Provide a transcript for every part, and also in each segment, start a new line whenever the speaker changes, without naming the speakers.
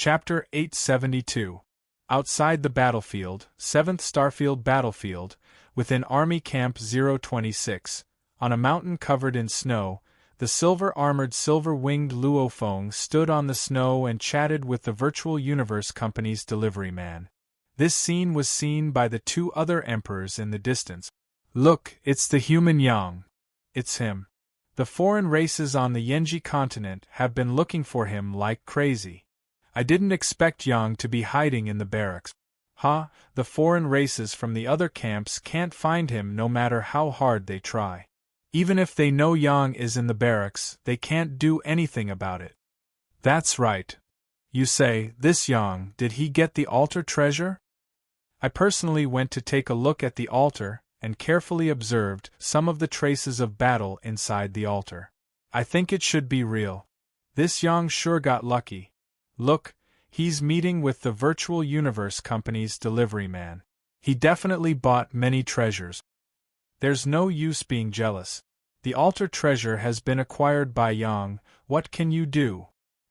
Chapter 872. Outside the battlefield, 7th Starfield Battlefield, within Army Camp 026, on a mountain covered in snow, the silver-armored silver-winged Luofeng stood on the snow and chatted with the Virtual Universe Company's delivery man. This scene was seen by the 2 other emperors in the distance. "Look, it's the human Yang. It's him. The foreign races on the Yenji continent have been looking for him like crazy. I didn't expect Yang to be hiding in the barracks. The foreign races from the other camps can't find him no matter how hard they try. Even if they know Yang is in the barracks, they can't do anything about it." "That's right. You say, this Yang, did he get the altar treasure?" "I personally went to take a look at the altar and carefully observed some of the traces of battle inside the altar. I think it should be real. This Yang sure got lucky. Look, he's meeting with the Virtual Universe Company's delivery man. He definitely bought many treasures. There's no use being jealous. The altar treasure has been acquired by Yang. What can you do?"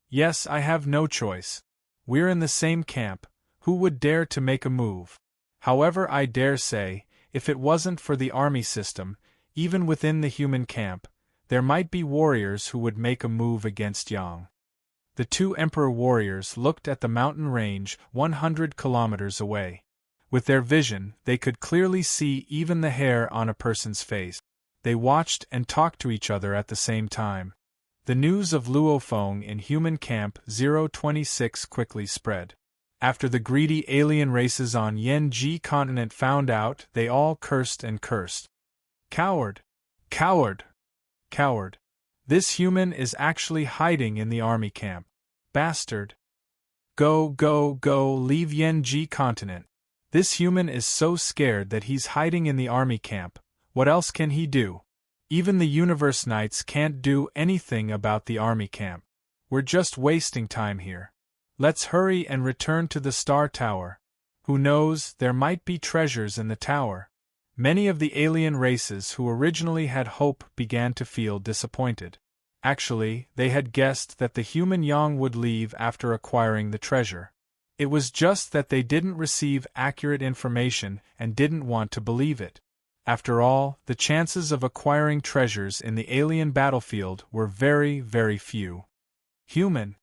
"Yes, I have no choice. We're in the same camp. Who would dare to make a move? However, I dare say, if it wasn't for the army system, even within the human camp, there might be warriors who would make a move against Yang." The 2 Emperor warriors looked at the mountain range 100 kilometers away. With their vision, they could clearly see even the hair on a person's face. They watched and talked to each other at the same time. The news of Luofeng in human camp 026 quickly spread. After the greedy alien races on Yenji continent found out, they all cursed and cursed. "Coward! Coward! Coward! This human is actually hiding in the army camp. Bastard! Go, go, go, leave Yenji continent. This human is so scared that he's hiding in the army camp. What else can he do? Even the Universe Knights can't do anything about the army camp. We're just wasting time here. Let's hurry and return to the Star Tower. Who knows, there might be treasures in the tower." Many of the alien races who originally had hope began to feel disappointed. Actually, they had guessed that the human Yang would leave after acquiring the treasure. It was just that they didn't receive accurate information and didn't want to believe it. After all, the chances of acquiring treasures in the alien battlefield were very, very few. "Human!"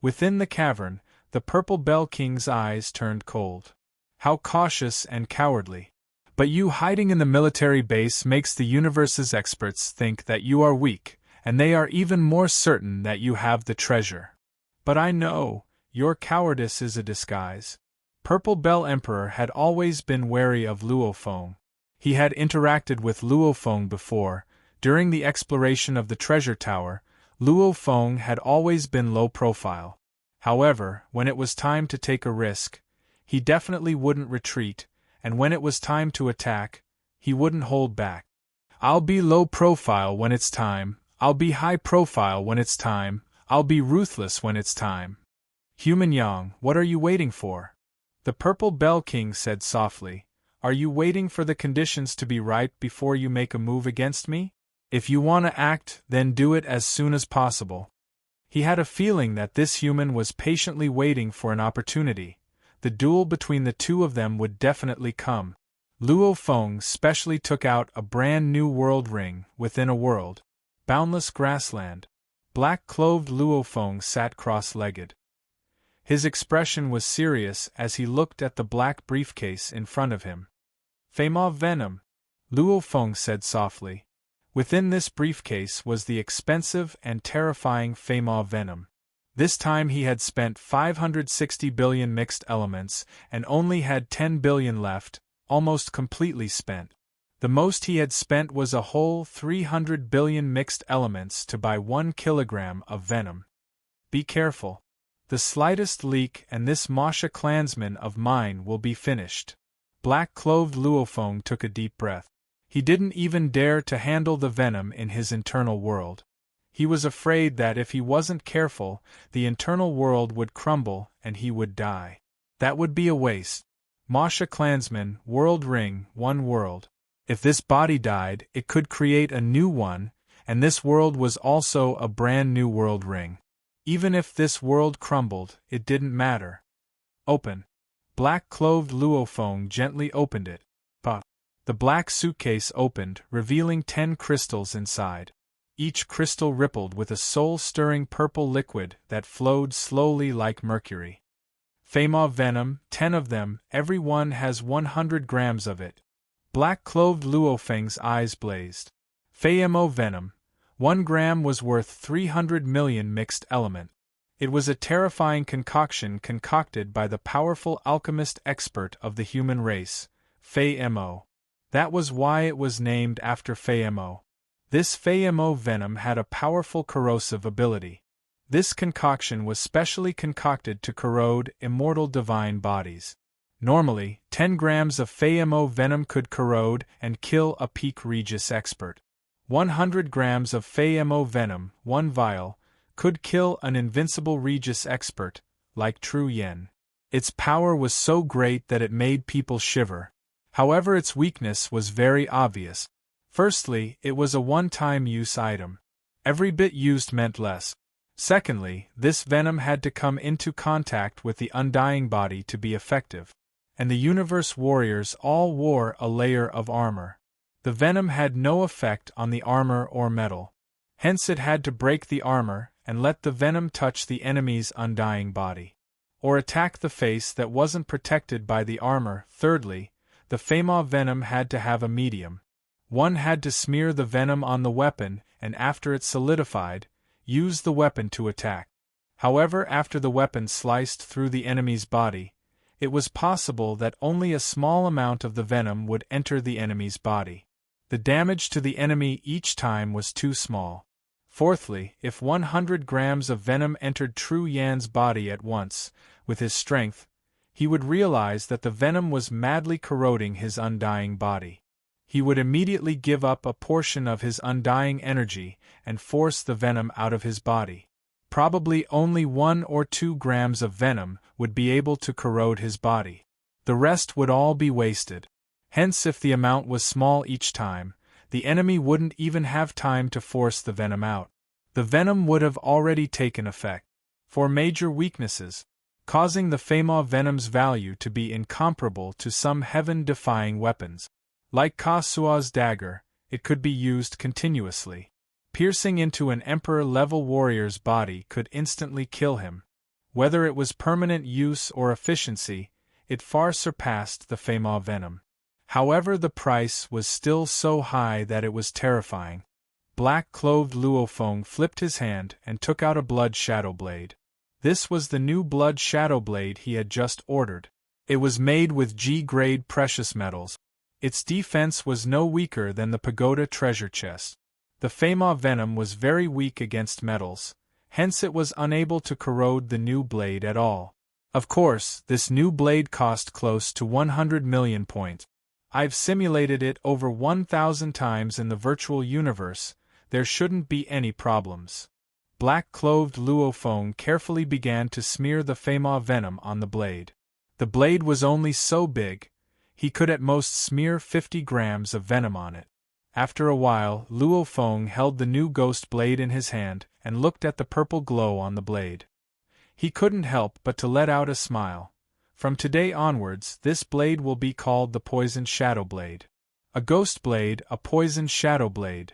Within the cavern, the Purple Bell King's eyes turned cold. "How cautious and cowardly! But you hiding in the military base makes the universe's experts think that you are weak, and they are even more certain that you have the treasure. But I know, your cowardice is a disguise." Purple Bell Emperor had always been wary of Luofeng. He had interacted with Luofeng before. During the exploration of the treasure tower, Luofeng had always been low profile. However, when it was time to take a risk, he definitely wouldn't retreat, and when it was time to attack, he wouldn't hold back. "I'll be low profile when it's time, I'll be high profile when it's time, I'll be ruthless when it's time." "Human Yang, what are you waiting for?" The Purple Bell King said softly. "Are you waiting for the conditions to be right before you make a move against me? If you want to act, then do it as soon as possible." He had a feeling that this human was patiently waiting for an opportunity. The duel between the 2 of them would definitely come. Luofeng specially took out a brand new world ring within a world. Boundless grassland. Black-clothed Luofeng sat cross-legged. His expression was serious as he looked at the black briefcase in front of him. "Fema venom," Luofeng said softly. Within this briefcase was the expensive and terrifying Fema venom. This time he had spent 560 billion mixed elements and only had 10 billion left, almost completely spent. The most he had spent was a whole 300 billion mixed elements to buy 1 kilogram of venom. "Be careful. The slightest leak and this Masha clansman of mine will be finished." Black-clothed Luofeng took a deep breath. He didn't even dare to handle the venom in his internal world. He was afraid that if he wasn't careful, the internal world would crumble and he would die. That would be a waste. Masha clansman, world ring, 1 world. If this body died, it could create a new one, and this world was also a brand new world ring. Even if this world crumbled, it didn't matter. Open. Black-clothed Luofeng gently opened it. But the black suitcase opened, revealing 10 crystals inside. Each crystal rippled with a soul-stirring purple liquid that flowed slowly like mercury. Feymaw venom, 10 of them, every one has 100 grams of it. Black-clothed Luofeng's eyes blazed. Feymaw venom, 1 gram was worth 300 million mixed element. It was a terrifying concoction concocted by the powerful alchemist expert of the human race, Feymaw. That was why it was named after Feymaw. This Feymaw venom had a powerful corrosive ability. This concoction was specially concocted to corrode immortal divine bodies. Normally, 10 grams of Feymaw venom could corrode and kill a peak Regis expert. 100 grams of Feymaw venom, 1 vial, could kill an invincible Regis expert, like True Yen. Its power was so great that it made people shiver. However, its weakness was very obvious. Firstly, it was a one-time use item. Every bit used meant less. Secondly, this venom had to come into contact with the undying body to be effective. And the universe warriors all wore a layer of armor. The venom had no effect on the armor or metal. Hence it had to break the armor and let the venom touch the enemy's undying body. Or attack the face that wasn't protected by the armor. Thirdly, the Feymaw venom had to have a medium. One had to smear the venom on the weapon and after it solidified, use the weapon to attack. However, after the weapon sliced through the enemy's body, it was possible that only a small amount of the venom would enter the enemy's body. The damage to the enemy each time was too small. Fourthly, if 100 grams of venom entered True Yan's body at once, with his strength, he would realize that the venom was madly corroding his undying body. He would immediately give up a portion of his undying energy and force the venom out of his body. Probably only 1 or 2 grams of venom would be able to corrode his body. The rest would all be wasted. Hence, if the amount was small each time, the enemy wouldn't even have time to force the venom out. The venom would have already taken effect. 4 major weaknesses, causing the Feymaw venom's value to be incomparable to some heaven-defying weapons. Like Kasua's dagger, it could be used continuously. Piercing into an emperor-level warrior's body could instantly kill him. Whether it was permanent use or efficiency, it far surpassed the Feymaw venom. However, the price was still so high that it was terrifying. Black-clothed Luofeng flipped his hand and took out a blood shadow blade. This was the new blood shadow blade he had just ordered. It was made with G-grade precious metals. Its defense was no weaker than the pagoda treasure chest. The Feymaw venom was very weak against metals, hence it was unable to corrode the new blade at all. Of course, this new blade cost close to 100 million points. I've simulated it over 1,000 times in the virtual universe, there shouldn't be any problems. Black-clothed Luofeng carefully began to smear the Feymaw venom on the blade. The blade was only so big, he could at most smear 50 grams of venom on it. After a while, Luofeng held the new ghost blade in his hand and looked at the purple glow on the blade. He couldn't help but to let out a smile. From today onwards, this blade will be called the Poisoned Shadow Blade. A ghost blade, a poisoned shadow blade.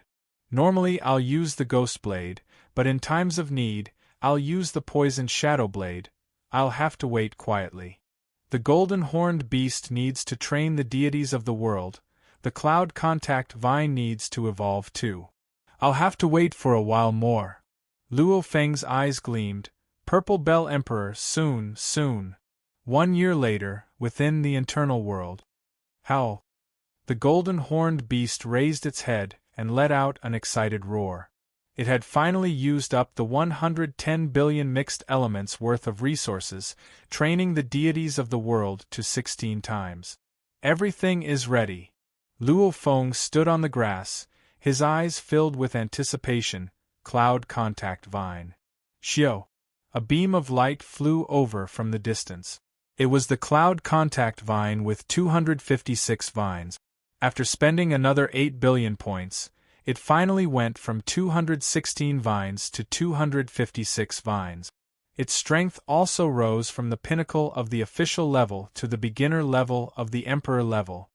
Normally I'll use the ghost blade, but in times of need, I'll use the poisoned shadow blade. I'll have to wait quietly. The golden-horned beast needs to train the deities of the world. The cloud contact vine needs to evolve too. I'll have to wait for a while more. Luofeng's eyes gleamed. Purple Bell Emperor, soon, soon. 1 year later, within the internal world. Howl! The golden-horned beast raised its head and let out an excited roar. It had finally used up the 110 billion mixed elements worth of resources, training the deities of the world to 16 times. Everything is ready. Luofeng stood on the grass, his eyes filled with anticipation. Cloud contact vine. Xiao! A beam of light flew over from the distance. It was the cloud contact vine with 256 vines. After spending another 8 billion points, It finally went from 216 vines to 256 vines. Its strength also rose from the pinnacle of the official level to the beginner level of the emperor level.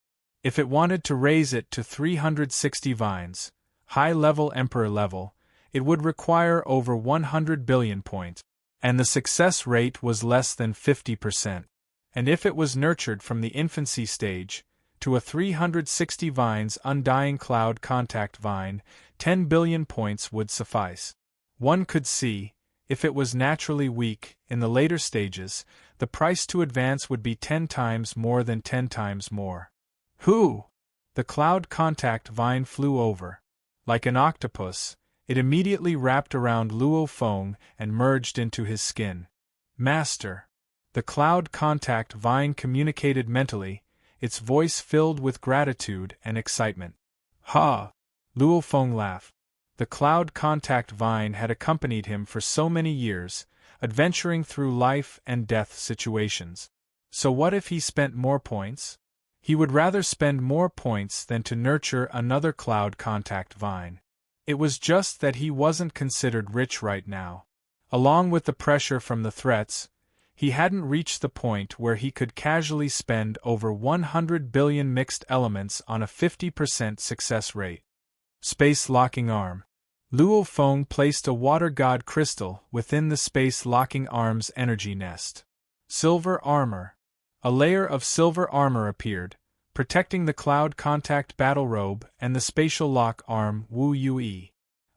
If it wanted to raise it to 360 vines, high-level emperor level, it would require over 100 billion points, and the success rate was less than 50%. And if it was nurtured from the infancy stage, to a 360 vines undying cloud contact vine, 10 billion points would suffice. One could see, if it was naturally weak, in the later stages, the price to advance would be 10 times more than 10 times more. Who? The cloud contact vine flew over. Like an octopus, it immediately wrapped around Luo Feng and merged into his skin. Master. The cloud contact vine communicated mentally, its voice filled with gratitude and excitement. Ha! Luo Feng laughed. The cloud contact vine had accompanied him for so many years, adventuring through life and death situations. So what if he spent more points? He would rather spend more points than to nurture another cloud contact vine. It was just that he wasn't considered rich right now. Along with the pressure from the threats, he hadn't reached the point where he could casually spend over 100 billion mixed elements on a 50% success rate. Space locking arm. Luo Feng placed a water god crystal within the space locking arm's energy nest. Silver armor. A layer of silver armor appeared, protecting the cloud contact battle robe and the spatial lock arm Wu Yue.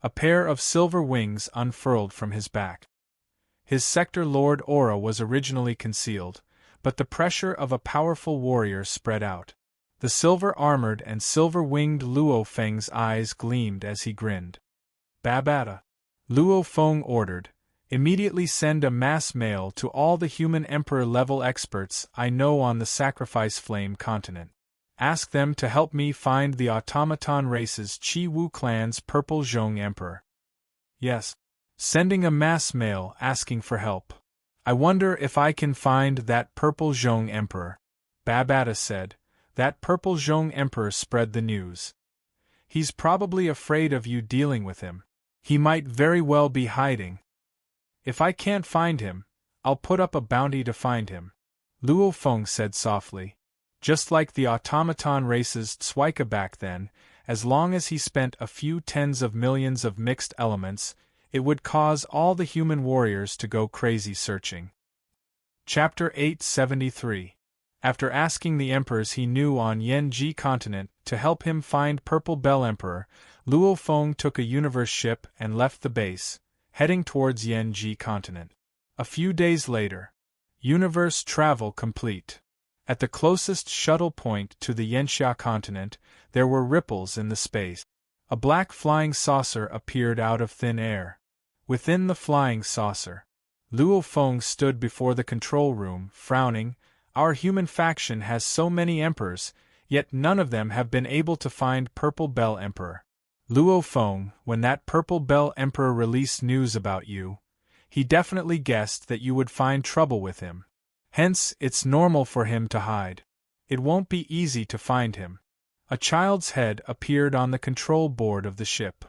A pair of silver wings unfurled from his back. His sector lord aura was originally concealed, but the pressure of a powerful warrior spread out. The silver-armored and silver-winged Luo Feng's eyes gleamed as he grinned. Babata. Luo Feng ordered, immediately send a mass mail to all the human emperor-level experts I know on the Sacrifice Flame continent. Ask them to help me find the automaton race's Qi Wu clan's Purple Zhong Emperor. Yes. Sending a mass mail asking for help. I wonder if I can find that Purple Zhong Emperor. Babata said. That Purple Zhong Emperor spread the news. He's probably afraid of you dealing with him. He might very well be hiding. If I can't find him, I'll put up a bounty to find him. Luo Feng said softly. Just like the automaton race's Zhuika back then, as long as he spent a few tens of millions of mixed elements, it would cause all the human warriors to go crazy searching. Chapter 873. After asking the emperors he knew on Yanji continent to help him find Purple Bell Emperor, Luo Feng took a universe ship and left the base, heading towards Yanji continent. A few days later. Universe travel complete. At the closest shuttle point to the Yanxia continent, there were ripples in the space. A black flying saucer appeared out of thin air. Within the flying saucer, Luo Feng stood before the control room, frowning. Our human faction has so many emperors, yet none of them have been able to find Purple Bell Emperor. Luo Feng, when that Purple Bell Emperor released news about you, he definitely guessed that you would find trouble with him. Hence, it's normal for him to hide. It won't be easy to find him. A child's head appeared on the control board of the ship.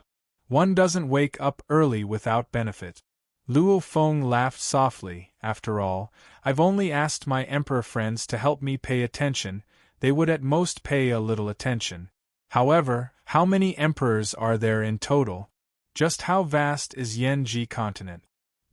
One doesn't wake up early without benefit. Luo Feng laughed softly. After all, I've only asked my emperor friends to help me pay attention. They would at most pay a little attention. However, how many emperors are there in total? Just how vast is Yanji continent?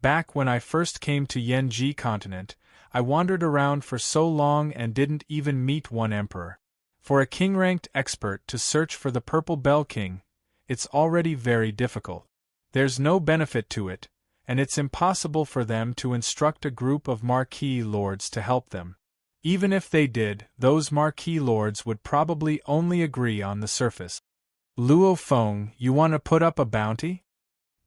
Back when I first came to Yanji continent, I wandered around for so long and didn't even meet one emperor. For a king-ranked expert to search for the Purple Bell King, it's already very difficult. There's no benefit to it, and it's impossible for them to instruct a group of marquis lords to help them. Even if they did, those marquis lords would probably only agree on the surface. Luo Feng, you want to put up a bounty?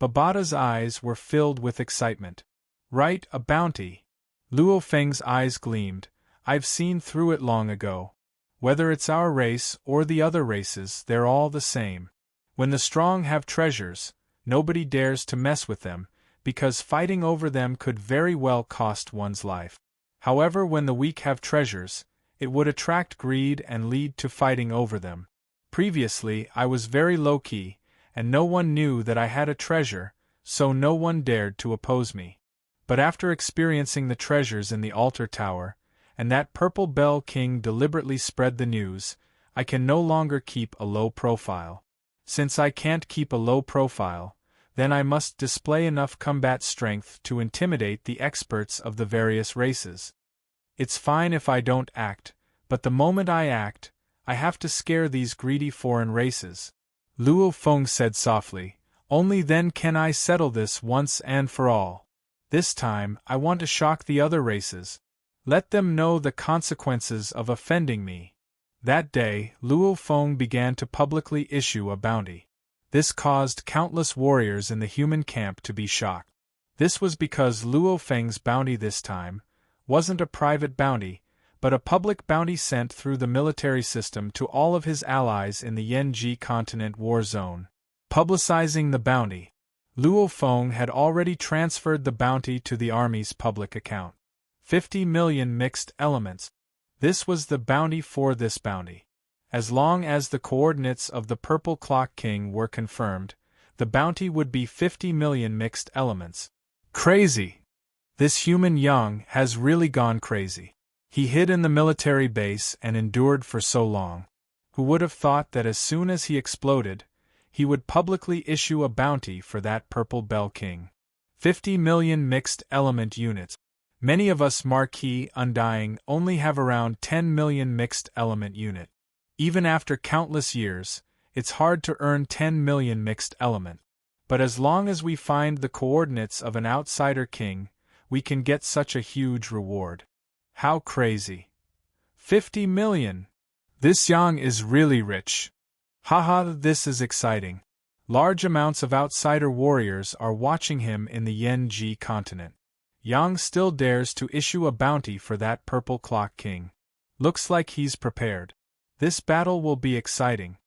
Babata's eyes were filled with excitement. Right, a bounty. Luo Feng's eyes gleamed. I've seen through it long ago. Whether it's our race or the other races, they're all the same. When the strong have treasures, nobody dares to mess with them, because fighting over them could very well cost one's life. However, when the weak have treasures, it would attract greed and lead to fighting over them. Previously, I was very low-key, and no one knew that I had a treasure, so no one dared to oppose me. But after experiencing the treasures in the altar tower, and that purple bell king deliberately spread the news, I can no longer keep a low profile. Since I can't keep a low profile, then I must display enough combat strength to intimidate the experts of the various races. It's fine if I don't act, but the moment I act, I have to scare these greedy foreign races. Luo Feng said softly, only then can I settle this once and for all. This time, I want to shock the other races. Let them know the consequences of offending me. That day, Luo Feng began to publicly issue a bounty. This caused countless warriors in the human camp to be shocked. This was because Luo Feng's bounty this time wasn't a private bounty, but a public bounty sent through the military system to all of his allies in the Yanji continent war zone. Publicizing the bounty. Luo Feng had already transferred the bounty to the army's public account. 50 million mixed elements. This was the bounty for this bounty. As long as the coordinates of the Purple Clock King were confirmed, the bounty would be 50 million mixed elements. Crazy! This human Yang has really gone crazy. He hid in the military base and endured for so long. Who would have thought that as soon as he exploded, he would publicly issue a bounty for that Purple Bell King? 50 million mixed element units. Many of us Marquis Undying only have around 10 million mixed element unit. Even after countless years, it's hard to earn 10 million mixed element. But as long as we find the coordinates of an outsider king, we can get such a huge reward. How crazy. 50 million! This Yang is really rich. Haha, this is exciting. Large amounts of outsider warriors are watching him in the Yanji continent. Yang still dares to issue a bounty for that Purple Clock King. Looks like he's prepared. This battle will be exciting.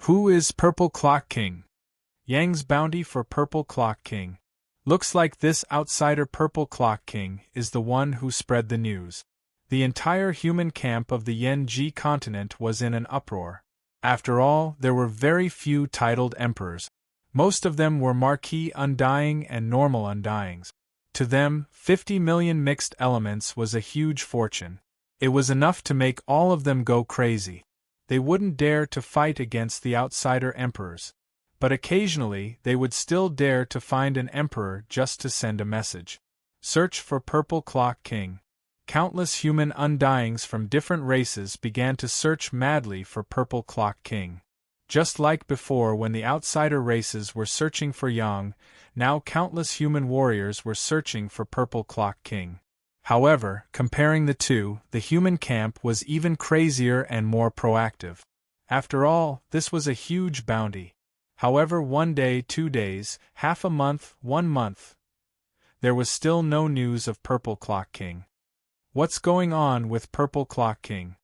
Who is Purple Clock King? Yang's bounty for Purple Clock King. Looks like this outsider Purple Clock King is the one who spread the news. The entire human camp of the Yanji continent was in an uproar. After all, there were very few titled emperors. Most of them were Marquis Undying and Normal Undyings. To them, 50 million mixed elements was a huge fortune. It was enough to make all of them go crazy. They wouldn't dare to fight against the outsider emperors. But occasionally they would still dare to find an emperor just to send a message. Search for Purple Clock King. Countless human undyings from different races began to search madly for Purple Clock King. Just like before when the outsider races were searching for Yang, now countless human warriors were searching for Purple Clock King. However, comparing the two, the human camp was even crazier and more proactive. After all, this was a huge bounty. However, 1 day, 2 days, half a month, 1 month, there was still no news of Purple Clock King. What's going on with Purple Clock King?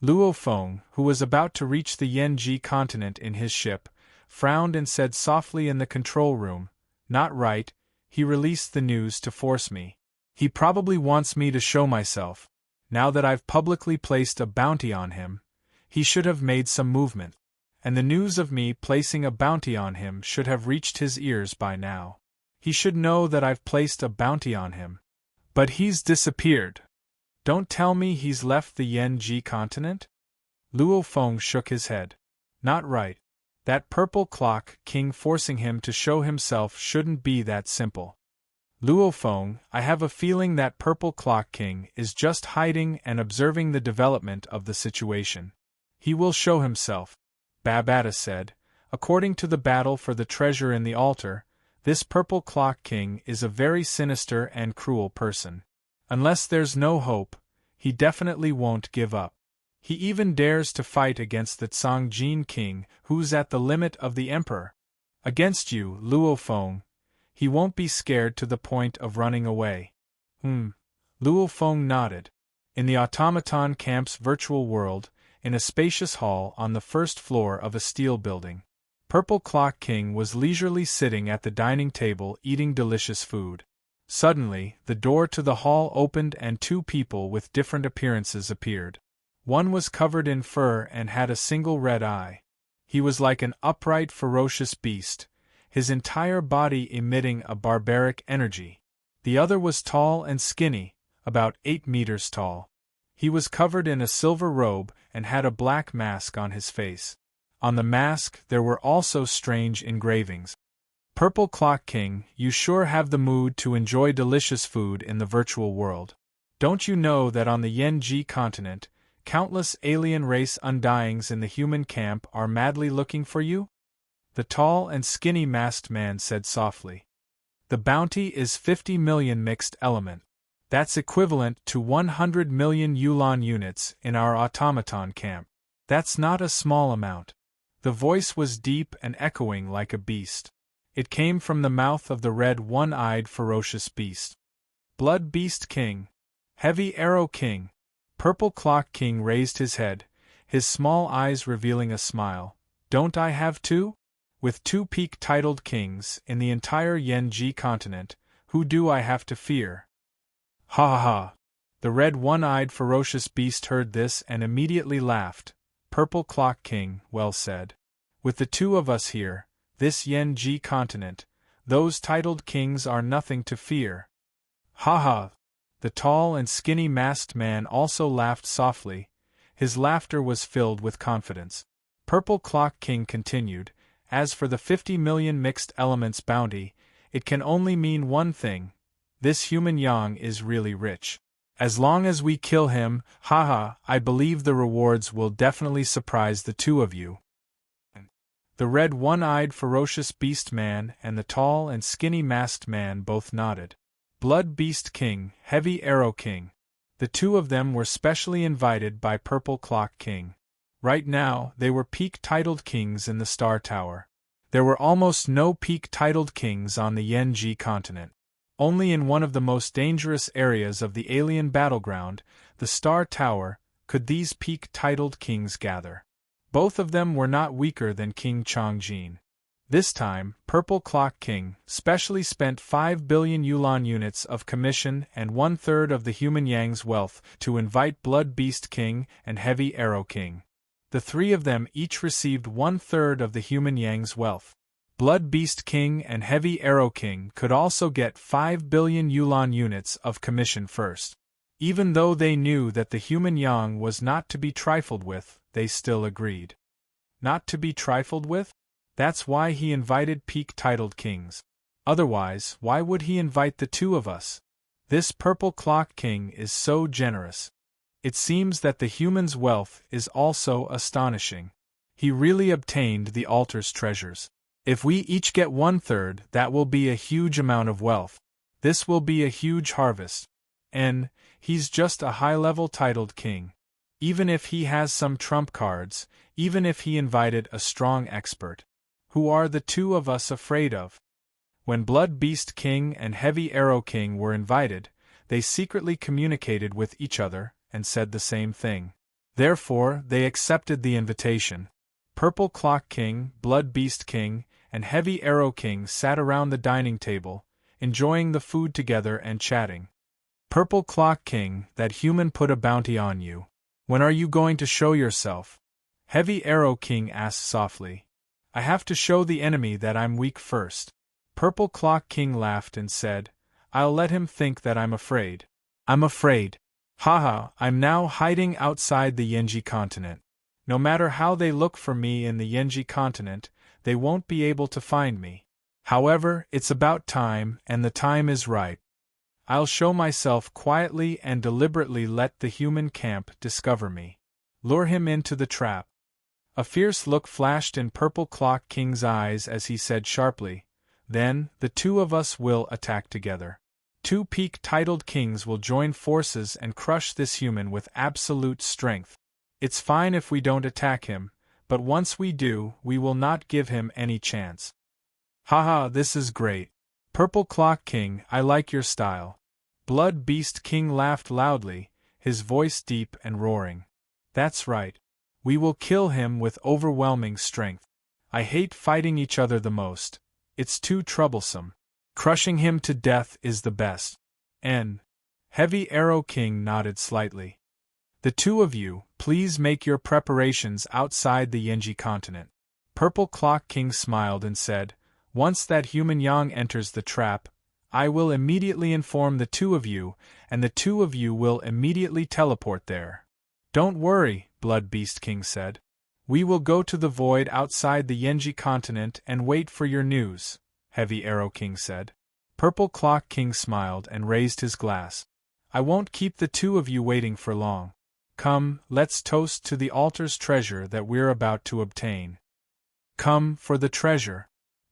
Luo Feng, who was about to reach the Yanji continent in his ship, frowned and said softly in the control room, "Not right." He released the news to force me. He probably wants me to show myself. Now that I've publicly placed a bounty on him, he should have made some movement. And the news of me placing a bounty on him should have reached his ears by now. He should know that I've placed a bounty on him. But he's disappeared. Don't tell me he's left the Yanji continent? Luo Feng shook his head. Not right. That Purple Clock King forcing him to show himself shouldn't be that simple. Luo Feng, I have a feeling that Purple Clock King is just hiding and observing the development of the situation. He will show himself, Babata said. According to the battle for the treasure in the altar, this Purple Clock King is a very sinister and cruel person. Unless there's no hope, he definitely won't give up. He even dares to fight against the Songjin King, who's at the limit of the Emperor. Against you, Luo Feng. He won't be scared to the point of running away. Luo Feng nodded. In the automaton camp's virtual world, in a spacious hall on the first floor of a steel building, Purple Clock King was leisurely sitting at the dining table eating delicious food. Suddenly, the door to the hall opened and 2 people with different appearances appeared. One was covered in fur and had a single red eye. He was like an upright, ferocious beast, his entire body emitting a barbaric energy. The other was tall and skinny, about 8 meters tall. He was covered in a silver robe and had a black mask on his face. On the mask there were also strange engravings. Purple Clock King, you sure have the mood to enjoy delicious food in the virtual world. Don't you know that on the Yen-Ji continent, countless alien race undyings in the human camp are madly looking for you? The tall and skinny masked man said softly. The bounty is 50 million mixed element. That's equivalent to 100 million Yulan units in our automaton camp. That's not a small amount. The voice was deep and echoing like a beast. It came from the mouth of the red one-eyed ferocious beast. Blood Beast King. Heavy Arrow King. Purple Clock King raised his head, his small eyes revealing a smile. Don't I have two? With 2 peak-titled kings in the entire Yen-Ji continent, who do I have to fear? Ha ha ha! The red one-eyed ferocious beast heard this and immediately laughed. Purple Clock King, well said. With the 2 of us here, this Yen-Ji continent, those titled kings are nothing to fear. Ha ha! The tall and skinny masked man also laughed softly. His laughter was filled with confidence. Purple Clock King continued, as for the 50 million mixed elements bounty, it can only mean one thing. This human Yang is really rich. As long as we kill him, haha, I believe the rewards will definitely surprise the 2 of you. The red one-eyed ferocious beast man and the tall and skinny masked man both nodded. Blood Beast King, Heavy Arrow King. The 2 of them were specially invited by Purple Clock King. Right now, they were peak-titled kings in the Star Tower. There were almost no peak-titled kings on the Yen-Ji continent. Only in one of the most dangerous areas of the alien battleground, the Star Tower, could these peak-titled kings gather. Both of them were not weaker than King Chongjin. This time, Purple Clock King specially spent 5 billion Yulan units of commission and 1/3 of the human Yang's wealth to invite Blood Beast King and Heavy Arrow King. The 3 of them each received 1/3 of the human Yang's wealth. Blood Beast King and Heavy Arrow King could also get 5 billion Yulan units of commission first. Even though they knew that the human Yang was not to be trifled with, they still agreed. Not to be trifled with? That's why he invited peak-titled kings. Otherwise, why would he invite the 2 of us? This Purple Clock King is so generous. It seems that the human's wealth is also astonishing. He really obtained the altar's treasures. If we each get 1/3, that will be a huge amount of wealth. This will be a huge harvest. And he's just a high-level titled king. Even if he has some trump cards, even if he invited a strong expert. Who are the 2 of us afraid of? When Blood Beast King and Heavy Arrow King were invited, they secretly communicated with each other and said the same thing. Therefore, they accepted the invitation. Purple Clock King, Blood Beast King, and Heavy Arrow King sat around the dining table, enjoying the food together and chatting. Purple Clock King, that human put a bounty on you. When are you going to show yourself? Heavy Arrow King asked softly. I have to show the enemy that I'm weak first. Purple Clock King laughed and said, I'll let him think that I'm afraid. I'm afraid. Haha, I'm now hiding outside the Yen-Ji continent. No matter how they look for me in the Yen-Ji continent, they won't be able to find me. However, it's about time, and the time is right. I'll show myself quietly and deliberately let the human camp discover me. Lure him into the trap. A fierce look flashed in Purple Clock King's eyes as he said sharply, Then, the 2 of us will attack together. 2 peak-titled kings will join forces and crush this human with absolute strength. It's fine if we don't attack him, but once we do, we will not give him any chance. Haha, this is great. Purple Clock King, I like your style. Blood Beast King laughed loudly, his voice deep and roaring. That's right. We will kill him with overwhelming strength. I hate fighting each other the most. It's too troublesome. Crushing him to death is the best. Heavy Arrow King nodded slightly. The 2 of you, please make your preparations outside the Yen-Ji continent. Purple Clock King smiled and said, "Once that human Yang enters the trap, I will immediately inform the two of you, and the two of you will immediately teleport there." "Don't worry," Blood Beast King said. "We will go to the void outside the Yenji continent and wait for your news," Heavy Arrow King said. Purple Clock King smiled and raised his glass. "I won't keep the two of you waiting for long. Come, let's toast to the altar's treasure that we're about to obtain." "Come, for the treasure."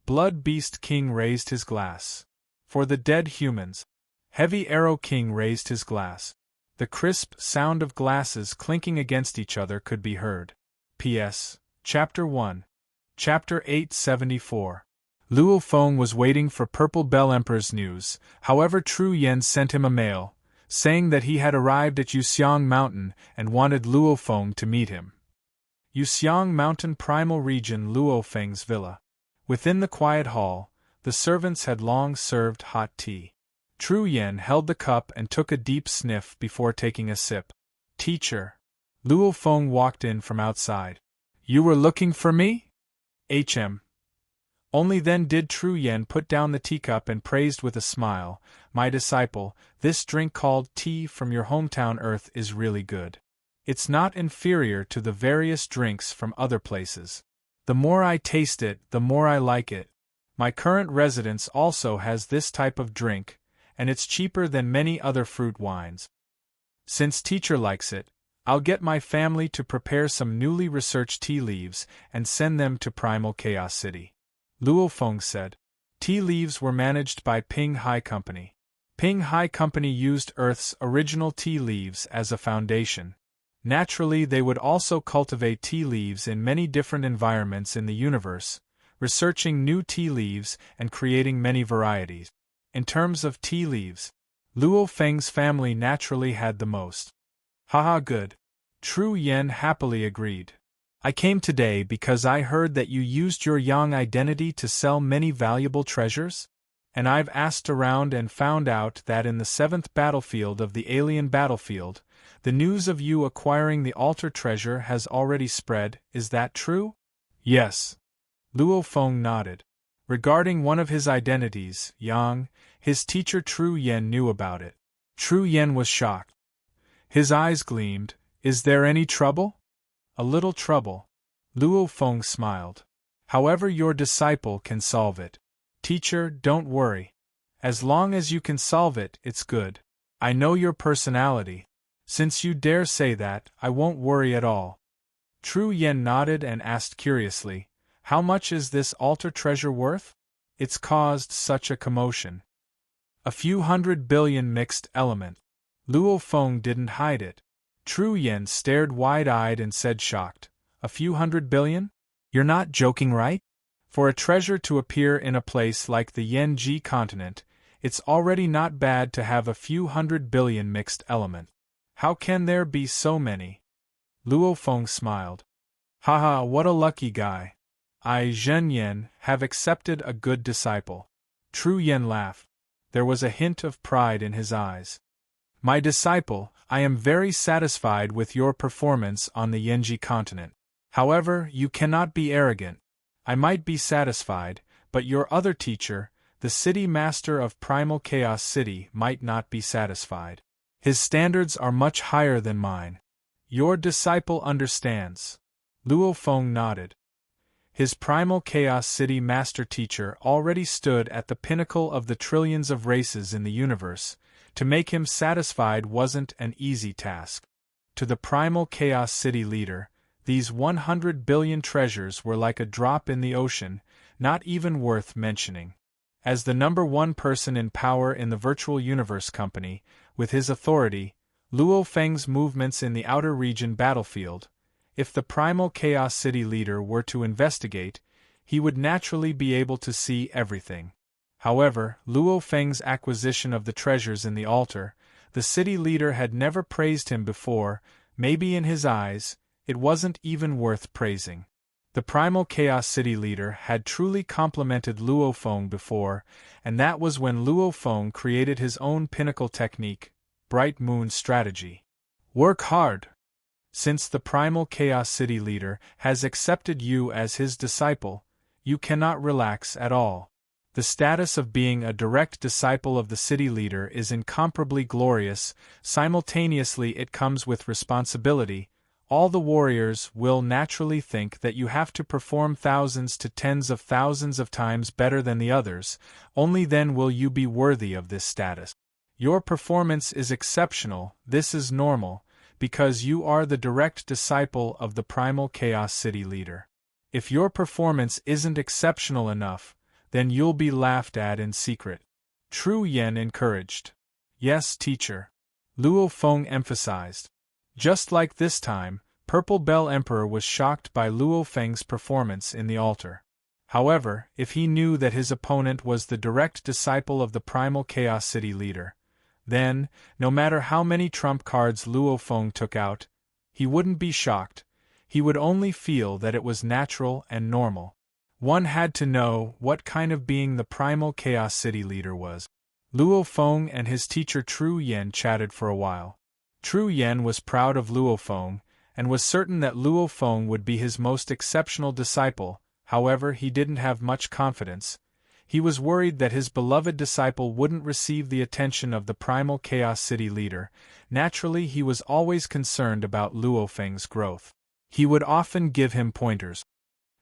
Blood Beast King raised his glass. "For the dead humans." Heavy Arrow King raised his glass. The crisp sound of glasses clinking against each other could be heard. P.S. Chapter 1. Chapter 874. Luo Feng was waiting for Purple Bell Emperor's news, however Tru Yen sent him a mail, saying that he had arrived at Yuxiang Mountain and wanted Luo Feng to meet him. Yuxiang Mountain Primal Region, Luo Feng's villa. Within the quiet hall, the servants had long served hot tea. Tru Yen held the cup and took a deep sniff before taking a sip. "Teacher." Luo Feng walked in from outside. "You were looking for me?" "HM." Only then did Tru Yen put down the teacup and praised with a smile, "My disciple, this drink called tea from your hometown Earth is really good. It's not inferior to the various drinks from other places. The more I taste it, the more I like it. My current residence also has this type of drink, and it's cheaper than many other fruit wines. Since teacher likes it, I'll get my family to prepare some newly researched tea leaves and send them to Primal Chaos City." Luo Feng said. Tea leaves were managed by Ping Hai Company. Ping Hai Company used Earth's original tea leaves as a foundation. Naturally, they would also cultivate tea leaves in many different environments in the universe, researching new tea leaves and creating many varieties. In terms of tea leaves, Luo Feng's family naturally had the most. "Haha, good." Tru Yen happily agreed. "I came today because I heard that you used your Yang identity to sell many valuable treasures? And I've asked around and found out that in the 7th battlefield of the alien battlefield, the news of you acquiring the altar treasure has already spread. Is that true?" "Yes." Luo Feng nodded. Regarding one of his identities, Yang, his teacher Tru Yen knew about it. Tru Yen was shocked. His eyes gleamed. "Is there any trouble?" "A little trouble." Luo Feng smiled. "However, your disciple can solve it. Teacher, don't worry. As long as you can solve it, it's good. I know your personality. Since you dare say that, I won't worry at all." Tru Yen nodded and asked curiously, "How much is this altar treasure worth? It's caused such a commotion." "A few 100 billion mixed element." Luo Feng didn't hide it. Tru Yen stared wide-eyed and said shocked, "A few 100 billion? You're not joking, right? For a treasure to appear in a place like the Yenji continent, it's already not bad to have a few 100 billion mixed element. How can there be so many?" Luo Feng smiled. "Haha, what a lucky guy. I, Zhen Yen, have accepted a good disciple." Tru Yen laughed. There was a hint of pride in his eyes. "My disciple, I am very satisfied with your performance on the Yenji continent. However, you cannot be arrogant. I might be satisfied, but your other teacher, the city master of Primal Chaos City, might not be satisfied. His standards are much higher than mine. Your disciple understands." Luo Feng nodded. His Primal Chaos City master teacher already stood at the pinnacle of the trillions of races in the universe. To make him satisfied wasn't an easy task. To the Primal Chaos City leader, these 100 billion treasures were like a drop in the ocean, not even worth mentioning. As the #1 person in power in the Virtual Universe Company, with his authority, Luo Feng's movements in the outer region battlefield, if the Primal Chaos City leader were to investigate, he would naturally be able to see everything. However, Luo Feng's acquisition of the treasures in the altar, the city leader had never praised him before. Maybe in his eyes, it wasn't even worth praising. The Primal Chaos City leader had truly complimented Luo Feng before, and that was when Luo Feng created his own pinnacle technique, Bright Moon Strategy. "Work hard." Since the primal Chaos City leader has accepted you as his disciple, you cannot relax at all. The status of being a direct disciple of the city leader is incomparably glorious, simultaneously it comes with responsibility. All the warriors will naturally think that you have to perform thousands to tens of thousands of times better than the others, only then will you be worthy of this status. Your performance is exceptional, this is normal, because you are the direct disciple of the primal Chaos City leader. If your performance isn't exceptional enough, then you'll be laughed at in secret. Tru Yen encouraged. Yes, teacher. Luo Feng emphasized. Just like this time, Purple Bell Emperor was shocked by Luo Feng's performance in the altar. However, if he knew that his opponent was the direct disciple of the primal Chaos City leader, then, no matter how many trump cards Luo Feng took out, he wouldn't be shocked. He would only feel that it was natural and normal. One had to know what kind of being the primal Chaos City leader was. Luo Feng and his teacher Tru Yen chatted for a while. Tru Yen was proud of Luo Feng, and was certain that Luo Feng would be his most exceptional disciple. However, he didn't have much confidence. He was worried that his beloved disciple wouldn't receive the attention of the primal Chaos City leader. Naturally, he was always concerned about Luo Feng's growth. He would often give him pointers.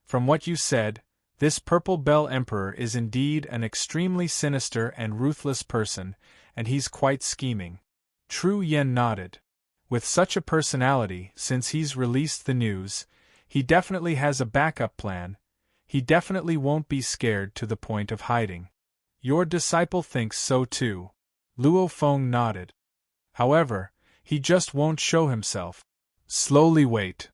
From what you said, this Purple Bell Emperor is indeed an extremely sinister and ruthless person, and he's quite scheming. Tru Yen nodded. With such a personality, since he's released the news, he definitely has a backup plan. He definitely won't be scared to the point of hiding. Your disciple thinks so too. Luo Feng nodded. However, he just won't show himself. Slowly wait.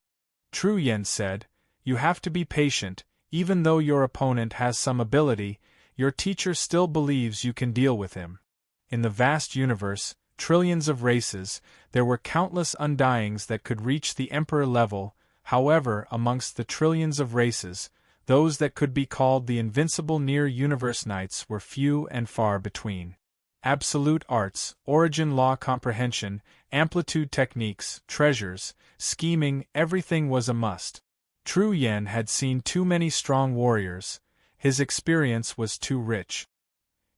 Tru Yen said, you have to be patient. Even though your opponent has some ability, your teacher still believes you can deal with him. In the vast universe, trillions of races, there were countless undyings that could reach the Emperor level. However, amongst the trillions of races, those that could be called the invincible near-universe knights were few and far between. Absolute arts, origin law comprehension, amplitude techniques, treasures, scheming, everything was a must. Tru Yen had seen too many strong warriors. His experience was too rich.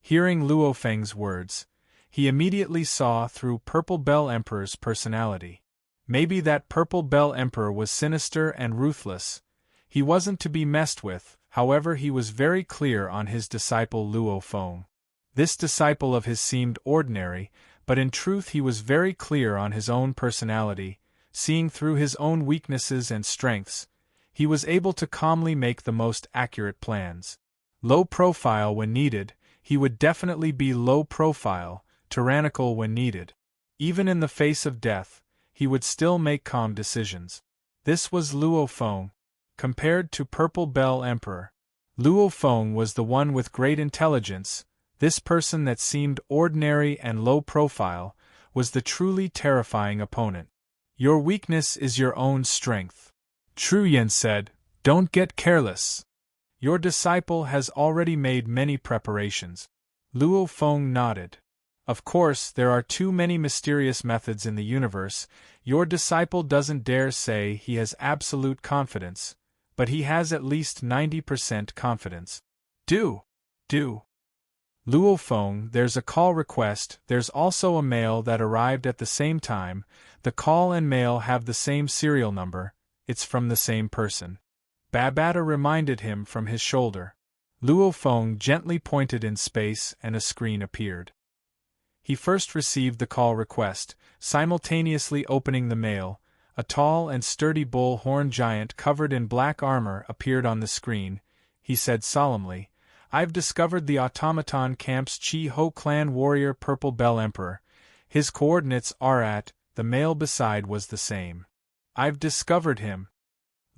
Hearing Luo Feng's words, he immediately saw through Purple Bell Emperor's personality. Maybe that Purple Bell Emperor was sinister and ruthless. He wasn't to be messed with. However, he was very clear on his disciple Luo Feng. This disciple of his seemed ordinary, but in truth he was very clear on his own personality, seeing through his own weaknesses and strengths. He was able to calmly make the most accurate plans. Low profile when needed, he would definitely be low profile, tyrannical when needed. Even in the face of death, he would still make calm decisions. This was Luo Feng. Compared to Purple Bell Emperor, Luo Feng was the one with great intelligence. This person that seemed ordinary and low profile was the truly terrifying opponent. Your weakness is your own strength. Tru Yen said, don't get careless. Your disciple has already made many preparations. Luo Feng nodded. Of course, there are too many mysterious methods in the universe. Your disciple doesn't dare say he has absolute confidence, but he has at least 90% confidence. Do. Luo Feng, there's a call request. There's also a mail that arrived at the same time. The call and mail have the same serial number. It's from the same person. Babata reminded him from his shoulder. Luo Feng gently pointed in space and a screen appeared. He first received the call request, simultaneously opening the mail. A tall and sturdy bull-horn giant covered in black armor appeared on the screen. He said solemnly, I've discovered the automaton camp's Chi-Ho clan warrior Purple Bell Emperor. His coordinates are at, the mail beside was the same. I've discovered him.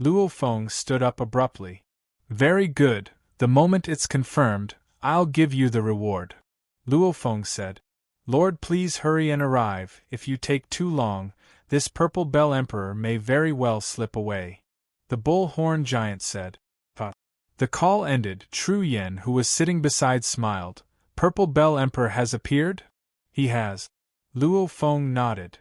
Luo Feng stood up abruptly. Very good, the moment it's confirmed, I'll give you the reward. Luo Feng said. Lord, please hurry and arrive. If you take too long, this Purple Bell Emperor may very well slip away. The bull-horn giant said. The call ended. Tru Yen, who was sitting beside, smiled. Purple Bell Emperor has appeared? He has. Luo Feng nodded.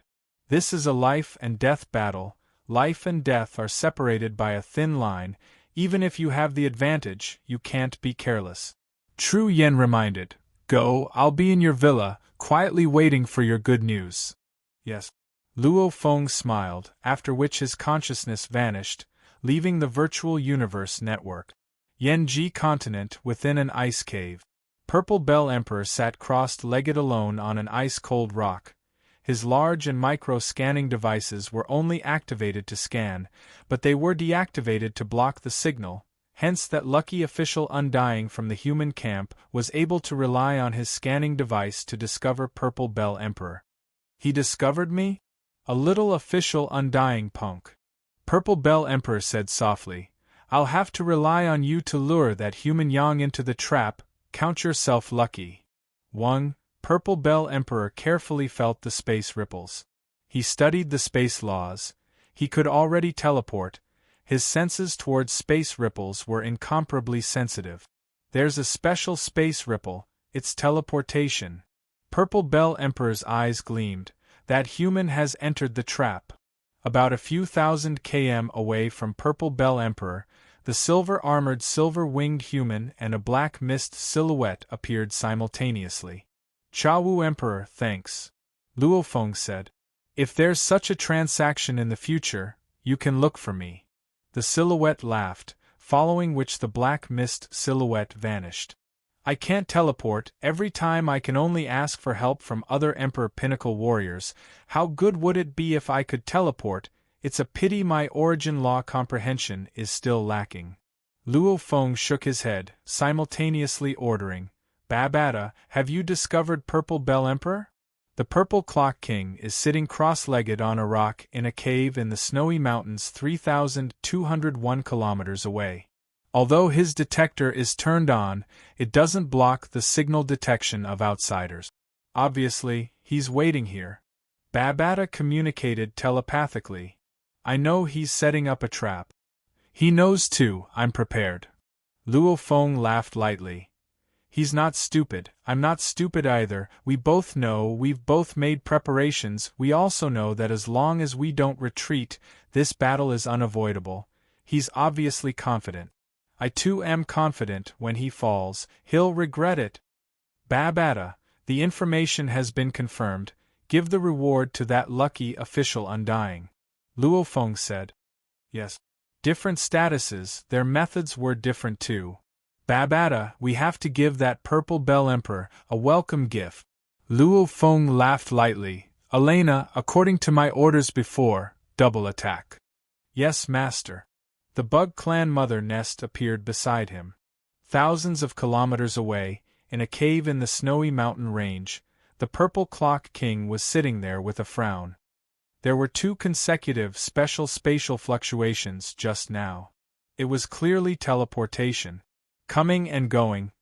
This is a life and death battle. Life and death are separated by a thin line. Even if you have the advantage, you can't be careless. True Yen reminded. Go, I'll be in your villa, quietly waiting for your good news. Yes. Luo Feng smiled, after which his consciousness vanished, leaving the virtual universe network. Yenji continent within an ice cave. Purple Bell Emperor sat crossed-legged alone on an ice-cold rock. His large and micro-scanning devices were only activated to scan, but they were deactivated to block the signal, hence that lucky official Undying from the human camp was able to rely on his scanning device to discover Purple Bell Emperor. He discovered me? A little official Undying punk. Purple Bell Emperor said softly, I'll have to rely on you to lure that human Yang into the trap. Count yourself lucky. 1. Purple Bell Emperor carefully felt the space ripples. He studied the space laws. He could already teleport. His senses towards space ripples were incomparably sensitive. There's a special space ripple, it's teleportation. Purple Bell Emperor's eyes gleamed. That human has entered the trap. About a few thousand km away from Purple Bell Emperor, the silver-armored silver-winged human and a black mist silhouette appeared simultaneously. Chawu Emperor, thanks. Luo Feng said. If there's such a transaction in the future, you can look for me. The silhouette laughed, following which the black mist silhouette vanished. I can't teleport. Every time I can only ask for help from other Emperor Pinnacle warriors. How good would it be if I could teleport? It's a pity my origin law comprehension is still lacking. Luo Feng shook his head, simultaneously ordering, Babata, have you discovered Purple Bell Emperor? The Purple Clock King is sitting cross-legged on a rock in a cave in the snowy mountains 3,201 kilometers away. Although his detector is turned on, it doesn't block the signal detection of outsiders. Obviously, he's waiting here. Babata communicated telepathically. I know he's setting up a trap. He knows too, I'm prepared. Luo Feng laughed lightly. He's not stupid, I'm not stupid either, we both know, we've both made preparations, we also know that as long as we don't retreat, this battle is unavoidable. He's obviously confident. I too am confident when he falls, he'll regret it. Babata, the information has been confirmed, give the reward to that lucky official Undying. Luo Feng said. Yes. Different statuses, their methods were different too. Babata, we have to give that Purple Bell Emperor a welcome gift. Luo Feng laughed lightly. Elena, according to my orders before, double attack. Yes, master. The Bug Clan mother nest appeared beside him. Thousands of kilometers away, in a cave in the snowy mountain range, the Purple Clock King was sitting there with a frown. There were 2 consecutive special spatial fluctuations just now. It was clearly teleportation. Coming and going.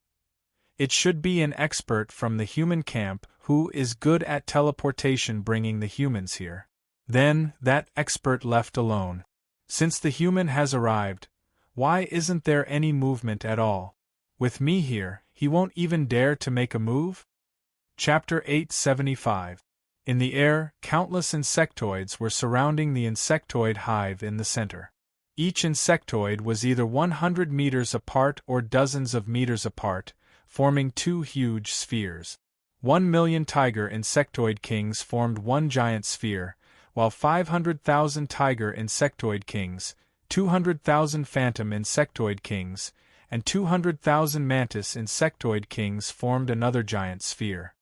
It should be an expert from the human camp who is good at teleportation bringing the humans here. Then, that expert left alone. Since the human has arrived, why isn't there any movement at all? With me here, he won't even dare to make a move? Chapter 875. In the air, countless insectoids were surrounding the insectoid hive in the center. Each insectoid was either 100 meters apart or dozens of meters apart, forming 2 huge spheres. 1,000,000 tiger insectoid kings formed one giant sphere, while 500,000 tiger insectoid kings, 200,000 phantom insectoid kings, and 200,000 mantis insectoid kings formed another giant sphere.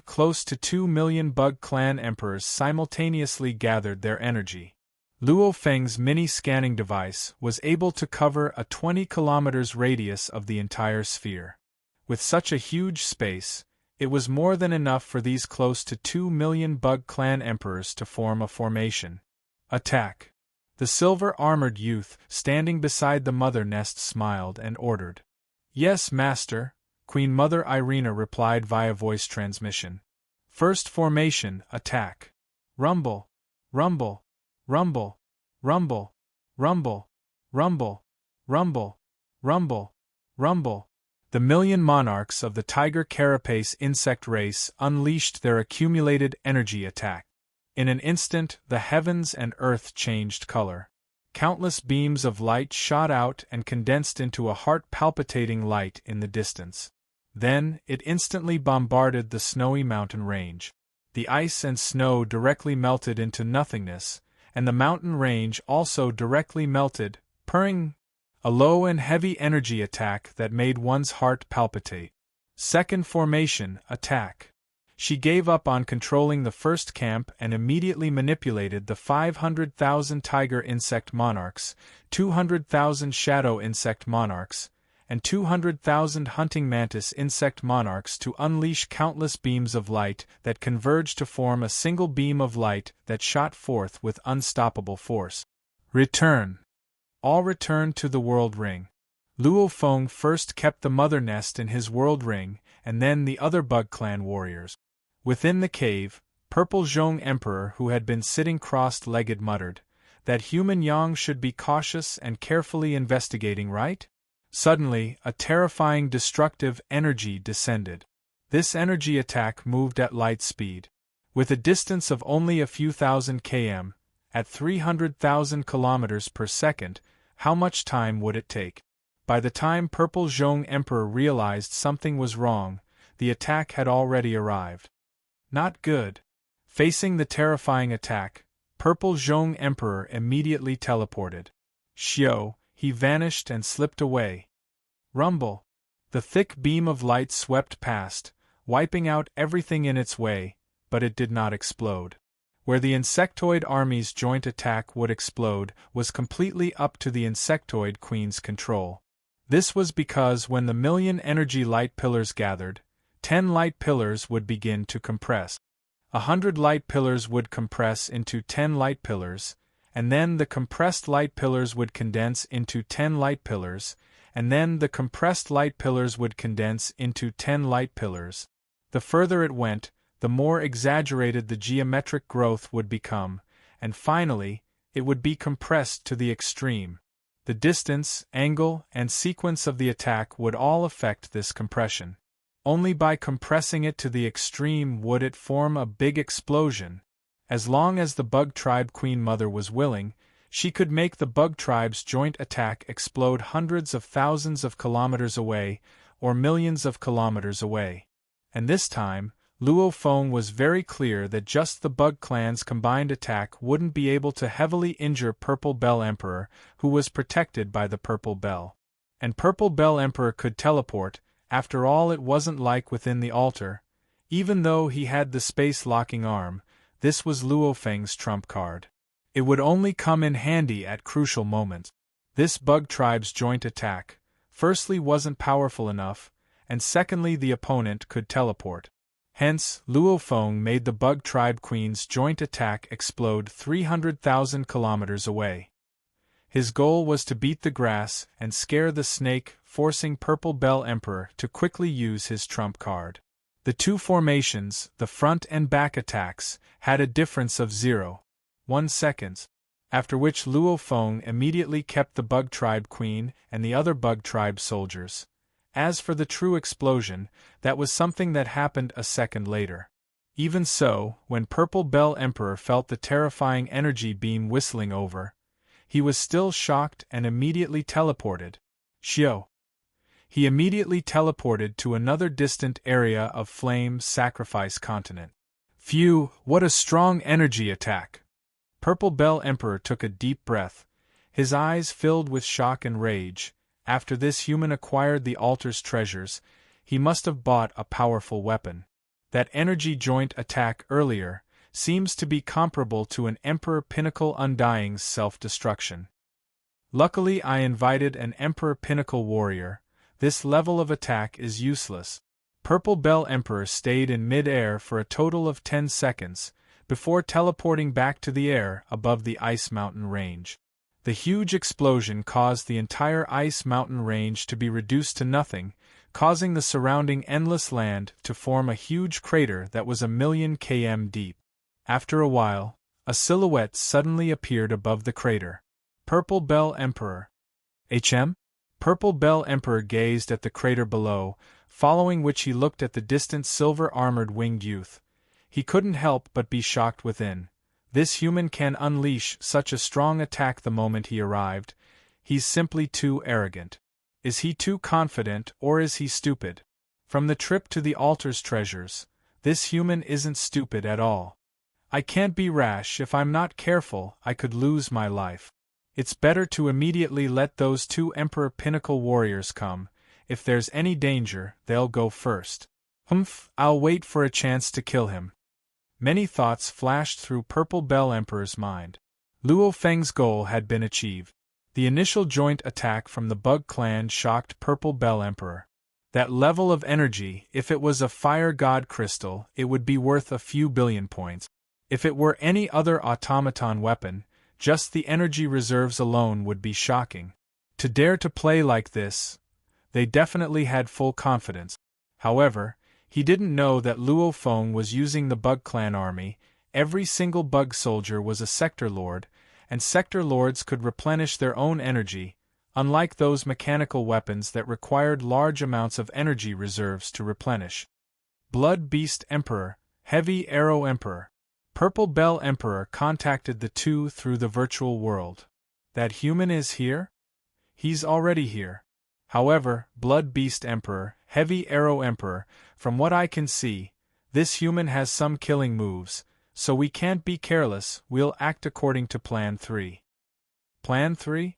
Close to 2 million Bug Clan emperors simultaneously gathered their energy. Luo Feng's mini-scanning device was able to cover a 20 kilometers radius of the entire sphere. With such a huge space, it was more than enough for these close to 2 million Bug Clan emperors to form a formation. Attack! The silver-armored youth, standing beside the mother nest, smiled and ordered. Yes, master, Queen Mother Irina replied via voice transmission. First formation, attack. Rumble! Rumble! Rumble! Rumble! Rumble! Rumble! Rumble! Rumble! Rumble! The million monarchs of the tiger carapace insect race unleashed their accumulated energy attack. In an instant, the heavens and earth changed color. Countless beams of light shot out and condensed into a heart-palpitating light in the distance. Then, it instantly bombarded the snowy mountain range. The ice and snow directly melted into nothingness, and the mountain range also directly melted, purring. A low and heavy energy attack that made one's heart palpitate. Second formation, attack. She gave up on controlling the first camp and immediately manipulated the 500,000 tiger insect monarchs, 200,000 shadow insect monarchs, and 200,000 hunting mantis insect monarchs to unleash countless beams of light that converged to form a single beam of light that shot forth with unstoppable force. Return. All returned to the world ring. Luo Feng first kept the mother nest in his world ring, and then the other Bug Clan warriors. Within the cave, Purple Zhong Emperor, who had been sitting crossed-legged, muttered, "That human Yang should be cautious and carefully investigating, right?" Suddenly, a terrifying destructive energy descended. This energy attack moved at light speed. With a distance of only a few thousand km, at 300,000 kilometers per second, how much time would it take? By the time Purple Zhong Emperor realized something was wrong, the attack had already arrived. Not good. Facing the terrifying attack, Purple Zhong Emperor immediately teleported. Xiao, he vanished and slipped away. Rumble. The thick beam of light swept past, wiping out everything in its way, but it did not explode. Where the insectoid army's joint attack would explode was completely up to the insectoid queen's control. This was because when the million energy light pillars gathered, 10 light pillars would begin to compress. 100 light pillars would compress into 10 light pillars, and then the compressed light pillars would condense into 10 light pillars, and then the compressed light pillars would condense into 10 light pillars. The further it went, the more exaggerated the geometric growth would become, and finally, it would be compressed to the extreme. The distance, angle, and sequence of the attack would all affect this compression. Only by compressing it to the extreme would it form a big explosion. As long as the Bug Tribe Queen Mother was willing, she could make the Bug Tribe's joint attack explode hundreds of thousands of kilometers away, or millions of kilometers away. And this time, Luo Feng was very clear that just the Bug Clan's combined attack wouldn't be able to heavily injure Purple Bell Emperor, who was protected by the Purple Bell. And Purple Bell Emperor could teleport. After all, it wasn't like within the altar. Even though he had the space-locking arm, this was Luo Feng's trump card. It would only come in handy at crucial moments. This Bug Tribe's joint attack, firstly, wasn't powerful enough, and secondly, the opponent could teleport. Hence, Luo Feng made the Bug Tribe Queen's joint attack explode 300,000 kilometers away. His goal was to beat the grass and scare the snake, forcing Purple Bell Emperor to quickly use his trump card. The two formations, the front and back attacks, had a difference of 0.1 seconds, after which Luo Feng immediately kept the Bug Tribe Queen and the other Bug Tribe soldiers. As for the true explosion, that was something that happened a second later. Even so, when Purple Bell Emperor felt the terrifying energy beam whistling over, he was still shocked and immediately teleported. Xiao. He immediately teleported to another distant area of Flame Sacrifice Continent. Phew, what a strong energy attack! Purple Bell Emperor took a deep breath, his eyes filled with shock and rage. After this human acquired the altar's treasures, he must have bought a powerful weapon. That energy joint attack earlier seems to be comparable to an Emperor Pinnacle Undying's self-destruction. Luckily, I invited an Emperor Pinnacle warrior. This level of attack is useless. Purple Bell Emperor stayed in mid-air for a total of 10 seconds, before teleporting back to the air above the Ice Mountain range. The huge explosion caused the entire Ice Mountain range to be reduced to nothing, causing the surrounding endless land to form a huge crater that was 1,000,000 km deep. After a while, a silhouette suddenly appeared above the crater. Purple Bell Emperor. HM? Purple Bell Emperor gazed at the crater below, following which he looked at the distant silver-armored winged youth. He couldn't help but be shocked within. This human can unleash such a strong attack the moment he arrived. He's simply too arrogant. Is he too confident, or is he stupid? From the trip to the altar's treasures, this human isn't stupid at all. I can't be rash. If I'm not careful, I could lose my life. It's better to immediately let those two Emperor Pinnacle warriors come. If there's any danger, they'll go first. I'll wait for a chance to kill him. Many thoughts flashed through Purple Bell Emperor's mind. Luo Feng's goal had been achieved. The initial joint attack from the Bug Clan shocked Purple Bell Emperor. That level of energy, if it was a fire god crystal, it would be worth a few billion points. If it were any other automaton weapon, just the energy reserves alone would be shocking. To dare to play like this, they definitely had full confidence. However, he didn't know that Luo Feng was using the Bug Clan army. Every single bug soldier was a sector lord, and sector lords could replenish their own energy, unlike those mechanical weapons that required large amounts of energy reserves to replenish. Blood Beast Emperor, Heavy Arrow Emperor. Purple Bell Emperor contacted the two through the virtual world. That human is here? He's already here. However, Blood Beast Emperor, Heavy Arrow Emperor, from what I can see, this human has some killing moves, so we can't be careless. We'll act according to Plan 3. Plan 3?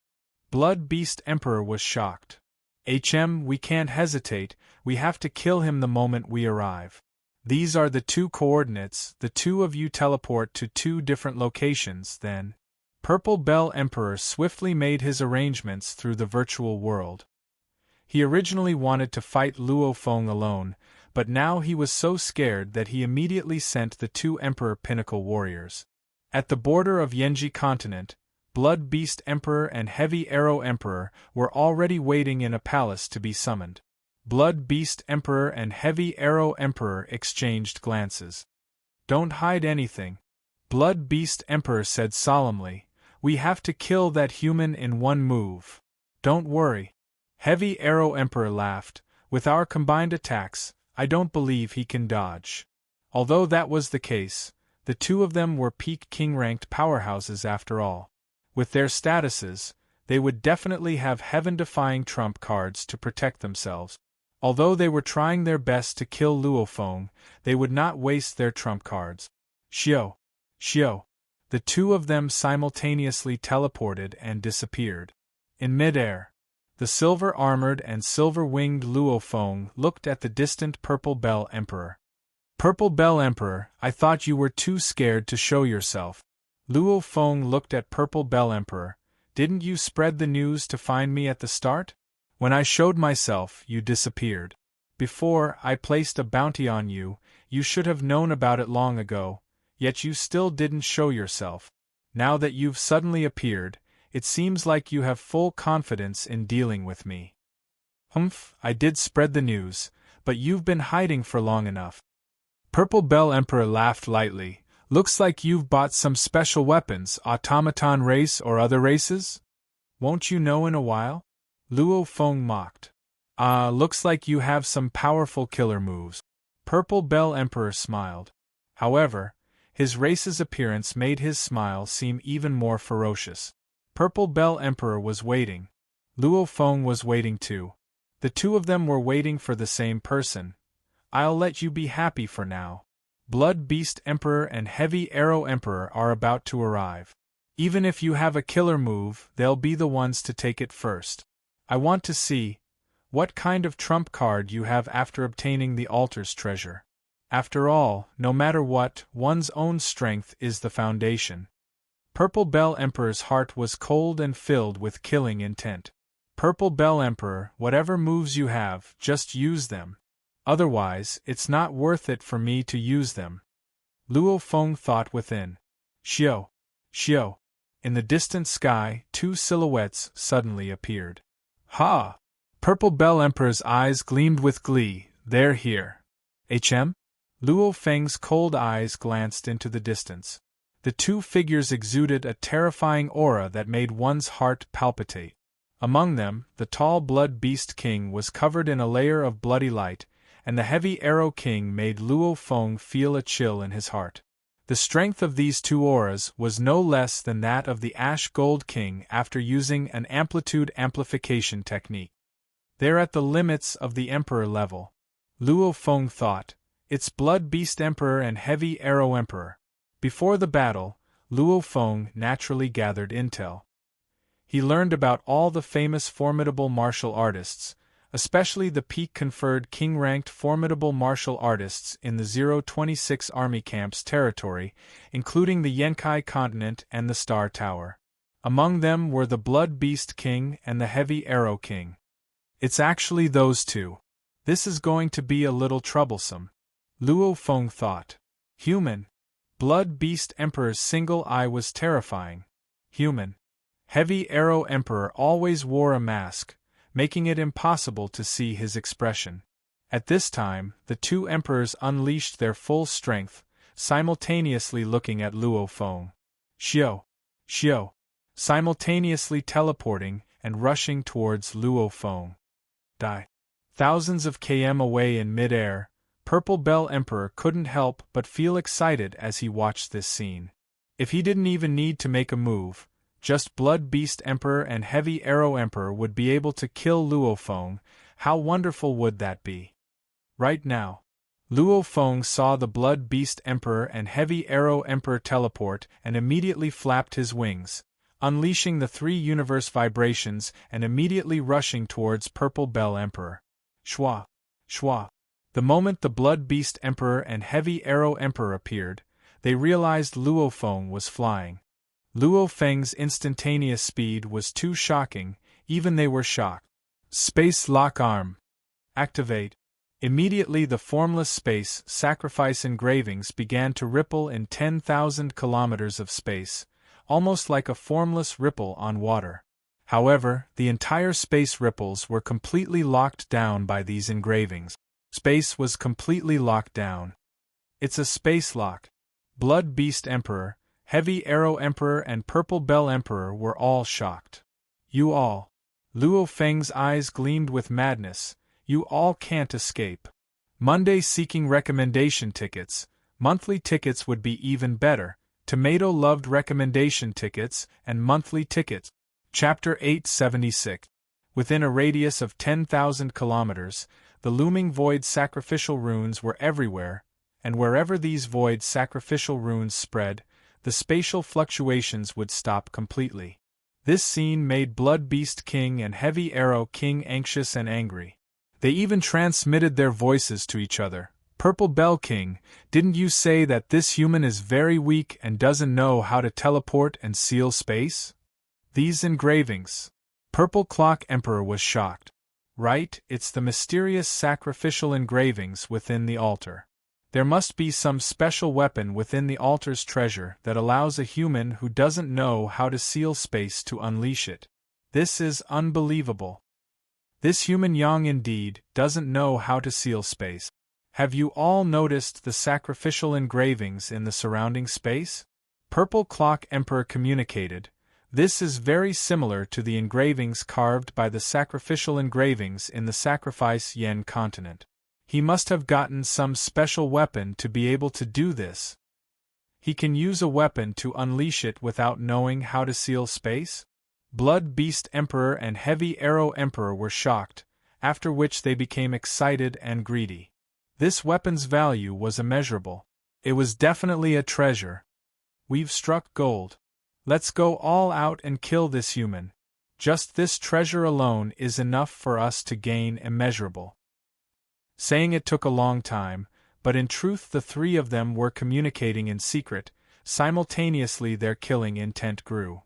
Blood Beast Emperor was shocked. We can't hesitate, we have to kill him the moment we arrive. These are the two coordinates. The two of you teleport to two different locations, then. Purple Bell Emperor swiftly made his arrangements through the virtual world. He originally wanted to fight Luo Feng alone, but now he was so scared that he immediately sent the two Emperor Pinnacle warriors. At the border of Yenji Continent, Blood Beast Emperor and Heavy Arrow Emperor were already waiting in a palace to be summoned. Blood Beast Emperor and Heavy Arrow Emperor exchanged glances. "Don't hide anything," Blood Beast Emperor said solemnly. "We have to kill that human in one move." "Don't worry." Heavy Arrow Emperor laughed. "With our combined attacks, I don't believe he can dodge." Although that was the case, the two of them were peak king-ranked powerhouses after all. With their statuses, they would definitely have heaven-defying trump cards to protect themselves. Although they were trying their best to kill Luo Feng, they would not waste their trump cards. Xiao! The two of them simultaneously teleported and disappeared. In midair, the silver-armored and silver-winged Luo Feng looked at the distant Purple Bell Emperor. "Purple Bell Emperor, I thought you were too scared to show yourself." Luo Feng looked at Purple Bell Emperor. "Didn't you spread the news to find me at the start? When I showed myself, you disappeared. Before I placed a bounty on you, you should have known about it long ago, yet you still didn't show yourself. Now that you've suddenly appeared, it seems like you have full confidence in dealing with me." I did spread the news, but you've been hiding for long enough." Purple Bell Emperor laughed lightly. "Looks like you've bought some special weapons, automaton race or other races? Won't you know in a while?" Luo Feng mocked. Looks like you have some powerful killer moves." Purple Bell Emperor smiled. However, his race's appearance made his smile seem even more ferocious. Purple Bell Emperor was waiting. Luo Feng was waiting too. The two of them were waiting for the same person. "I'll let you be happy for now. Blood Beast Emperor and Heavy Arrow Emperor are about to arrive. Even if you have a killer move, they'll be the ones to take it first. I want to see what kind of trump card you have after obtaining the altar's treasure. After all, no matter what, one's own strength is the foundation." Purple Bell Emperor's heart was cold and filled with killing intent. "Purple Bell Emperor, whatever moves you have, just use them. Otherwise, it's not worth it for me to use them." Luo Feng thought within. Xiao! In the distant sky, two silhouettes suddenly appeared. "Ha!" Purple Bell Emperor's eyes gleamed with glee. "They're here." Luo Feng's cold eyes glanced into the distance. The two figures exuded a terrifying aura that made one's heart palpitate. Among them, the tall Blood Beast King was covered in a layer of bloody light, and the Heavy Arrow King made Luo Feng feel a chill in his heart. The strength of these two auras was no less than that of the Ash Gold King after using an amplitude amplification technique. They're at the limits of the Emperor level. Luo Feng thought. It's Blood Beast Emperor and Heavy Arrow Emperor. Before the battle, Luo Feng naturally gathered intel. He learned about all the famous formidable martial artists, especially the peak-conferred king-ranked formidable martial artists in the 026 Army Camp's territory, including the Yenkai Continent and the Star Tower. Among them were the Blood Beast King and the Heavy Arrow King. It's actually those two. This is going to be a little troublesome. Luo Feng thought. Human. Blood Beast Emperor's single eye was terrifying. Human. Heavy Arrow Emperor always wore a mask, making it impossible to see his expression. At this time, the two emperors unleashed their full strength, simultaneously looking at Luo Feng. Xiao, simultaneously teleporting and rushing towards Luo Feng. Thousands of km away in mid-air, Purple Bell Emperor couldn't help but feel excited as he watched this scene. If he didn't even need to make a move, just Blood Beast Emperor and Heavy Arrow Emperor would be able to kill Luo Feng. How wonderful would that be? Right now, Luo Feng saw the Blood Beast Emperor and Heavy Arrow Emperor teleport and immediately flapped his wings, unleashing the three universe vibrations and immediately rushing towards Purple Bell Emperor. Shwa. The moment the Blood Beast Emperor and Heavy Arrow Emperor appeared, they realized Luo Feng was flying. Luo Feng's instantaneous speed was too shocking, even they were shocked. Space Lock Arm. Activate. Immediately the formless space sacrifice engravings began to ripple in 10,000 kilometers of space, almost like a formless ripple on water. However, the entire space ripples were completely locked down by these engravings. Space was completely locked down. It's a space lock. Blood Beast Emperor, Heavy Arrow Emperor and Purple Bell Emperor were all shocked. You all. Luo Feng's eyes gleamed with madness. You all can't escape. Monday seeking recommendation tickets. Monthly tickets would be even better. Tomato loved recommendation tickets and monthly tickets. Chapter 876. Within a radius of 10,000 kilometers, the looming void sacrificial runes were everywhere, and wherever these void sacrificial runes spread, the spatial fluctuations would stop completely. This scene made Blood Beast King and Heavy Arrow King anxious and angry. They even transmitted their voices to each other. Purple Bell King, didn't you say that this human is very weak and doesn't know how to teleport and seal space? These engravings. Purple Clock Emperor was shocked. Right, it's the mysterious sacrificial engravings within the altar. There must be some special weapon within the altar's treasure that allows a human who doesn't know how to seal space to unleash it. This is unbelievable. This human Yang indeed doesn't know how to seal space. Have you all noticed the sacrificial engravings in the surrounding space? Purple Clock Emperor communicated. This is very similar to the engravings carved by the sacrificial engravings in the Sacrifice Yen continent. He must have gotten some special weapon to be able to do this. He can use a weapon to unleash it without knowing how to seal space? Blood Beast Emperor and Heavy Arrow Emperor were shocked, after which they became excited and greedy. This weapon's value was immeasurable. It was definitely a treasure. We've struck gold. Let's go all out and kill this human. Just this treasure alone is enough for us to gain immeasurable. Saying it took a long time, but in truth the three of them were communicating in secret. Simultaneously their killing intent grew.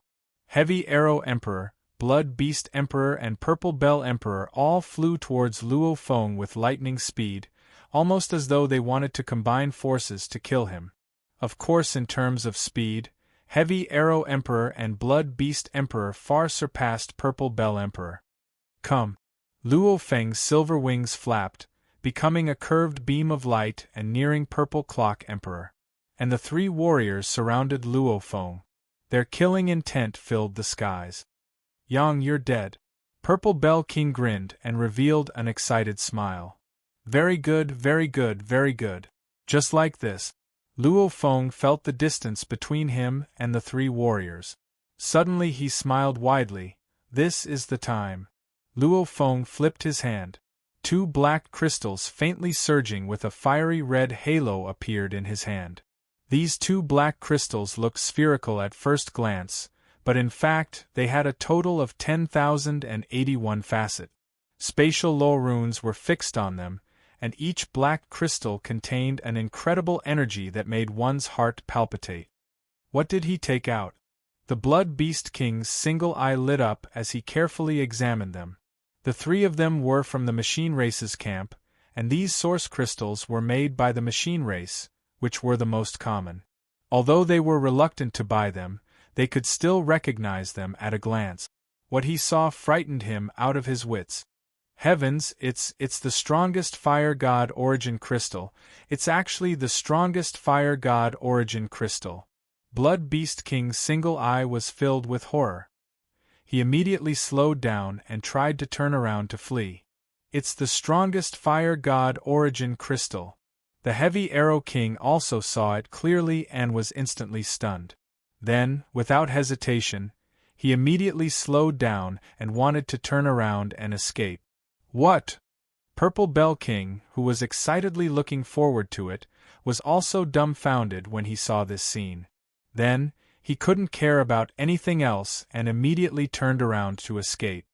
Heavy Arrow Emperor, Blood Beast Emperor and Purple Bell Emperor all flew towards Luo Feng with lightning speed, almost as though they wanted to combine forces to kill him. Of course, in terms of speed, Heavy Arrow Emperor and Blood Beast Emperor far surpassed Purple Bell Emperor. Come! Luo Feng's silver wings flapped, becoming a curved beam of light and nearing Purple Clock Emperor. And the three warriors surrounded Luo Feng. Their killing intent filled the skies. Yang, you're dead. Purple Bell King grinned and revealed an excited smile. Very good, very good, very good. Just like this. Luo Feng felt the distance between him and the three warriors. Suddenly he smiled widely. This is the time. Luo Feng flipped his hand. Two black crystals faintly surging with a fiery red halo appeared in his hand. These two black crystals looked spherical at first glance, but in fact they had a total of 10,081 facets. Spatial law runes were fixed on them, and each black crystal contained an incredible energy that made one's heart palpitate. What did he take out? The Blood Beast King's single eye lit up as he carefully examined them. The three of them were from the machine race's camp, and these source crystals were made by the machine race, which were the most common. Although they were reluctant to buy them, they could still recognize them at a glance. What he saw frightened him out of his wits. Heavens, it's the strongest fire god origin crystal. It's actually the strongest fire god origin crystal. Blood Beast King's single eye was filled with horror. He immediately slowed down and tried to turn around to flee. It's the strongest fire god origin crystal. The Heavy Arrow King also saw it clearly and was instantly stunned. Then, without hesitation, he immediately slowed down and wanted to turn around and escape. What? Purple Bell King, who was excitedly looking forward to it, was also dumbfounded when he saw this scene. Then, he couldn't care about anything else and immediately turned around to escape.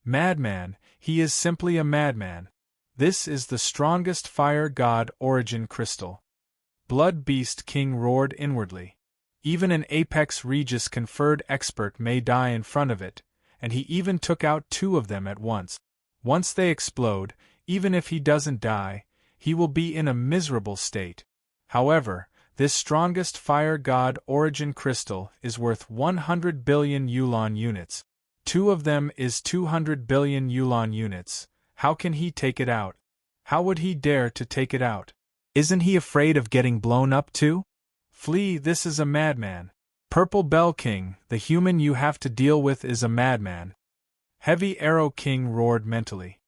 Madman, he is simply a madman. This is the strongest fire god origin crystal. Blood Beast King roared inwardly. Even an Apex Regis conferred expert may die in front of it, and he even took out two of them at once. Once they explode, even if he doesn't die, he will be in a miserable state. However, this strongest fire god origin crystal is worth 100 billion Yuan units. Two of them is 200 billion Yuan units. How can he take it out? How would he dare to take it out? Isn't he afraid of getting blown up too? Flee, this is a madman. Purple Bell King, the human you have to deal with is a madman. Heavy Arrow King roared mentally.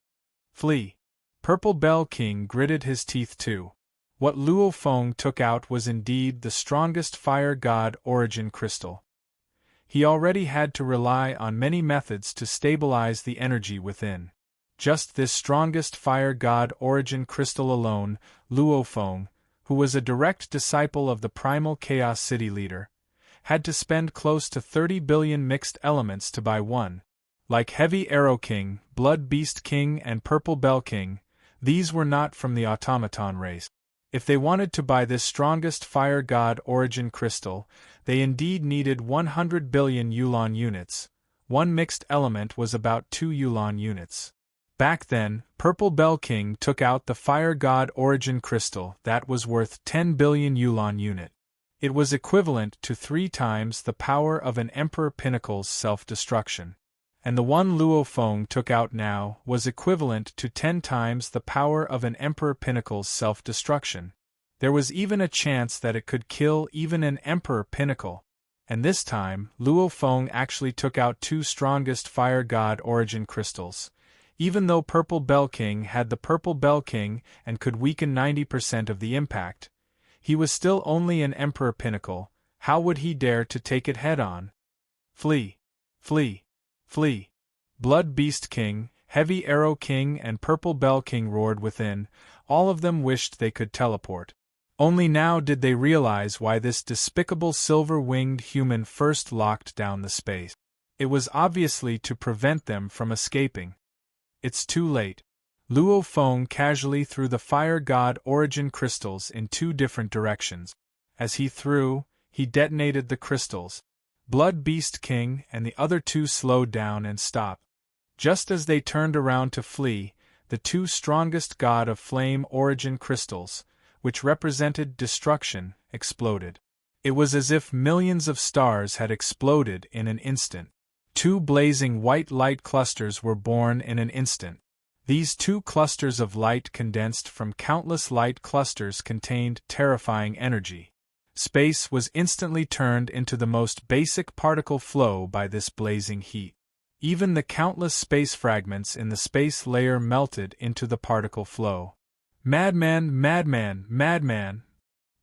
Flee. Purple Bell King gritted his teeth too. What Luo Feng took out was indeed the strongest fire god origin crystal. He already had to rely on many methods to stabilize the energy within. Just this strongest fire god origin crystal alone, Luo Feng, who was a direct disciple of the primal Chaos City leader, had to spend close to 30 billion mixed elements to buy one. Like Heavy Arrow King, Blood Beast King and Purple Bell King, these were not from the automaton race. If they wanted to buy this strongest fire god origin crystal, they indeed needed 100 billion Yuan units. One mixed element was about 2 Yuan units. Back then, Purple Bell King took out the fire god origin crystal that was worth 10 billion Yuan unit. It was equivalent to 3 times the power of an Emperor Pinnacle's self-destruction. And the one Luo Feng took out now was equivalent to 10 times the power of an Emperor Pinnacle's self-destruction. There was even a chance that it could kill even an Emperor Pinnacle. And this time, Luo Feng actually took out 2 strongest fire god origin crystals. Even though Purple Bell King had the Purple Bell King and could weaken 90% of the impact, he was still only an Emperor Pinnacle. How would he dare to take it head-on? Flee! Flee! Flee! Blood Beast King, Heavy Arrow King and Purple Bell King roared within. All of them wished they could teleport. Only now did they realize why this despicable silver-winged human first locked down the space. It was obviously to prevent them from escaping. It's too late. Luo Feng casually threw the fire god origin crystals in 2 different directions. As he threw, he detonated the crystals. Blood Beast King and the other 2 slowed down and stopped. Just as they turned around to flee, the 2 strongest god of flame origin crystals, which represented destruction, exploded. It was as if millions of stars had exploded in an instant. 2 blazing white light clusters were born in an instant. These 2 clusters of light condensed from countless light clusters contained terrifying energy. Space was instantly turned into the most basic particle flow by this blazing heat. Even the countless space fragments in the space layer melted into the particle flow. Madman, madman, madman!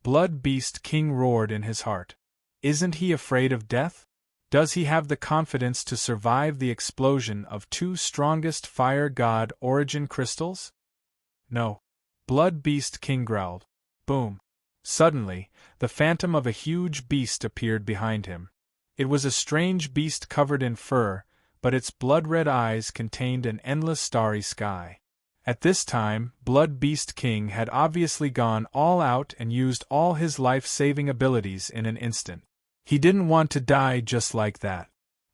Blood Beast King roared in his heart. Isn't he afraid of death? Does he have the confidence to survive the explosion of two strongest fire god origin crystals? No. Blood Beast King growled. Boom. Suddenly, the phantom of a huge beast appeared behind him. It was a strange beast covered in fur, but its blood-red eyes contained an endless starry sky. At this time, Blood Beast King had obviously gone all out and used all his life-saving abilities in an instant. He didn't want to die just like that.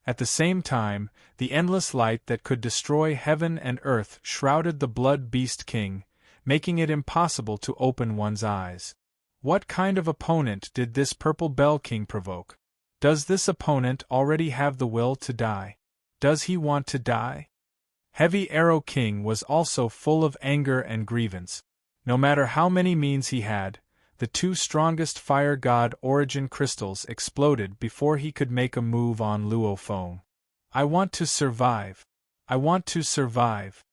At the same time, the endless light that could destroy heaven and earth shrouded the Blood Beast King, making it impossible to open one's eyes. What kind of opponent did this Purple Bell King provoke? Does this opponent already have the will to die? Does he want to die? Heavy Arrow King was also full of anger and grievance. No matter how many means he had, the two strongest fire god origin crystals exploded before he could make a move on Luo Feng. I want to survive. I want to survive.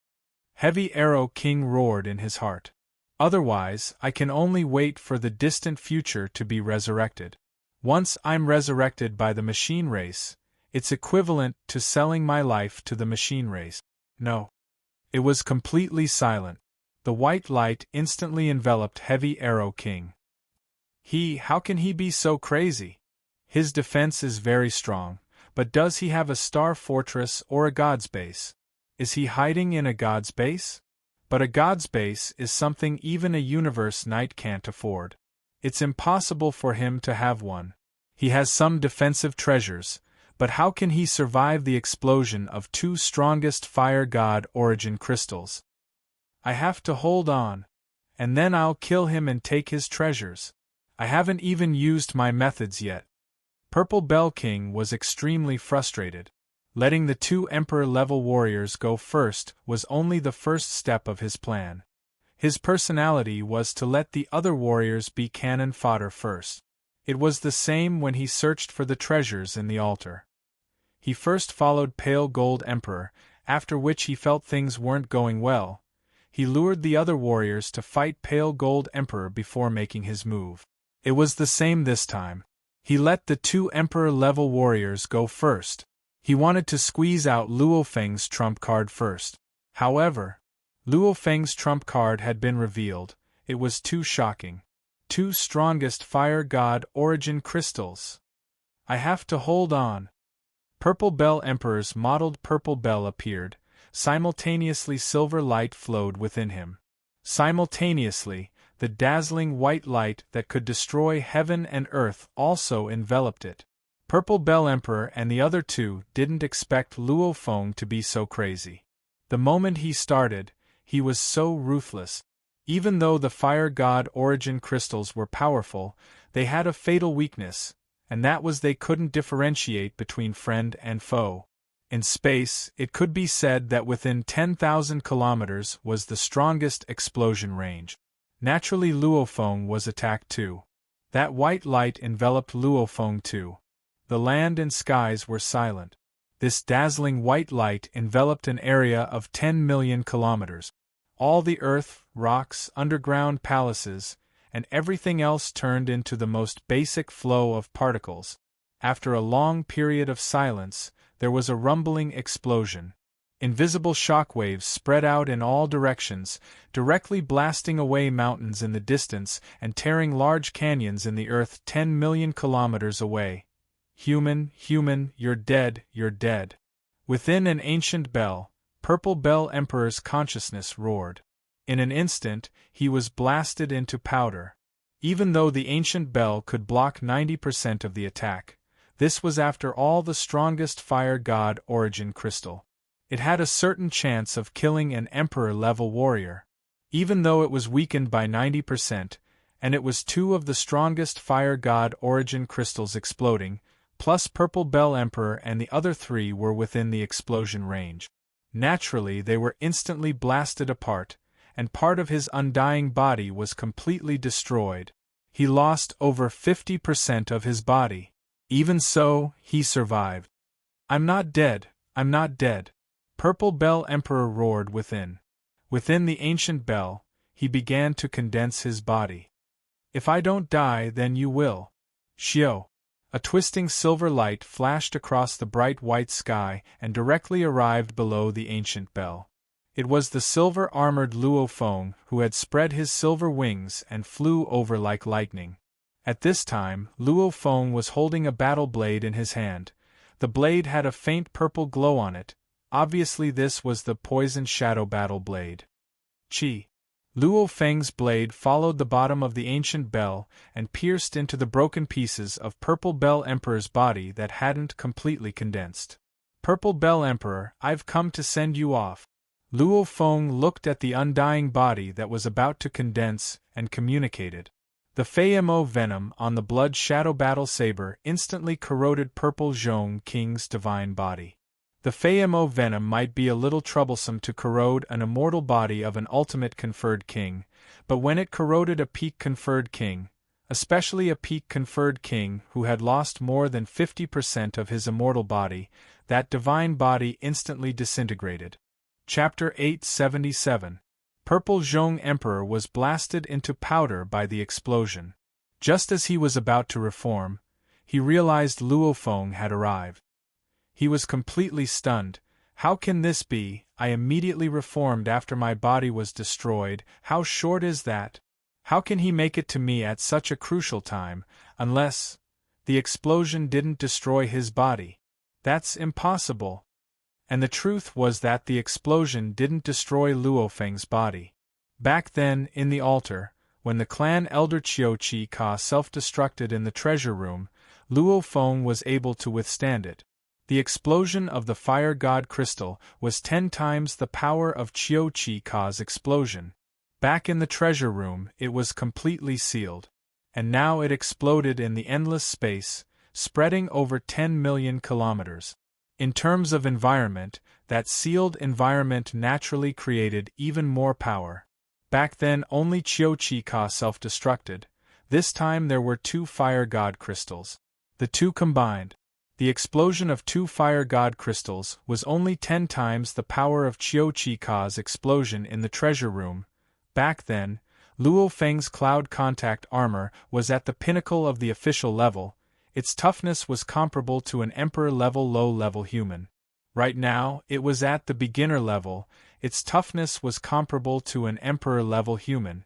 Heavy Arrow King roared in his heart. Otherwise, I can only wait for the distant future to be resurrected. Once I'm resurrected by the machine race, it's equivalent to selling my life to the machine race. No. It was completely silent. The white light instantly enveloped Heavy Arrow King. How can he be so crazy? His defense is very strong, but does he have a star fortress or a god's base? Is he hiding in a god's base? But a god's base is something even a universe knight can't afford. It's impossible for him to have one. He has some defensive treasures, but how can he survive the explosion of two strongest fire god origin crystals? I have to hold on, and then I'll kill him and take his treasures. I haven't even used my methods yet. Purple Bell King was extremely frustrated. Letting the two Emperor-level warriors go first was only the first step of his plan. His personality was to let the other warriors be cannon fodder first. It was the same when he searched for the treasures in the altar. He first followed Pale Gold Emperor, after which he felt things weren't going well. He lured the other warriors to fight Pale Gold Emperor before making his move. It was the same this time. He let the two Emperor-level warriors go first. He wanted to squeeze out Luo Feng's trump card first. However, Luo Feng's trump card had been revealed. It was too shocking. Two strongest fire god origin crystals. I have to hold on. Purple Bell Emperor's mottled purple bell appeared. Simultaneously silver light flowed within him. Simultaneously, the dazzling white light that could destroy heaven and earth also enveloped it. Purple Bell Emperor and the other two didn't expect Luo Feng to be so crazy. The moment he started, he was so ruthless. Even though the fire god origin crystals were powerful, they had a fatal weakness, and that was they couldn't differentiate between friend and foe. In space, it could be said that within 10,000 kilometers was the strongest explosion range. Naturally, Luo Feng was attacked too. That white light enveloped Luo Feng too. The land and skies were silent. This dazzling white light enveloped an area of 10 million kilometers. All the earth, rocks, underground palaces, and everything else turned into the most basic flow of particles. After a long period of silence, there was a rumbling explosion. Invisible shockwaves spread out in all directions, directly blasting away mountains in the distance and tearing large canyons in the earth 10 million kilometers away. Human, you're dead, you're dead. Within an ancient bell, Purple Bell Emperor's consciousness roared. In an instant, he was blasted into powder. Even though the ancient bell could block 90% of the attack, this was after all the strongest fire god origin crystal. It had a certain chance of killing an Emperor-level warrior. Even though it was weakened by 90%, and it was two of the strongest fire god origin crystals exploding, plus Purple Bell Emperor and the other three were within the explosion range. Naturally, they were instantly blasted apart, and part of his undying body was completely destroyed. He lost over 50% of his body. Even so, he survived. I'm not dead, I'm not dead. Purple Bell Emperor roared within. Within the ancient bell, he began to condense his body. If I don't die, then you will. Xiao. A twisting silver light flashed across the bright white sky and directly arrived below the ancient bell. It was the silver-armored Luo Feng who had spread his silver wings and flew over like lightning. At this time, Luo Feng was holding a battle blade in his hand. The blade had a faint purple glow on it. Obviously this was the poison shadow battle blade. Qi. Luo Feng's blade followed the bottom of the ancient bell and pierced into the broken pieces of Purple Bell Emperor's body that hadn't completely condensed. Purple Bell Emperor, I've come to send you off. Luo Feng looked at the undying body that was about to condense and communicated. The Fei Mo venom on the blood shadow battle saber instantly corroded Purple Zhong King's divine body. The Fei Mo venom might be a little troublesome to corrode an immortal body of an ultimate conferred king, but when it corroded a peak conferred king, especially a peak conferred king who had lost more than 50% of his immortal body, that divine body instantly disintegrated. Chapter 877. Purple Zhong Emperor was blasted into powder by the explosion. Just as he was about to reform, he realized Luo Feng had arrived. He was completely stunned. How can this be? I immediately reformed after my body was destroyed. How short is that? How can he make it to me at such a crucial time, unless the explosion didn't destroy his body? That's impossible. And the truth was that the explosion didn't destroy Luo Feng's body. Back then, in the altar, when the clan elder Qiu Qi Ka self-destructed in the treasure room, Luo Feng was able to withstand it. The explosion of the fire god crystal was 10 times the power of Qiu Qi Ka's explosion. Back in the treasure room, it was completely sealed. And now it exploded in the endless space, spreading over 10 million kilometers. In terms of environment, that sealed environment naturally created even more power. Back then only Qiu Qi Ka self-destructed. This time there were 2 fire god crystals. The two combined. The explosion of 2 fire god crystals was only 10 times the power of Qiu Qi Ka's explosion in the treasure room. Back then, Luo Feng's cloud contact armor was at the pinnacle of the official level. Its toughness was comparable to an emperor-level low-level human. Right now, it was at the beginner level. Its toughness was comparable to an emperor-level human.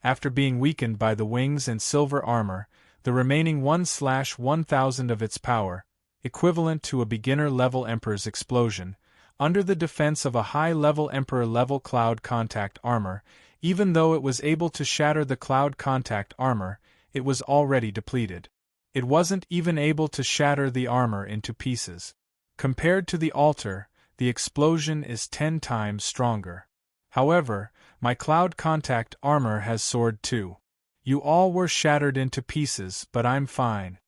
After being weakened by the wings and silver armor, the remaining 1/1000 of its power, equivalent to a beginner-level emperor's explosion, under the defense of a high-level emperor-level cloud contact armor. Even though it was able to shatter the cloud contact armor, it was already depleted. It wasn't even able to shatter the armor into pieces. Compared to the altar, the explosion is 10 times stronger. However, my cloud contact armor has soared too. You all were shattered into pieces, but I'm fine.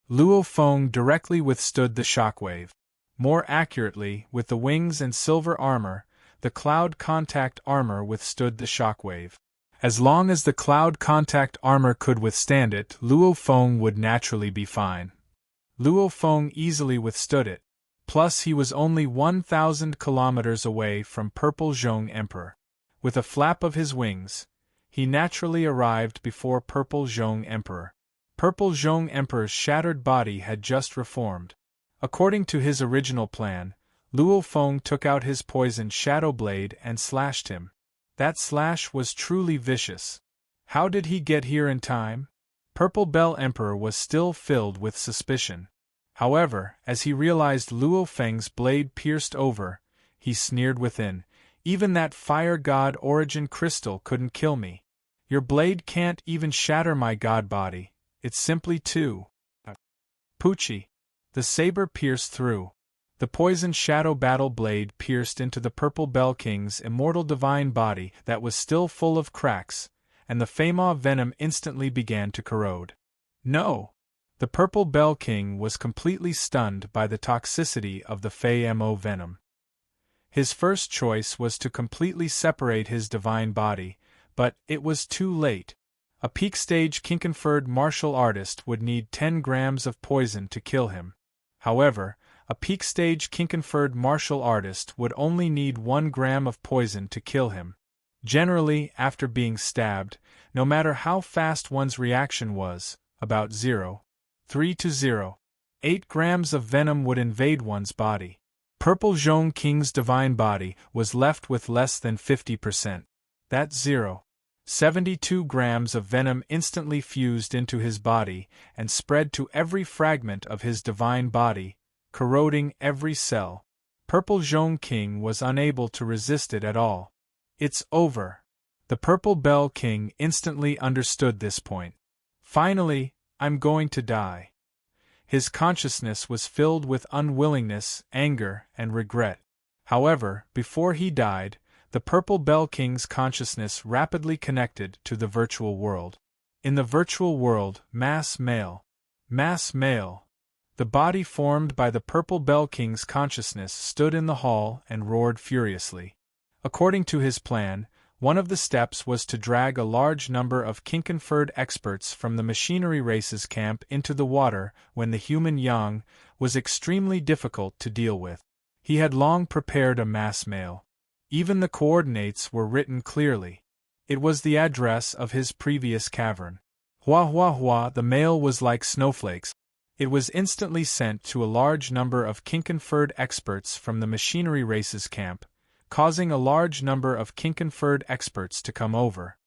Luo Feng directly withstood the shockwave. More accurately, with the wings and silver armor, the cloud contact armor withstood the shockwave. As long as the cloud contact armor could withstand it, Luo Feng would naturally be fine. Luo Feng easily withstood it. Plus he was only 1,000 kilometers away from Purple Zhong Emperor. With a flap of his wings, he naturally arrived before Purple Zhong Emperor. Purple Zhong Emperor's shattered body had just reformed. According to his original plan, Luo Feng took out his poisoned shadow blade and slashed him. That slash was truly vicious. How did he get here in time? Purple Bell Emperor was still filled with suspicion. However, as he realized Luo Feng's blade pierced over, he sneered within. Even that fire god origin crystal couldn't kill me. Your blade can't even shatter my god body. It's simply too Pucci. The saber pierced through. The poisoned shadow battle blade pierced into the Purple Bell King's immortal divine body that was still full of cracks, and the Fei-Ma venom instantly began to corrode. No! The Purple Bell King was completely stunned by the toxicity of the Fei-Ma venom. His first choice was to completely separate his divine body, but it was too late. A peak-stage king-conferred martial artist would need 10 grams of poison to kill him. However, a peak-stage king-conferred martial artist would only need 1 gram of poison to kill him. Generally, after being stabbed, no matter how fast one's reaction was, about 0.3 to 0.8 grams of venom would invade one's body. Purple Zhong King's divine body was left with less than 50%. That's 0.72 grams of venom instantly fused into his body and spread to every fragment of his divine body, corroding every cell. Purple Zhong King was unable to resist it at all. It's over. The Purple Bell King instantly understood this point. Finally, I'm going to die. His consciousness was filled with unwillingness, anger, and regret. However, before he died, the Purple Bell King's consciousness rapidly connected to the virtual world. In the virtual world, mass male. The body formed by the Purple Bell King's consciousness stood in the hall and roared furiously. According to his plan, one of the steps was to drag a large number of Kinkenford experts from the machinery races camp into the water when the human yang was extremely difficult to deal with. He had long prepared a mass mail. Even the coordinates were written clearly. It was the address of his previous cavern. The mail was like snowflakes. It was instantly sent to a large number of Kinkenford experts from the machinery races camp, causing a large number of Kinkenford experts to come over.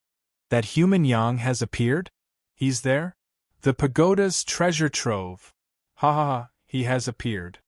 That human yang has appeared? He's there? The pagoda's treasure trove. He has appeared.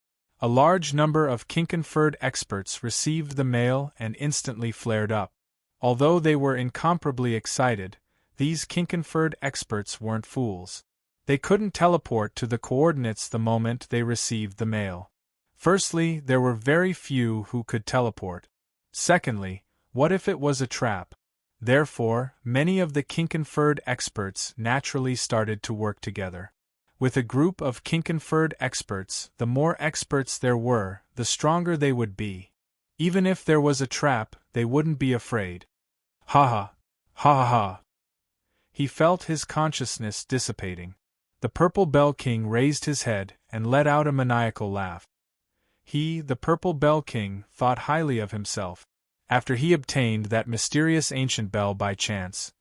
A large number of Kinkenford experts received the mail and instantly flared up. Although they were incomparably excited, these Kinkenford experts weren't fools. They couldn't teleport to the coordinates the moment they received the mail. Firstly, there were very few who could teleport. Secondly, what if it was a trap? Therefore, many of the Kinkenford experts naturally started to work together. With a group of Kinkenford experts, the more experts there were, the stronger they would be. Even if there was a trap, they wouldn't be afraid. He felt his consciousness dissipating. The Purple Bell King raised his head and let out a maniacal laugh. He, the Purple Bell King, thought highly of himself. After he obtained that mysterious ancient bell by chance,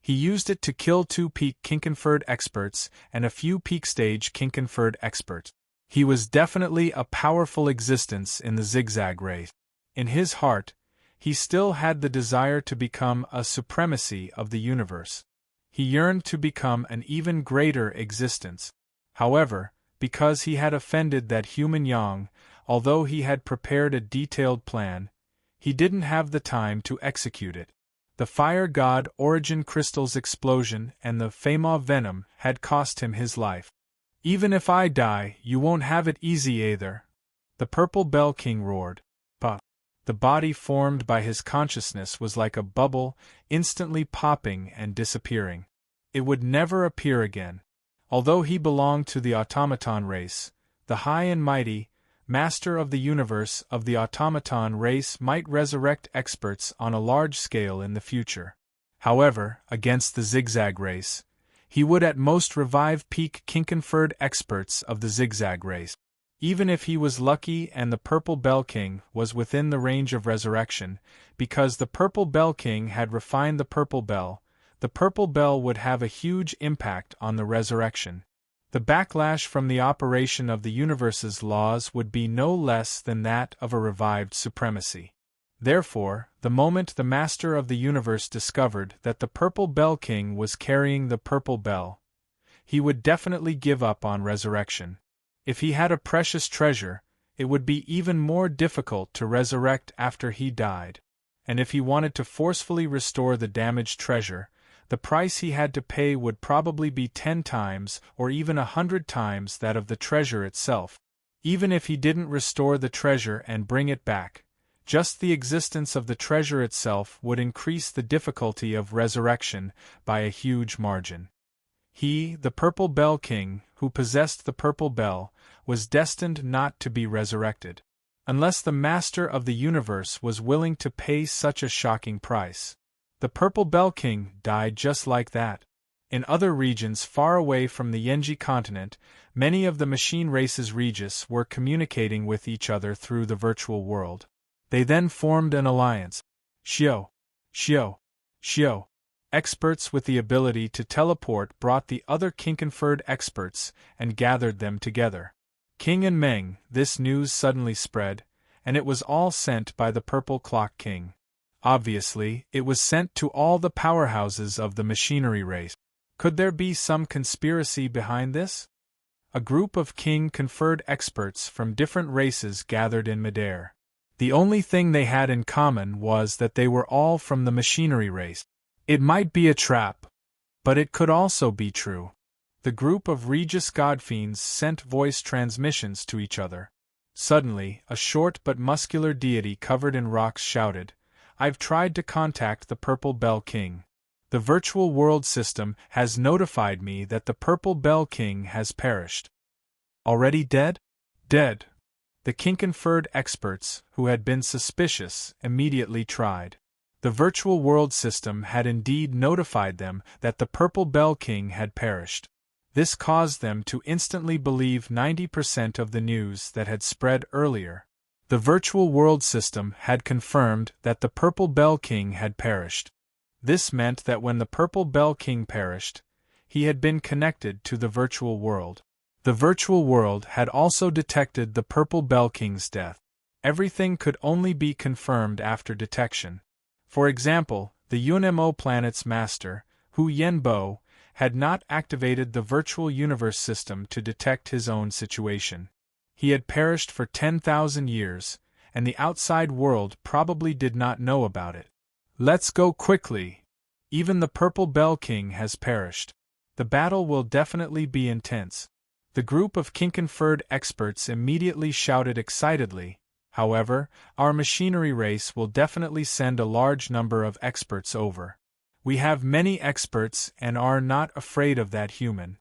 he used it to kill 2 peak Kinkenford experts and a few peak stage Kinkenford experts. He was definitely a powerful existence in the zigzag race. In his heart, he still had the desire to become a supremacy of the universe. He yearned to become an even greater existence. However, because he had offended that human yang, although he had prepared a detailed plan, he didn't have the time to execute it. The fire god Origin Crystal's explosion and the Fama venom had cost him his life. Even if I die, you won't have it easy either. The Purple Bell King roared. The body formed by his consciousness was like a bubble, instantly popping and disappearing. It would never appear again. Although he belonged to the automaton race, the high and mighty, master of the universe of the automaton race might resurrect experts on a large scale in the future. However, against the zigzag race, he would at most revive peak Kinkenford experts of the zigzag race. Even if he was lucky and the Purple Bell King was within the range of resurrection, because the Purple Bell King had refined the Purple Bell would have a huge impact on the resurrection. The backlash from the operation of the universe's laws would be no less than that of a revived supremacy. Therefore, the moment the Master of the Universe discovered that the Purple Bell King was carrying the Purple Bell, he would definitely give up on resurrection. If he had a precious treasure, it would be even more difficult to resurrect after he died. And if he wanted to forcefully restore the damaged treasure, the price he had to pay would probably be 10 times or even 100 times that of the treasure itself. Even if he didn't restore the treasure and bring it back, just the existence of the treasure itself would increase the difficulty of resurrection by a huge margin. He, the Purple Bell King, who possessed the Purple Bell, was destined not to be resurrected, unless the Master of the Universe was willing to pay such a shocking price. The Purple Bell King died just like that. In other regions far away from the Yenji continent, many of the machine race's Regis were communicating with each other through the virtual world. They then formed an alliance. Shio. Experts with the ability to teleport brought the other king-conferred experts and gathered them together. King and Meng, this news suddenly spread, and it was all sent by the Purple Clock King. Obviously, it was sent to all the powerhouses of the machinery race. Could there be some conspiracy behind this? A group of king-conferred experts from different races gathered in midair. The only thing they had in common was that they were all from the machinery race. It might be a trap, but it could also be true. The group of Regis Godfiends sent voice transmissions to each other. Suddenly, a short but muscular deity covered in rocks shouted, "I've tried to contact the Purple Bell King. The virtual world system has notified me that the Purple Bell King has perished." Already dead? Dead. The king-conferred experts, who had been suspicious, immediately tried. The virtual world system had indeed notified them that the Purple Bell King had perished. This caused them to instantly believe 90% of the news that had spread earlier. The virtual world system had confirmed that the Purple Bell King had perished. This meant that when the Purple Bell King perished, he had been connected to the virtual world. The virtual world had also detected the Purple Bell King's death. Everything could only be confirmed after detection. For example, the UNMO planet's master, Hu Yenbo, had not activated the virtual universe system to detect his own situation. He had perished for 10,000 years, and the outside world probably did not know about it. Let's go quickly. Even the Purple Bell King has perished. The battle will definitely be intense. The group of king-conferred experts immediately shouted excitedly, "However, our machinery race will definitely send a large number of experts over. We have many experts and are not afraid of that human.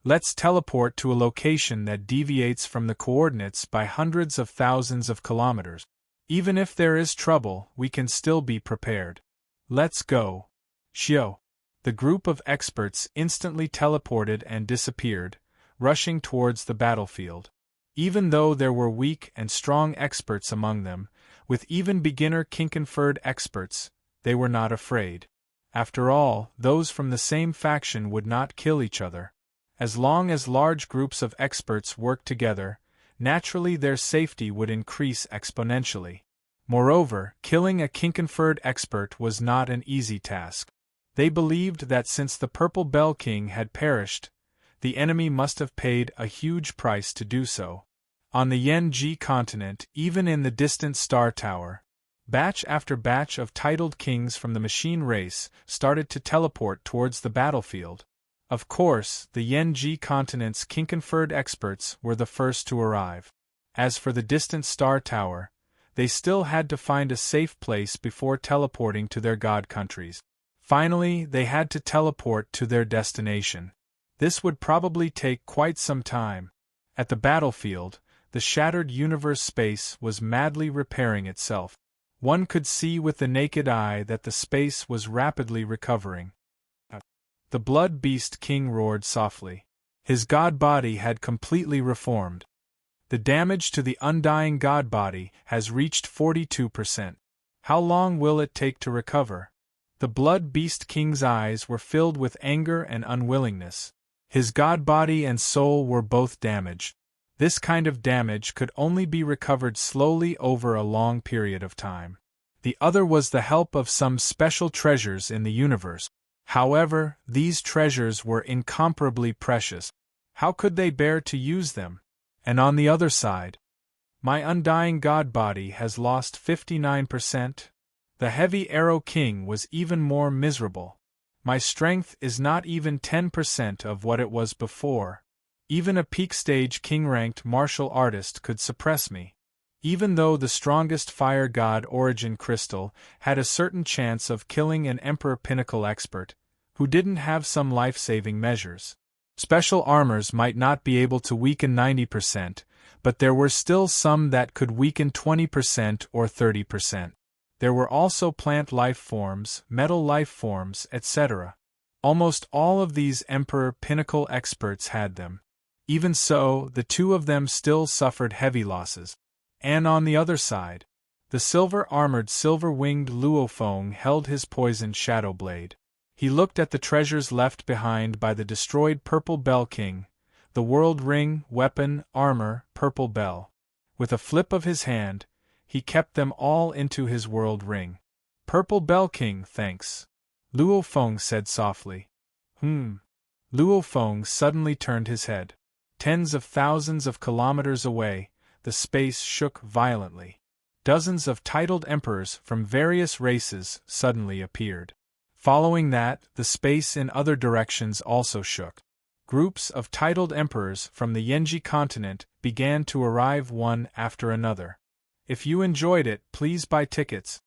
Let's teleport to a location that deviates from the coordinates by hundreds of thousands of kilometers. Even if there is trouble, we can still be prepared. Let's go." Shio. The group of experts instantly teleported and disappeared, rushing towards the battlefield. Even though there were weak and strong experts among them, with even beginner king-conferred experts, they were not afraid. After all, those from the same faction would not kill each other. As long as large groups of experts worked together, naturally their safety would increase exponentially. Moreover, killing a king-conferred expert was not an easy task. They believed that since the Purple Bell King had perished, the enemy must have paid a huge price to do so. On the Yen-Ji continent, even in the distant Star Tower, batch after batch of titled kings from the machine race started to teleport towards the battlefield. Of course, the Yen-Ji continent's king-conferred experts were the first to arrive. As for the distant Star Tower, they still had to find a safe place before teleporting to their god countries. Finally, they had to teleport to their destination. This would probably take quite some time. At the battlefield, the shattered universe space was madly repairing itself. One could see with the naked eye that the space was rapidly recovering. The Blood Beast King roared softly. His god body had completely reformed. The damage to the undying god body has reached 42%. How long will it take to recover? The Blood Beast King's eyes were filled with anger and unwillingness. His god body and soul were both damaged. This kind of damage could only be recovered slowly over a long period of time. The other was the help of some special treasures in the universe. However, these treasures were incomparably precious. How could they bear to use them? And on the other side, my undying god body has lost 59%. The Heavy Arrow King was even more miserable. My strength is not even 10% of what it was before. Even a peak-stage king-ranked martial artist could suppress me. Even though the strongest fire god Origin Crystal had a certain chance of killing an Emperor Pinnacle expert, who didn't have some life-saving measures. Special armors might not be able to weaken 90%, but there were still some that could weaken 20% or 30%. There were also plant life forms, metal life forms, etc. Almost all of these Emperor Pinnacle experts had them. Even so, the two of them still suffered heavy losses. And on the other side, The silver-armored, silver-winged Luofeng held his poisoned shadow blade. He looked at the treasures left behind by the destroyed Purple Bell King, the world ring, weapon, armor, purple bell. With a flip of his hand, he kept them all into his world ring. Purple Bell King, thanks, Luofeng said softly. Luofeng suddenly turned his head. Tens of thousands of kilometers away, the space shook violently. Dozens of titled emperors from various races suddenly appeared. Following that, the space in other directions also shook. Groups of titled emperors from the Yenji continent began to arrive one after another. If you enjoyed it, please buy tickets.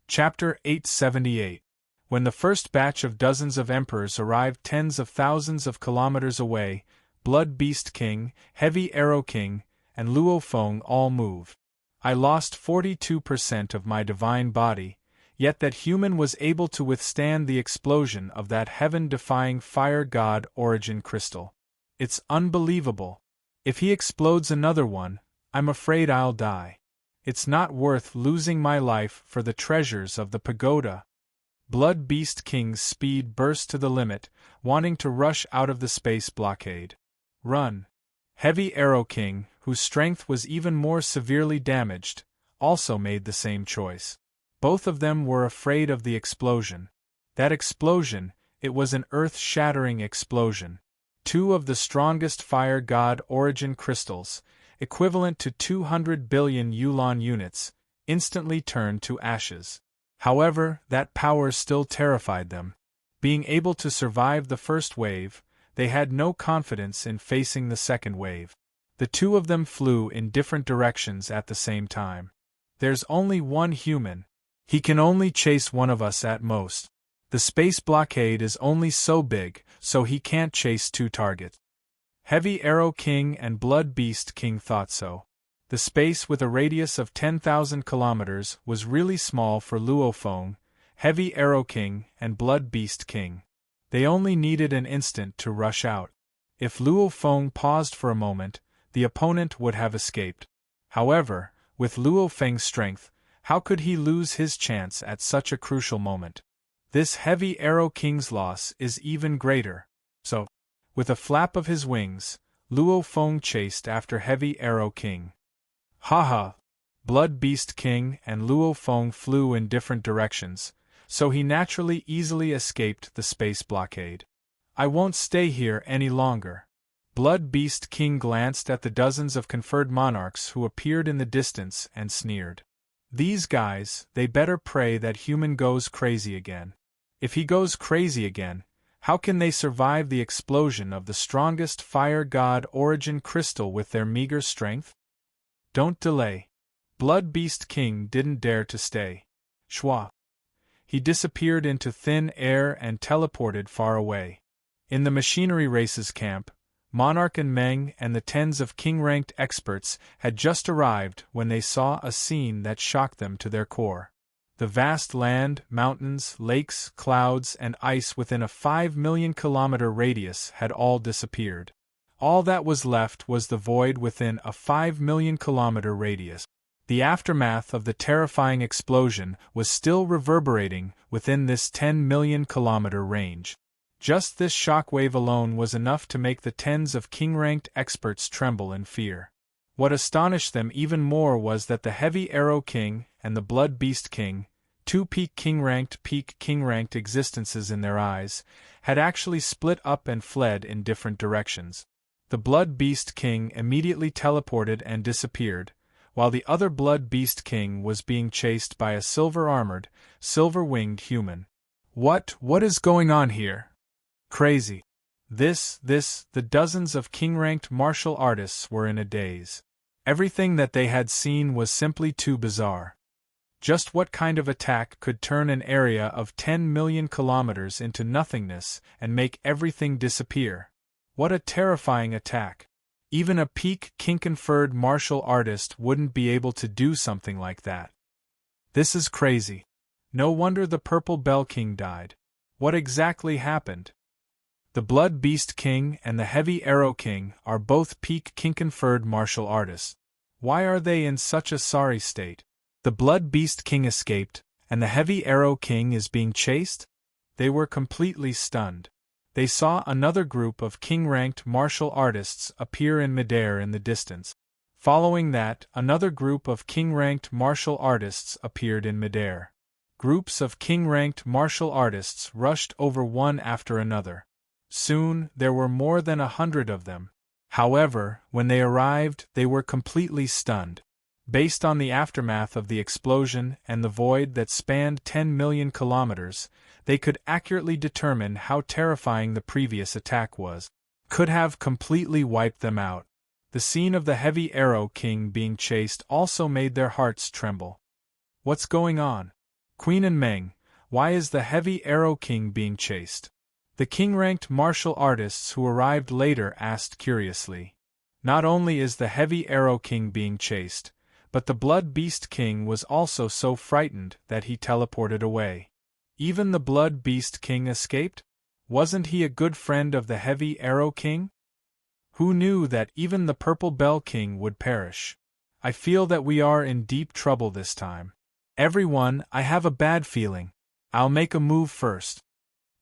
Chapter 878. When the first batch of dozens of emperors arrived tens of thousands of kilometers away, Blood Beast King, Heavy Arrow King, and Luofeng all moved. I lost 42% of my divine body, yet that human was able to withstand the explosion of that heaven-defying fire god origin crystal. It's unbelievable. If he explodes another one, I'm afraid I'll die. It's not worth losing my life for the treasures of the pagoda. Blood Beast King's speed burst to the limit, wanting to rush out of the space blockade. Run! Heavy Arrow King, whose strength was even more severely damaged, also made the same choice. Both of them were afraid of the explosion. That explosion, it was an earth-shattering explosion. 2 of the strongest fire god origin crystals, equivalent to 200 billion Yuan units, instantly turned to ashes. However, that power still terrified them. Being able to survive the first wave, they had no confidence in facing the second wave. The 2 of them flew in different directions at the same time. There's only one human. He can only chase one of us at most. The space blockade is only so big, so he can't chase 2 targets. Heavy Arrow King and Blood Beast King thought so. The space with a radius of 10,000 kilometers was really small for Luofeng, Heavy Arrow King, and Blood Beast King. They only needed an instant to rush out. If Luofeng paused for a moment, the opponent would have escaped. However, with Luofeng's strength, how could he lose his chance at such a crucial moment? This Heavy Arrow King's loss is even greater. So, with a flap of his wings, Luofeng chased after Heavy Arrow King. Haha! Blood Beast King and Luofeng flew in different directions, so he naturally easily escaped the space blockade. I won't stay here any longer. Blood Beast King glanced at the dozens of conferred monarchs who appeared in the distance and sneered. These guys, they better pray that human goes crazy again. If he goes crazy again, how can they survive the explosion of the strongest fire god origin crystal with their meager strength? Don't delay. Blood Beast King didn't dare to stay. Shwa. He disappeared into thin air and teleported far away. In the machinery races camp, Monarch and Meng and the tens of king-ranked experts had just arrived when they saw a scene that shocked them to their core. The vast land, mountains, lakes, clouds, and ice within a 5 million kilometer radius had all disappeared. All that was left was the void within a 5 million kilometer radius. The aftermath of the terrifying explosion was still reverberating within this 10 million kilometer range. Just this shockwave alone was enough to make the tens of king-ranked experts tremble in fear. What astonished them even more was that the Heavy Arrow King and the Blood Beast King, 2 peak king-ranked existences in their eyes, had actually split up and fled in different directions. The Blood Beast King immediately teleported and disappeared, while the other Blood Beast King was being chased by a silver-armored, silver-winged human. What is going on here? Crazy. The dozens of king-ranked martial artists were in a daze. Everything that they had seen was simply too bizarre. Just what kind of attack could turn an area of 10 million kilometers into nothingness and make everything disappear? What a terrifying attack. Even a peak king-conferred martial artist wouldn't be able to do something like that. This is crazy. No wonder the Purple Bell King died. What exactly happened? The Blood Beast King and the Heavy Arrow King are both peak king-conferred martial artists. Why are they in such a sorry state? The Blood Beast King escaped, and the Heavy Arrow King is being chased? They were completely stunned. They saw another group of king-ranked martial artists appear in midair in the distance. Following that, another group of king-ranked martial artists appeared in midair. Groups of king-ranked martial artists rushed over one after another. Soon, there were more than 100 of them. However, when they arrived, they were completely stunned. Based on the aftermath of the explosion and the void that spanned 10 million kilometers, they could accurately determine how terrifying the previous attack was. Could have completely wiped them out. The scene of the Heavy Arrow King being chased also made their hearts tremble. What's going on? Queen and Meng, why is the Heavy Arrow King being chased? The king-ranked martial artists who arrived later asked curiously. Not only is the Heavy Arrow King being chased, but the Blood Beast King was also so frightened that he teleported away. Even the Blood Beast King escaped? Wasn't he a good friend of the Heavy Arrow King? Who knew that even the Purple Bell King would perish? I feel that we are in deep trouble this time. Everyone, I have a bad feeling. I'll make a move first.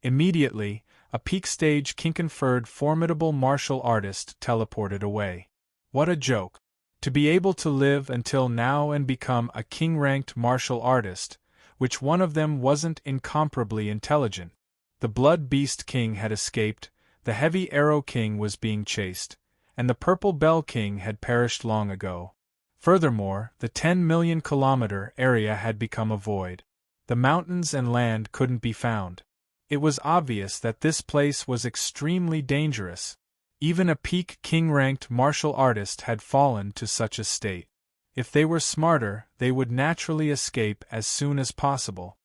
Immediately, a peak stage king-conferred formidable martial artist teleported away. What a joke. To be able to live until now and become a king-ranked martial artist, which one of them wasn't incomparably intelligent. The Blood Beast King had escaped, the Heavy Arrow King was being chased, and the Purple Bell King had perished long ago. Furthermore, the 10 million kilometer area had become a void. The mountains and land couldn't be found. It was obvious that this place was extremely dangerous. Even a peak king-ranked martial artist had fallen to such a state. If they were smarter, they would naturally escape as soon as possible.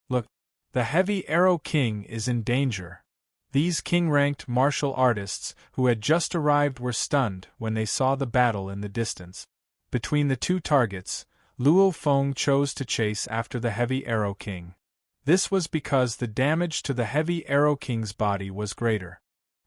Look, the Heavy Arrow King is in danger. These king-ranked martial artists who had just arrived were stunned when they saw the battle in the distance. Between the two targets, Luo Feng chose to chase after the Heavy Arrow King. This was because the damage to the Heavy Arrow King's body was greater.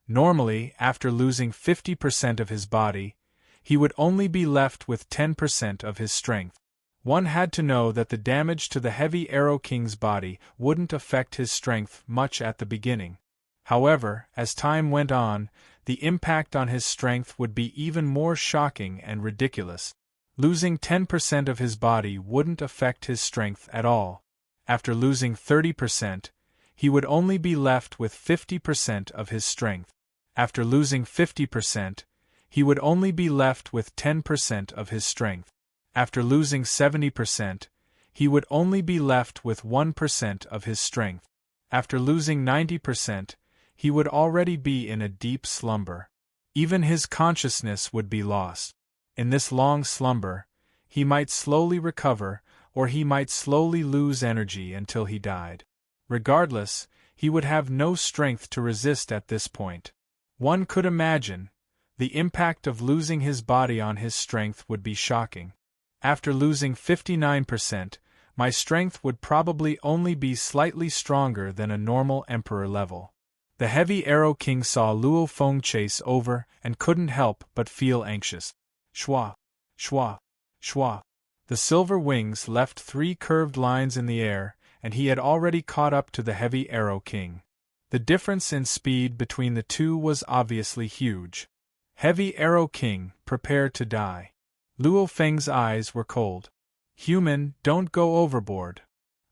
Normally, after losing 50% of his body, he would only be left with 10% of his strength. One had to know that the damage to the Heavy Arrow King's body wouldn't affect his strength much at the beginning. However, as time went on, the impact on his strength would be even more shocking and ridiculous. Losing 10% of his body wouldn't affect his strength at all. After losing 30%, he would only be left with 50% of his strength. After losing 50%, he would only be left with 10% of his strength. After losing 70%, he would only be left with 1% of his strength. After losing 90%, he would already be in a deep slumber. Even his consciousness would be lost. In this long slumber, he might slowly recover, or he might slowly lose energy until he died. Regardless, he would have no strength to resist at this point. One could imagine, the impact of losing his body on his strength would be shocking. After losing 59%, my strength would probably only be slightly stronger than a normal emperor level. The Heavy Arrow King saw Luo Feng chase over and couldn't help but feel anxious. Shwa, shwa, shwa. The silver wings left 3 curved lines in the air, and he had already caught up to the Heavy Arrow King. The difference in speed between the two was obviously huge. Heavy Arrow King, prepare to die. Luo Feng's eyes were cold. Human, don't go overboard.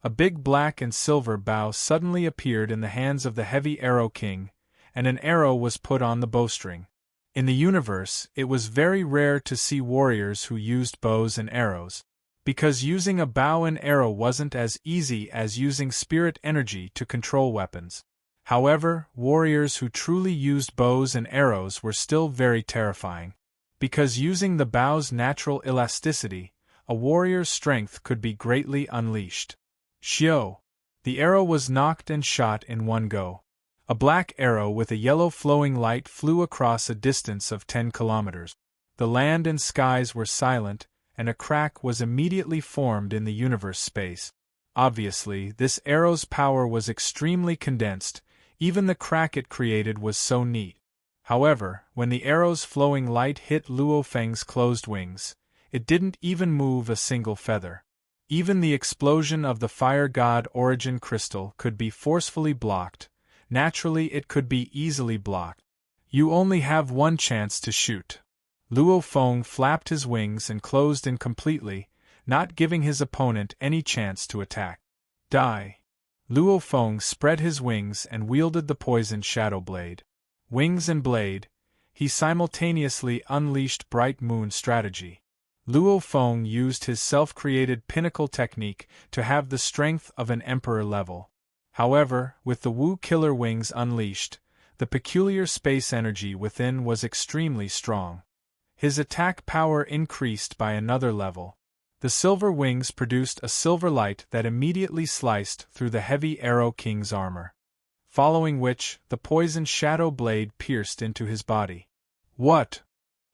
A big black and silver bow suddenly appeared in the hands of the Heavy Arrow King, and an arrow was put on the bowstring. In the universe, it was very rare to see warriors who used bows and arrows, because using a bow and arrow wasn't as easy as using spirit energy to control weapons. However, warriors who truly used bows and arrows were still very terrifying. Because using the bow's natural elasticity, a warrior's strength could be greatly unleashed. Xiao! The arrow was knocked and shot in one go. A black arrow with a yellow flowing light flew across a distance of 10 kilometers. The land and skies were silent, and a crack was immediately formed in the universe space. Obviously, this arrow's power was extremely condensed. Even the crack it created was so neat. However, when the arrow's flowing light hit Luo Feng's closed wings, it didn't even move a single feather. Even the explosion of the fire god origin crystal could be forcefully blocked. Naturally, it could be easily blocked. You only have one chance to shoot. Luo Feng flapped his wings and closed in completely, not giving his opponent any chance to attack. Die. Luo Feng spread his wings and wielded the poisoned shadow blade. Wings and blade, he simultaneously unleashed Bright Moon strategy. Luo Feng used his self-created pinnacle technique to have the strength of an emperor level. However, with the Wu killer wings unleashed, the peculiar space energy within was extremely strong. His attack power increased by another level. The silver wings produced a silver light that immediately sliced through the heavy Arrow King's armor. Following which, the poisoned shadow blade pierced into his body. What?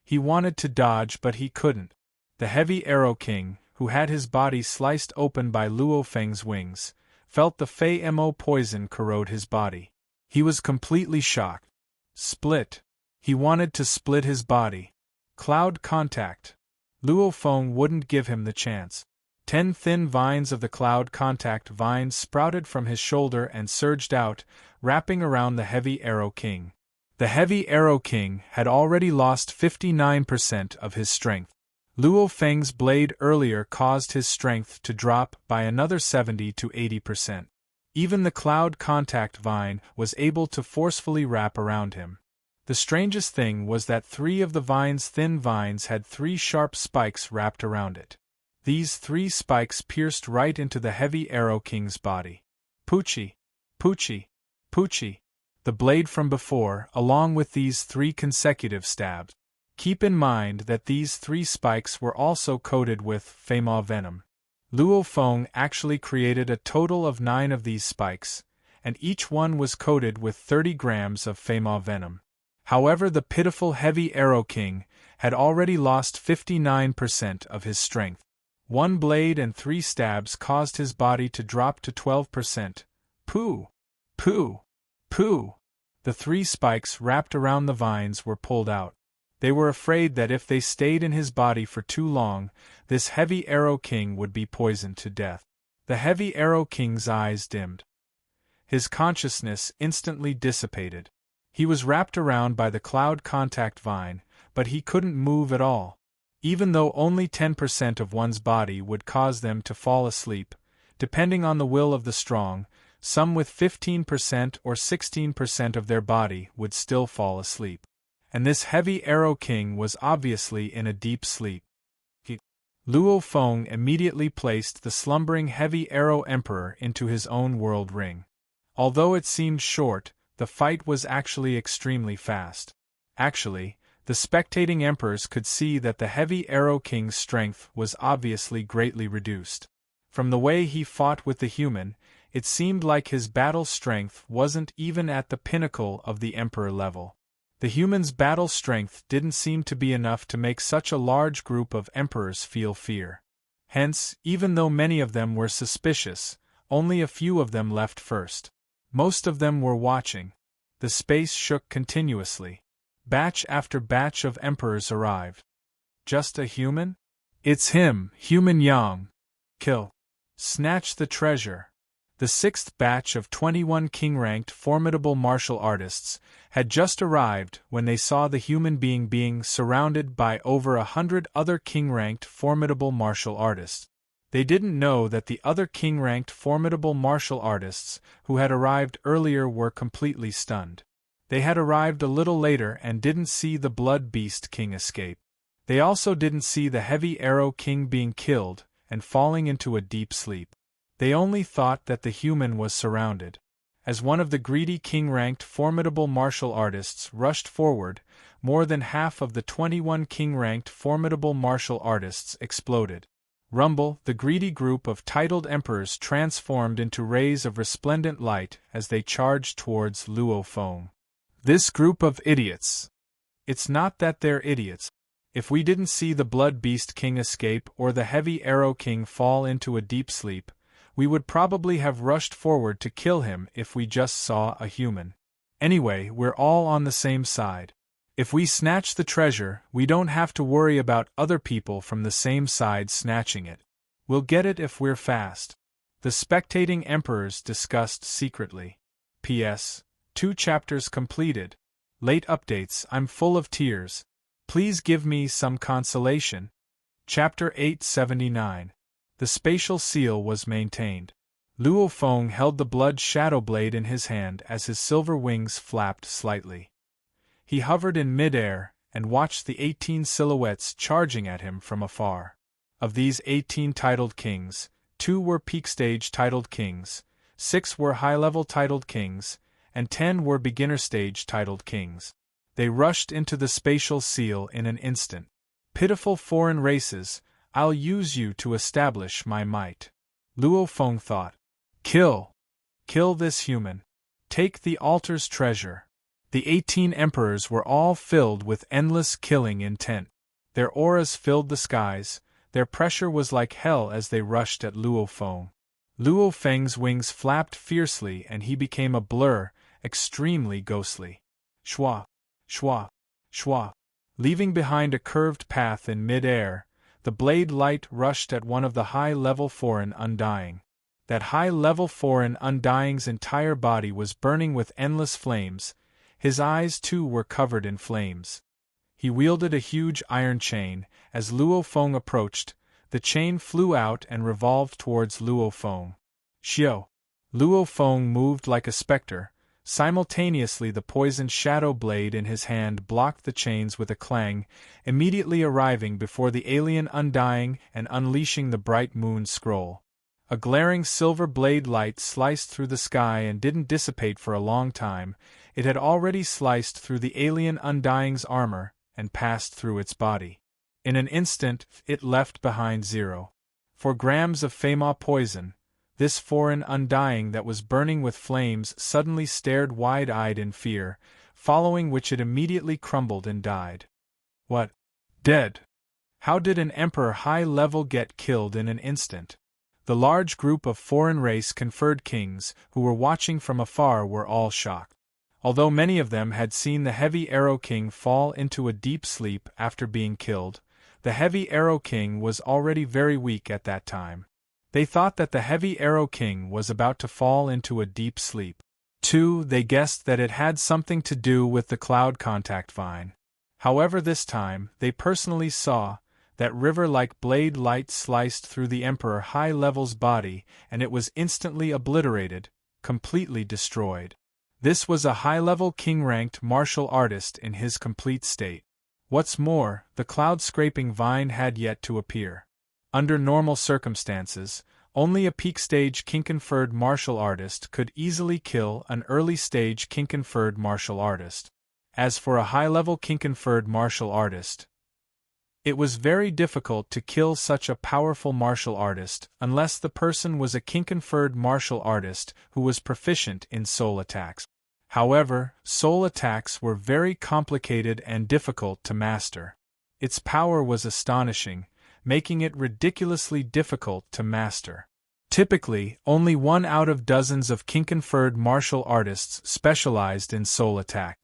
He wanted to dodge but he couldn't. The heavy Arrow King, who had his body sliced open by Luo Feng's wings, felt the Fei Mo poison corrode his body. He was completely shocked. Split. He wanted to split his body. Cloud contact. Luo Feng wouldn't give him the chance. 10 thin vines of the cloud contact vines sprouted from his shoulder and surged out, wrapping around the heavy Arrow King. The heavy Arrow King had already lost 59% of his strength. Luo Feng's blade earlier caused his strength to drop by another 70 to 80%. Even the cloud contact vine was able to forcefully wrap around him. The strangest thing was that 3 of the vine's thin vines had 3 sharp spikes wrapped around it. These 3 spikes pierced right into the heavy Arrow King's body. Poochie! Poochie! Poochie! The blade from before, along with these 3 consecutive stabs. Keep in mind that these 3 spikes were also coated with Fei Ma venom. Luo Feng actually created a total of 9 of these spikes, and each one was coated with 30 grams of Fei Ma venom. However, the pitiful heavy Arrow King had already lost 59% of his strength. 1 blade and 3 stabs caused his body to drop to 12%. Pooh! Pooh! Pooh! The 3 spikes wrapped around the vines were pulled out. They were afraid that if they stayed in his body for too long, this heavy Arrow King would be poisoned to death. The heavy Arrow King's eyes dimmed. His consciousness instantly dissipated. He was wrapped around by the cloud contact vine, but he couldn't move at all. Even though only 10% of one's body would cause them to fall asleep, depending on the will of the strong, some with 15% or 16% of their body would still fall asleep. And this heavy Arrow King was obviously in a deep sleep. Luo Feng immediately placed the slumbering heavy Arrow Emperor into his own world ring. Although it seemed short, the fight was actually extremely fast. Actually, the spectating emperors could see that the heavy Arrow King's strength was obviously greatly reduced. From the way he fought with the human, it seemed like his battle strength wasn't even at the pinnacle of the emperor level. The human's battle strength didn't seem to be enough to make such a large group of emperors feel fear. Hence, even though many of them were suspicious, only a few of them left first. Most of them were watching. The space shook continuously. Batch after batch of emperors arrived. Just a human? It's him, Human Yang. Kill. Snatch the treasure. The 6th batch of 21 king-ranked formidable martial artists had just arrived when they saw the human being surrounded by over 100 other king-ranked formidable martial artists. They didn't know that the other king-ranked formidable martial artists who had arrived earlier were completely stunned. They had arrived a little later and didn't see the Blood Beast King escape. They also didn't see the Heavy Arrow King being killed and falling into a deep sleep. They only thought that the human was surrounded. As one of the greedy king-ranked formidable martial artists rushed forward, more than half of the 21 king-ranked formidable martial artists exploded. Rumble, the greedy group of titled emperors transformed into rays of resplendent light as they charged towards Luo Feng. This group of idiots. It's not that they're idiots. If we didn't see the Blood Beast King escape or the Heavy Arrow King fall into a deep sleep, we would probably have rushed forward to kill him if we just saw a human. Anyway, we're all on the same side. If we snatch the treasure, we don't have to worry about other people from the same side snatching it. We'll get it if we're fast. The spectating emperors discussed secretly. P.S. 2 chapters completed. Late updates, I'm full of tears. Please give me some consolation. Chapter 879. The spatial seal was maintained. Luo Feng held the blood shadow blade in his hand as his silver wings flapped slightly. He hovered in mid-air and watched the 18 silhouettes charging at him from afar. Of these 18 titled kings, 2 were peak stage titled kings, 6 were high-level titled kings, and 10 were beginner stage titled kings. They rushed into the spatial seal in an instant. Pitiful foreign races, I'll use you to establish my might. Luo Feng thought. Kill! Kill this human. Take the altar's treasure. The 18 emperors were all filled with endless killing intent. Their auras filled the skies, their pressure was like hell as they rushed at Luo Feng. Luo Feng's wings flapped fiercely and he became a blur, extremely ghostly. Shwa! Shwa! Shwa! Leaving behind a curved path in mid-air, the blade light rushed at one of the high-level foreign undying. That high-level foreign undying's entire body was burning with endless flames, his eyes too were covered in flames. He wielded a huge iron chain. As Luo Feng approached, the chain flew out and revolved towards Luo Feng. Xiao! Luo Feng moved like a specter. Simultaneously the poisoned shadow blade in his hand blocked the chains with a clang, immediately arriving before the alien undying and unleashing the bright moon scroll. A glaring silver blade light sliced through the sky and didn't dissipate for a long time. It had already sliced through the alien undying's armor and passed through its body. In an instant, it left behind 0.4 grams of Fema poison. This foreign undying that was burning with flames suddenly stared wide-eyed in fear, following which it immediately crumbled and died. What? Dead? How did an emperor high-level get killed in an instant? The large group of foreign race conferred kings who were watching from afar were all shocked. Although many of them had seen the Heavy Arrow King fall into a deep sleep after being killed, the Heavy Arrow King was already very weak at that time. They thought that the Heavy Arrow King was about to fall into a deep sleep. 2. They guessed that it had something to do with the cloud contact vine. However, this time, they personally saw that river-like blade light sliced through the Emperor High Level's body and it was instantly obliterated, completely destroyed. This was a high-level king-ranked martial artist in his complete state. What's more, the cloud-scraping vine had yet to appear. Under normal circumstances, only a peak-stage king-conferred martial artist could easily kill an early-stage king-conferred martial artist. As for a high-level king-conferred martial artist, it was very difficult to kill such a powerful martial artist unless the person was a king-conferred martial artist who was proficient in soul attacks. However, soul attacks were very complicated and difficult to master. Its power was astonishing, making it ridiculously difficult to master. Typically, only 1 out of dozens of king-conferred martial artists specialized in soul attack.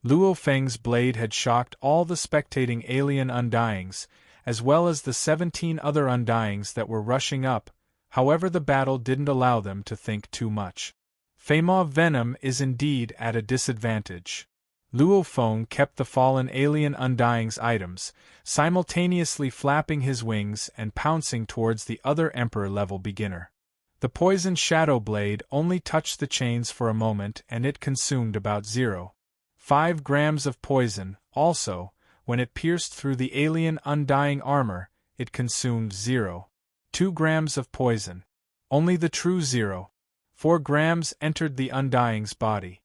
Luo Feng's blade had shocked all the spectating alien undyings, as well as the 17 other undyings that were rushing up. However, the battle didn't allow them to think too much. Fema venom is indeed at a disadvantage. Luo Feng kept the fallen alien undying's items, simultaneously flapping his wings and pouncing towards the other emperor-level beginner. The poisoned shadow blade only touched the chains for a moment and it consumed about 0.5 grams of poison. Also, when it pierced through the alien undying armor, it consumed 0.2 grams of poison. Only the true 0.4 grams entered the undying's body.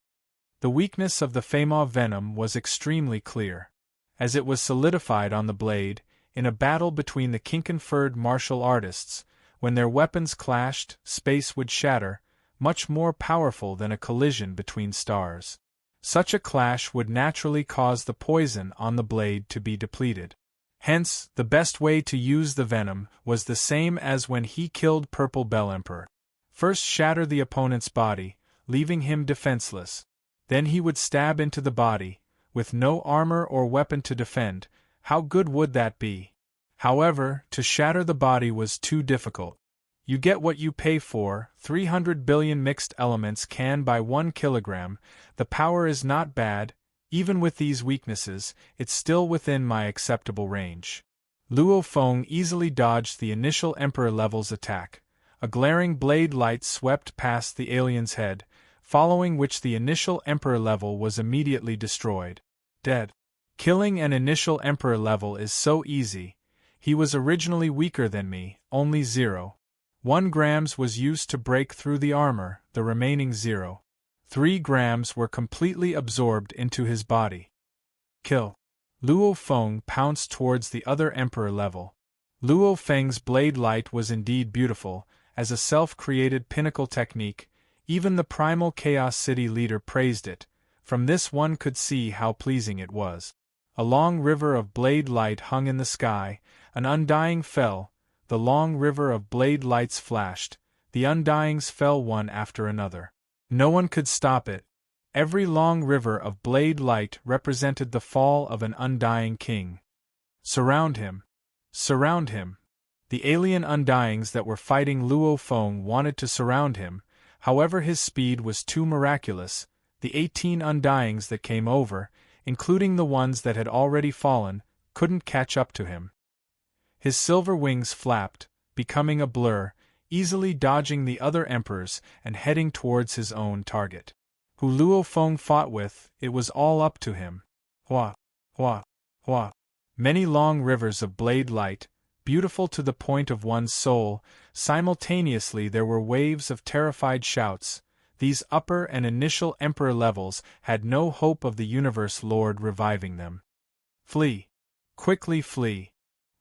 The weakness of the Fema venom was extremely clear. As it was solidified on the blade, in a battle between the king-conferred martial artists, when their weapons clashed, space would shatter, much more powerful than a collision between stars. Such a clash would naturally cause the poison on the blade to be depleted. Hence, the best way to use the venom was the same as when he killed Purple Bell Emperor. First shatter the opponent's body, leaving him defenseless. Then he would stab into the body, with no armor or weapon to defend. How good would that be? However, to shatter the body was too difficult. You get what you pay for. 300 billion mixed elements can by 1 kilogram. The power is not bad. Even with these weaknesses, it's still within my acceptable range. Luo Feng easily dodged the initial Emperor level's attack. A glaring blade light swept past the alien's head, following which the initial Emperor level was immediately destroyed. Dead. Killing an initial Emperor level is so easy. He was originally weaker than me, only 0.1 grams was used to break through the armor, the remaining 0.3 grams were completely absorbed into his body. Kill. Luo Feng pounced towards the other Emperor level. Luo Feng's blade light was indeed beautiful, as a self-created pinnacle technique. Even the primal Chaos City leader praised it. From this one could see how pleasing it was. A long river of blade light hung in the sky, an undying fell, the long river of blade lights flashed, the undyings fell one after another. No one could stop it. Every long river of blade light represented the fall of an undying king. Surround him. Surround him. The alien undyings that were fighting Luo Feng wanted to surround him, however his speed was too miraculous. The 18 undyings that came over, including the ones that had already fallen, couldn't catch up to him. His silver wings flapped, becoming a blur, easily dodging the other emperors and heading towards his own target. Who Luo Feng fought with, it was all up to him. Hua, hua, hua. Many long rivers of blade light, beautiful to the point of one's soul. Simultaneously there were waves of terrified shouts. These upper and initial Emperor levels had no hope of the Universe Lord reviving them. Flee. Quickly flee.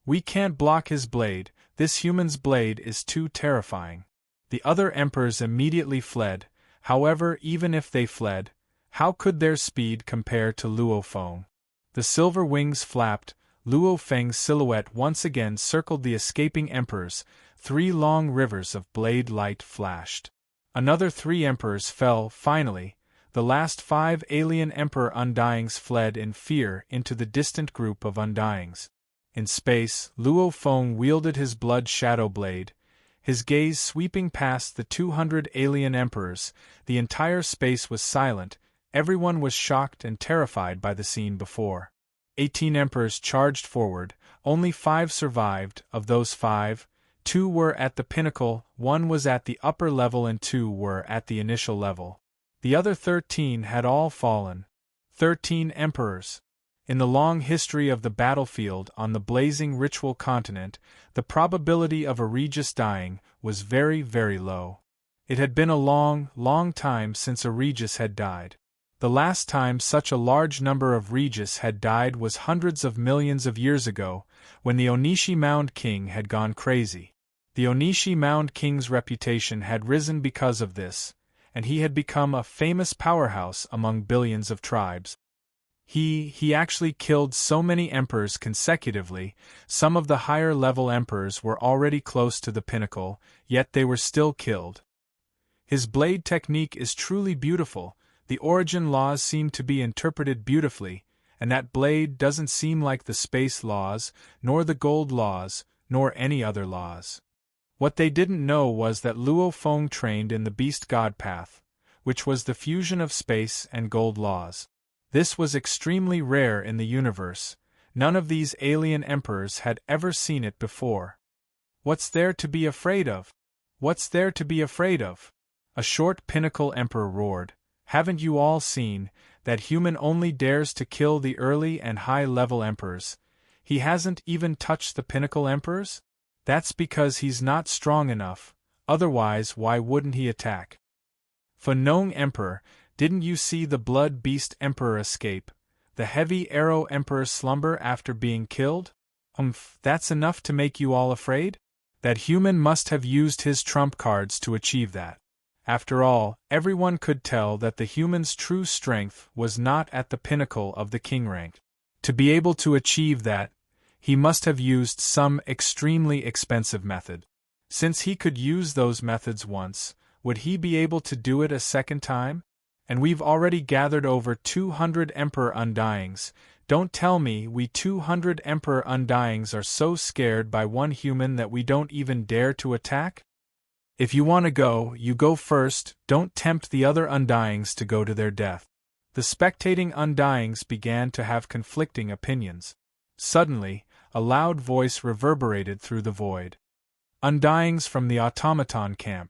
We can't block his blade, this human's blade is too terrifying. The other emperors immediately fled. However, even if they fled, how could their speed compare to Luo Feng? The silver wings flapped. Luo Feng's silhouette once again circled the escaping emperors. 3 long rivers of blade light flashed. Another 3 emperors fell. Finally, the last 5 alien Emperor undyings fled in fear into the distant group of undyings. In space, Luo Feng wielded his blood shadow blade, his gaze sweeping past the 200 alien emperors. The entire space was silent. Everyone was shocked and terrified by the scene before. 18 emperors charged forward. Only 5 survived. Of those 5, 2 were at the pinnacle, 1 was at the upper level and 2 were at the initial level. The other 13 had all fallen. 13 emperors. In the long history of the battlefield on the blazing ritual continent, the probability of a Regis dying was very, very low. It had been a long, long time since a Regis had died. The last time such a large number of Regis had died was hundreds of millions of years ago, when the Onishi Mound King had gone crazy. The Onishi Mound King's reputation had risen because of this, and he had become a famous powerhouse among billions of tribes. He actually killed so many emperors consecutively. Some of the higher-level emperors were already close to the pinnacle, yet they were still killed. His blade technique is truly beautiful. The origin laws seem to be interpreted beautifully, and that blade doesn't seem like the space laws, nor the gold laws, nor any other laws. What they didn't know was that Luo Feng trained in the Beast God Path, which was the fusion of space and gold laws. This was extremely rare in the universe. None of these alien emperors had ever seen it before. What's there to be afraid of? What's there to be afraid of? A short pinnacle emperor roared. Haven't you all seen that human only dares to kill the early and high-level emperors? He hasn't even touched the pinnacle emperors? That's because he's not strong enough. Otherwise, why wouldn't he attack? Phonong Emperor, didn't you see the Blood Beast Emperor escape? The Heavy Arrow Emperor slumber after being killed? That's enough to make you all afraid? That human must have used his trump cards to achieve that. After all, everyone could tell that the human's true strength was not at the pinnacle of the king rank. To be able to achieve that, he must have used some extremely expensive method. Since he could use those methods once, would he be able to do it a second time? And we've already gathered over 200 Emperor Undyings. Don't tell me we 200 Emperor Undyings are so scared by one human that we don't even dare to attack? If you want to go, you go first, don't tempt the other Undyings to go to their death. The spectating Undyings began to have conflicting opinions. Suddenly, a loud voice reverberated through the void. Undyings from the automaton camp.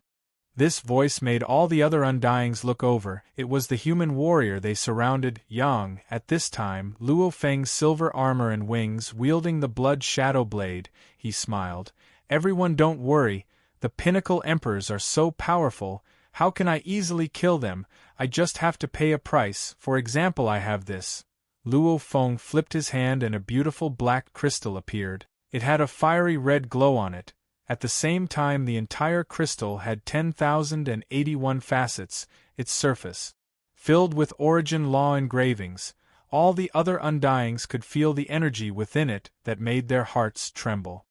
This voice made all the other Undyings look over. It was the human warrior they surrounded, Yang, at this time, Luo Feng's silver armor and wings wielding the blood shadow blade. He smiled. Everyone, don't worry, the pinnacle emperors are so powerful, how can I easily kill them? I just have to pay a price. For example, I have this. Luo Feng flipped his hand and a beautiful black crystal appeared. It had a fiery red glow on it. At the same time, the entire crystal had 10,081 facets, its surface filled with origin law engravings. All the other Undyings could feel the energy within it that made their hearts tremble.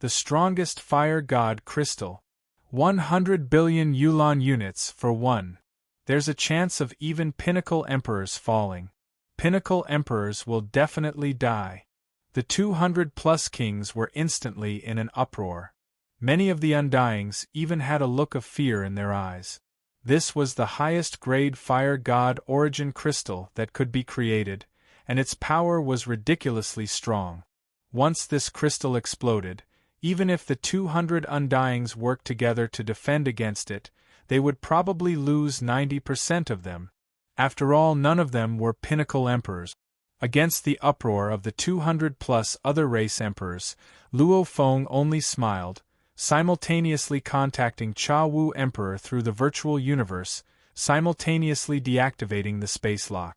The strongest fire god crystal. 100 billion Yulan units for one. There's a chance of even pinnacle emperors falling. Pinnacle emperors will definitely die. The 200-plus kings were instantly in an uproar. Many of the Undyings even had a look of fear in their eyes. This was the highest grade fire god origin crystal that could be created, and its power was ridiculously strong. Once this crystal exploded, even if the 200 Undyings worked together to defend against it, they would probably lose 90% of them. After all, none of them were pinnacle emperors. Against the uproar of the 200-plus other race emperors, Luo Feng only smiled, simultaneously contacting Cha Wu Emperor through the virtual universe, simultaneously deactivating the space lock.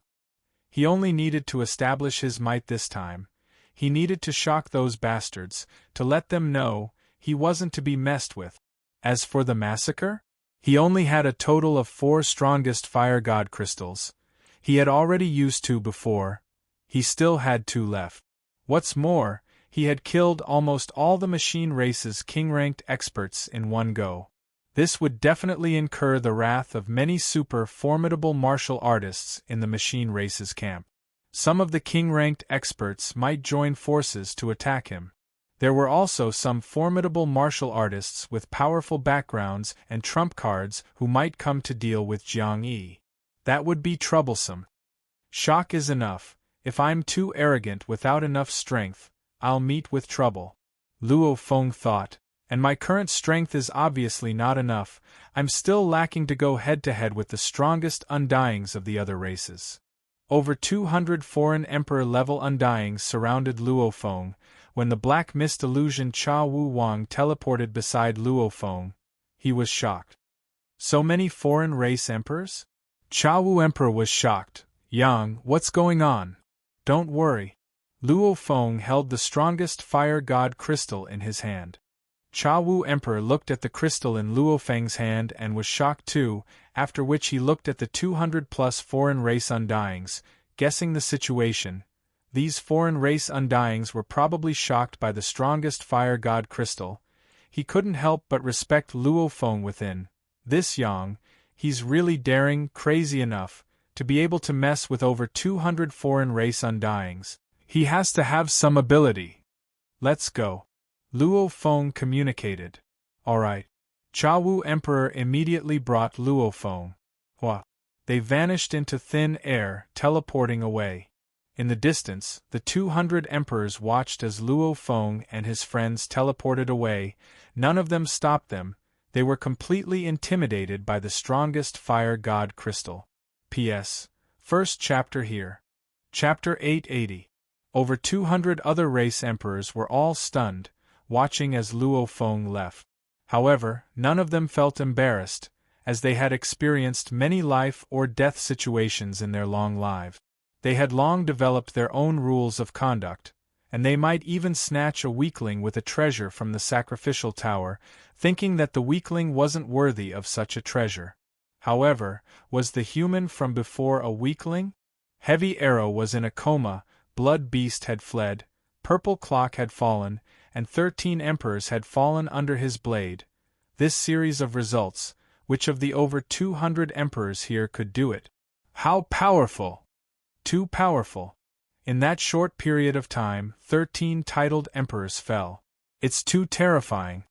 He only needed to establish his might this time. He needed to shock those bastards, to let them know he wasn't to be messed with. As for the massacre, he only had a total of 4 strongest fire god crystals. He had already used 2 before. He still had 2 left. What's more, he had killed almost all the machine race's king-ranked experts in one go. This would definitely incur the wrath of many super formidable martial artists in the machine race's camp. Some of the king-ranked experts might join forces to attack him. There were also some formidable martial artists with powerful backgrounds and trump cards who might come to deal with Jiang Yi. That would be troublesome. Shock is enough. If I'm too arrogant without enough strength, I'll meet with trouble. Luo Feng thought, and my current strength is obviously not enough. I'm still lacking to go head-to-head with the strongest Undyings of the other races. Over 200 foreign emperor-level Undyings surrounded Luo Feng. When the black mist illusion Cha Wu Wang teleported beside Luo Feng, he was shocked. So many foreign race emperors? Cha Wu Emperor was shocked. Yang, what's going on? Don't worry. Luo Feng held the strongest fire god crystal in his hand. Cha Wu Emperor looked at the crystal in Luo Feng's hand and was shocked too, after which he looked at the 200-plus foreign race Undyings, guessing the situation. These foreign race Undyings were probably shocked by the strongest fire god crystal. He couldn't help but respect Luo Feng within. This Yang, he's really daring, crazy enough, to be able to mess with over 200 foreign race Undyings. He has to have some ability. Let's go. Luo Feng communicated. All right. Cha Wu Emperor immediately brought Luo Feng. Hua. They vanished into thin air, teleporting away. In the distance, the 200 emperors watched as Luo Feng and his friends teleported away. None of them stopped them. They were completely intimidated by the strongest fire god crystal. P.S. First chapter here. Chapter 880. Over 200 other race emperors were all stunned, watching as Luo Feng left. However, none of them felt embarrassed, as they had experienced many life or death situations in their long lives. They had long developed their own rules of conduct, and they might even snatch a weakling with a treasure from the sacrificial tower, thinking that the weakling wasn't worthy of such a treasure. However, was the human from before a weakling? Heavy Arrow was in a coma, Blood Beast had fled, Purple Clock had fallen, and 13 emperors had fallen under his blade. This series of results, which of the over 200 emperors here could do it? How powerful! Too powerful. In that short period of time, 13 titled emperors fell. It's too terrifying.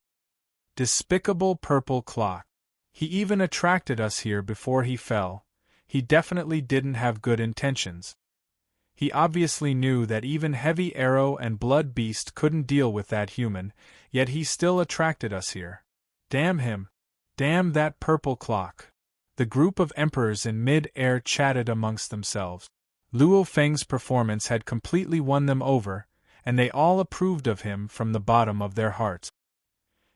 Despicable purple clock. He even attracted us here before he fell. He definitely didn't have good intentions. He obviously knew that even Heavy Arrow and Blood Beast couldn't deal with that human, yet he still attracted us here. Damn him. Damn that purple clock. The group of emperors in mid-air chatted amongst themselves. Luo Feng's performance had completely won them over, and they all approved of him from the bottom of their hearts.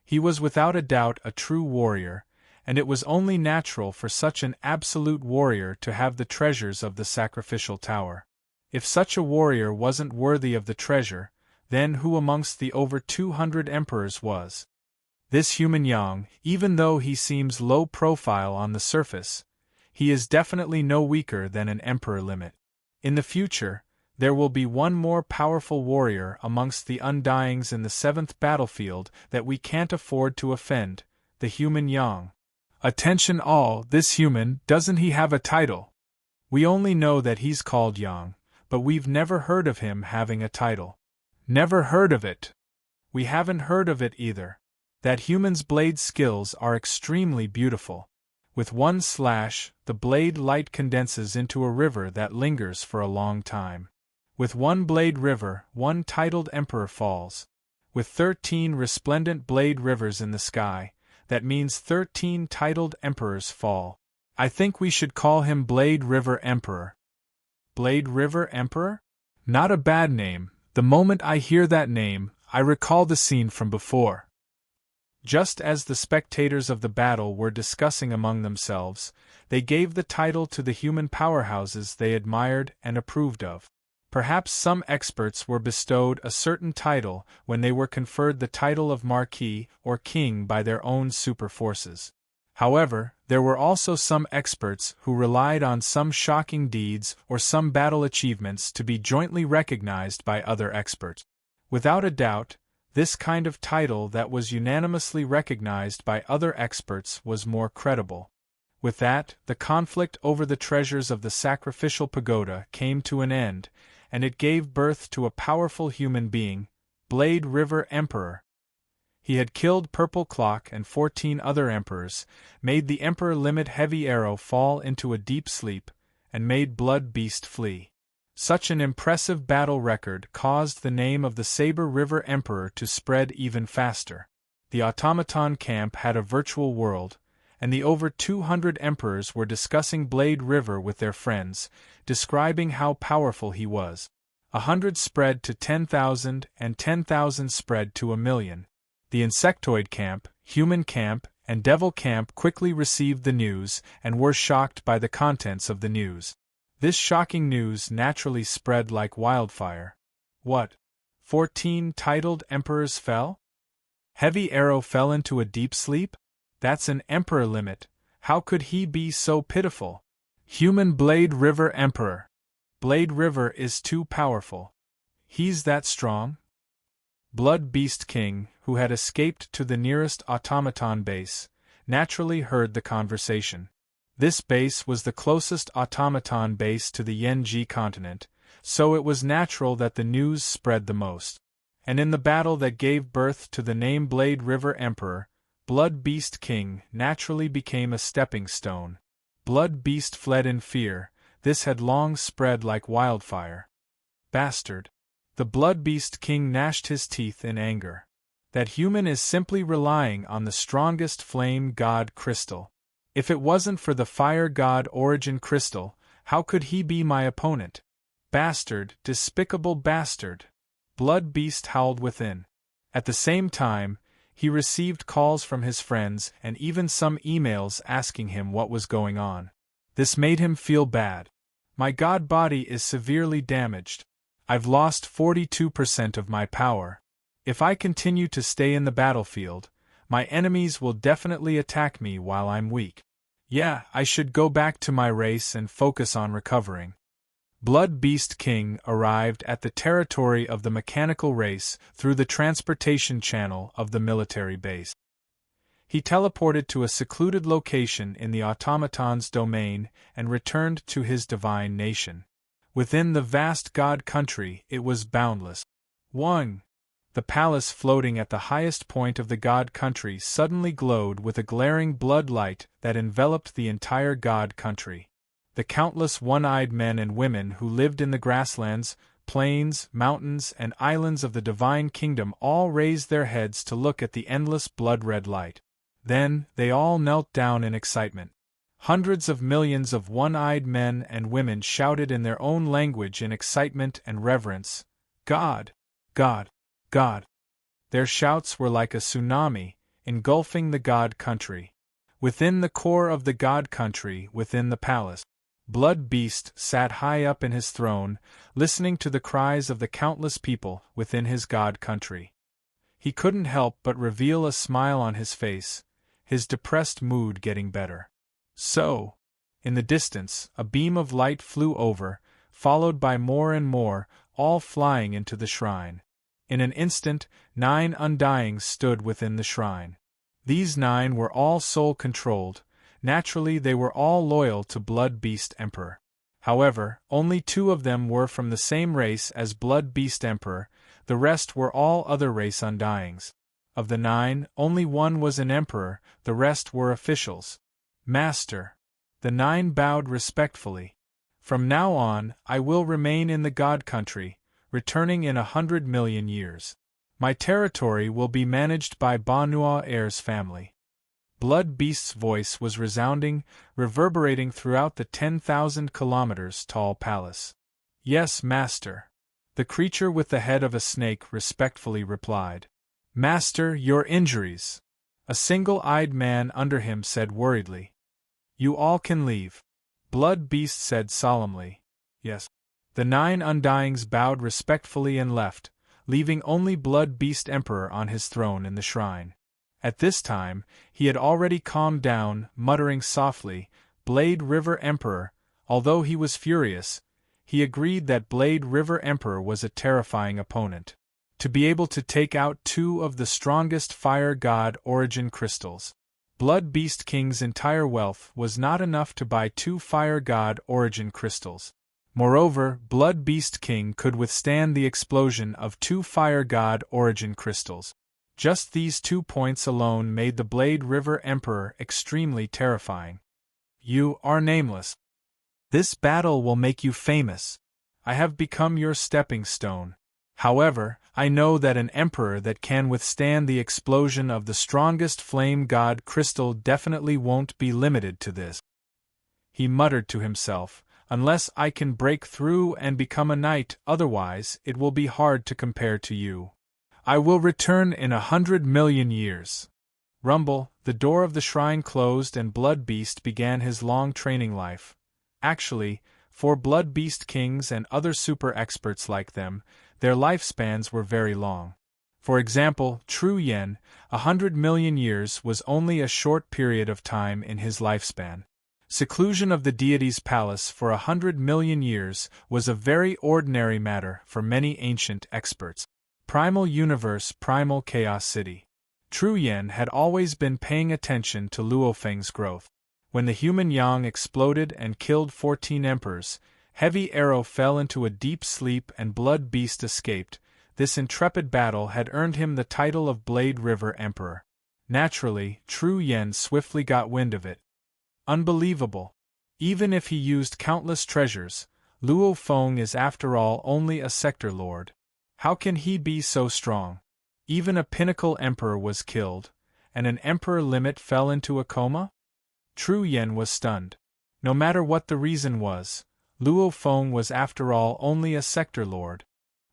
He was without a doubt a true warrior, and it was only natural for such an absolute warrior to have the treasures of the sacrificial tower. If such a warrior wasn't worthy of the treasure, then who amongst the over 200 emperors was? This human Yang, even though he seems low profile on the surface, he is definitely no weaker than an emperor limit. In the future, there will be one more powerful warrior amongst the Undyings in the 7th battlefield that we can't afford to offend, the human Yang. Attention all, this human, doesn't he have a title? We only know that he's called Yang, but we've never heard of him having a title. Never heard of it. We haven't heard of it either. That human's blade skills are extremely beautiful. With one slash, the blade light condenses into a river that lingers for a long time. With one blade river, one titled emperor falls. With 13 resplendent blade rivers in the sky, that means 13 titled emperors fall. I think we should call him Blade River Emperor. Blade River Emperor? Not a bad name. The moment I hear that name, I recall the scene from before. Just as the spectators of the battle were discussing among themselves, they gave the title to the human powerhouses they admired and approved of. Perhaps some experts were bestowed a certain title when they were conferred the title of Marquis or King by their own super forces. However, there were also some experts who relied on some shocking deeds or some battle achievements to be jointly recognized by other experts. Without a doubt, this kind of title that was unanimously recognized by other experts was more credible. With that, the conflict over the treasures of the sacrificial pagoda came to an end, and it gave birth to a powerful human being, Blade River Emperor. He had killed Purple Clock and 14 other emperors, made the Emperor Limit Heavy Arrow fall into a deep sleep, and made Blood Beast flee. Such an impressive battle record caused the name of the Saber River Emperor to spread even faster. The automaton camp had a virtual world, and the over 200 emperors were discussing Blade River with their friends, describing how powerful he was. 100 spread to 10,000 and 10,000 spread to 1,000,000. The insectoid camp, human camp, and devil camp quickly received the news and were shocked by the contents of the news. This shocking news naturally spread like wildfire. What? 14 titled emperors fell? Heavy Arrow fell into a deep sleep? That's an emperor limit. How could he be so pitiful? Human Blade River Emperor. Blade River is too powerful. He's that strong? Blood Beast King, who had escaped to the nearest automaton base, naturally heard the conversation. This base was the closest automaton base to the Yenji continent, so it was natural that the news spread the most. And in the battle that gave birth to the name Blade River Emperor, Blood Beast King naturally became a stepping stone. Blood Beast fled in fear. This had long spread like wildfire. Bastard. The Blood Beast King gnashed his teeth in anger. That human is simply relying on the strongest flame god crystal. If it wasn't for the fire god origin crystal, how could he be my opponent? Bastard, despicable bastard. Blood Beast howled within. At the same time, he received calls from his friends and even some emails asking him what was going on. This made him feel bad. My god body is severely damaged. I've lost 42% of my power. If I continue to stay in the battlefield, my enemies will definitely attack me while I'm weak. Yeah, I should go back to my race and focus on recovering. Blood Beast King arrived at the territory of the mechanical race through the transportation channel of the military base. He teleported to a secluded location in the automaton's domain and returned to his divine nation. Within the vast god country, it was boundless. 1. The palace floating at the highest point of the god country suddenly glowed with a glaring blood light that enveloped the entire god country. The countless one-eyed men and women who lived in the grasslands, plains, mountains, and islands of the divine kingdom all raised their heads to look at the endless blood-red light. Then, they all knelt down in excitement. Hundreds of millions of one-eyed men and women shouted in their own language in excitement and reverence, "God! God! God!" Their shouts were like a tsunami, engulfing the god country. Within the core of the god country, within the palace, Blood Beast sat high up in his throne, listening to the cries of the countless people within his god country. He couldn't help but reveal a smile on his face, his depressed mood getting better. So, in the distance, a beam of light flew over, followed by more and more, all flying into the shrine. In an instant, 9 undyings stood within the shrine. These 9 were all soul-controlled. Naturally, they were all loyal to Blood Beast Emperor. However, only 2 of them were from the same race as Blood Beast Emperor, the rest were all other race undyings. Of the 9, only 1 was an emperor, the rest were officials. "Master." The 9 bowed respectfully. "From now on, I will remain in the god country, returning in 100 million years. My territory will be managed by Banua Air's family." Blood Beast's voice was resounding, reverberating throughout the 10,000 kilometers tall palace. "Yes, master." The creature with the head of a snake respectfully replied. "Master, your injuries." A single-eyed man under him said worriedly. "You all can leave." Blood Beast said solemnly. "Yes." The 9 undyings bowed respectfully and left, leaving only Blood Beast Emperor on his throne in the shrine. At this time, he had already calmed down, muttering softly, "Blade River Emperor." Although he was furious, he agreed that Blade River Emperor was a terrifying opponent. To be able to take out 2 of the strongest fire god origin crystals. Blood Beast King's entire wealth was not enough to buy 2 fire god origin crystals. Moreover, Blood Beast King could withstand the explosion of 2 fire god origin crystals. Just these 2 points alone made the Blade River Emperor extremely terrifying. "You are nameless. This battle will make you famous. I have become your stepping stone. However, I know that an emperor that can withstand the explosion of the strongest flame god crystal definitely won't be limited to this." He muttered to himself, "Unless I can break through and become a knight, otherwise it will be hard to compare to you. I will return in 100 million years." Rumble, the door of the shrine closed and Blood Beast began his long training life. Actually, for Blood Beast Kings and other super experts like them, their lifespans were very long. For example, True Yen, 100 million years was only a short period of time in his lifespan. Seclusion of the deity's palace for 100 million years was a very ordinary matter for many ancient experts. Primal Universe, Primal Chaos City. True Yen had always been paying attention to Luofeng's growth. When the human Yang exploded and killed 14 emperors, Heavy Arrow fell into a deep sleep and Blood Beast escaped. This intrepid battle had earned him the title of Blade River Emperor. Naturally, True Yen swiftly got wind of it. Unbelievable. Even if he used countless treasures, Luo Feng is after all only a sector lord. How can he be so strong? Even a pinnacle emperor was killed, and an emperor limit fell into a coma? True Yen was stunned. No matter what the reason was, Luo Feng was after all only a sector lord.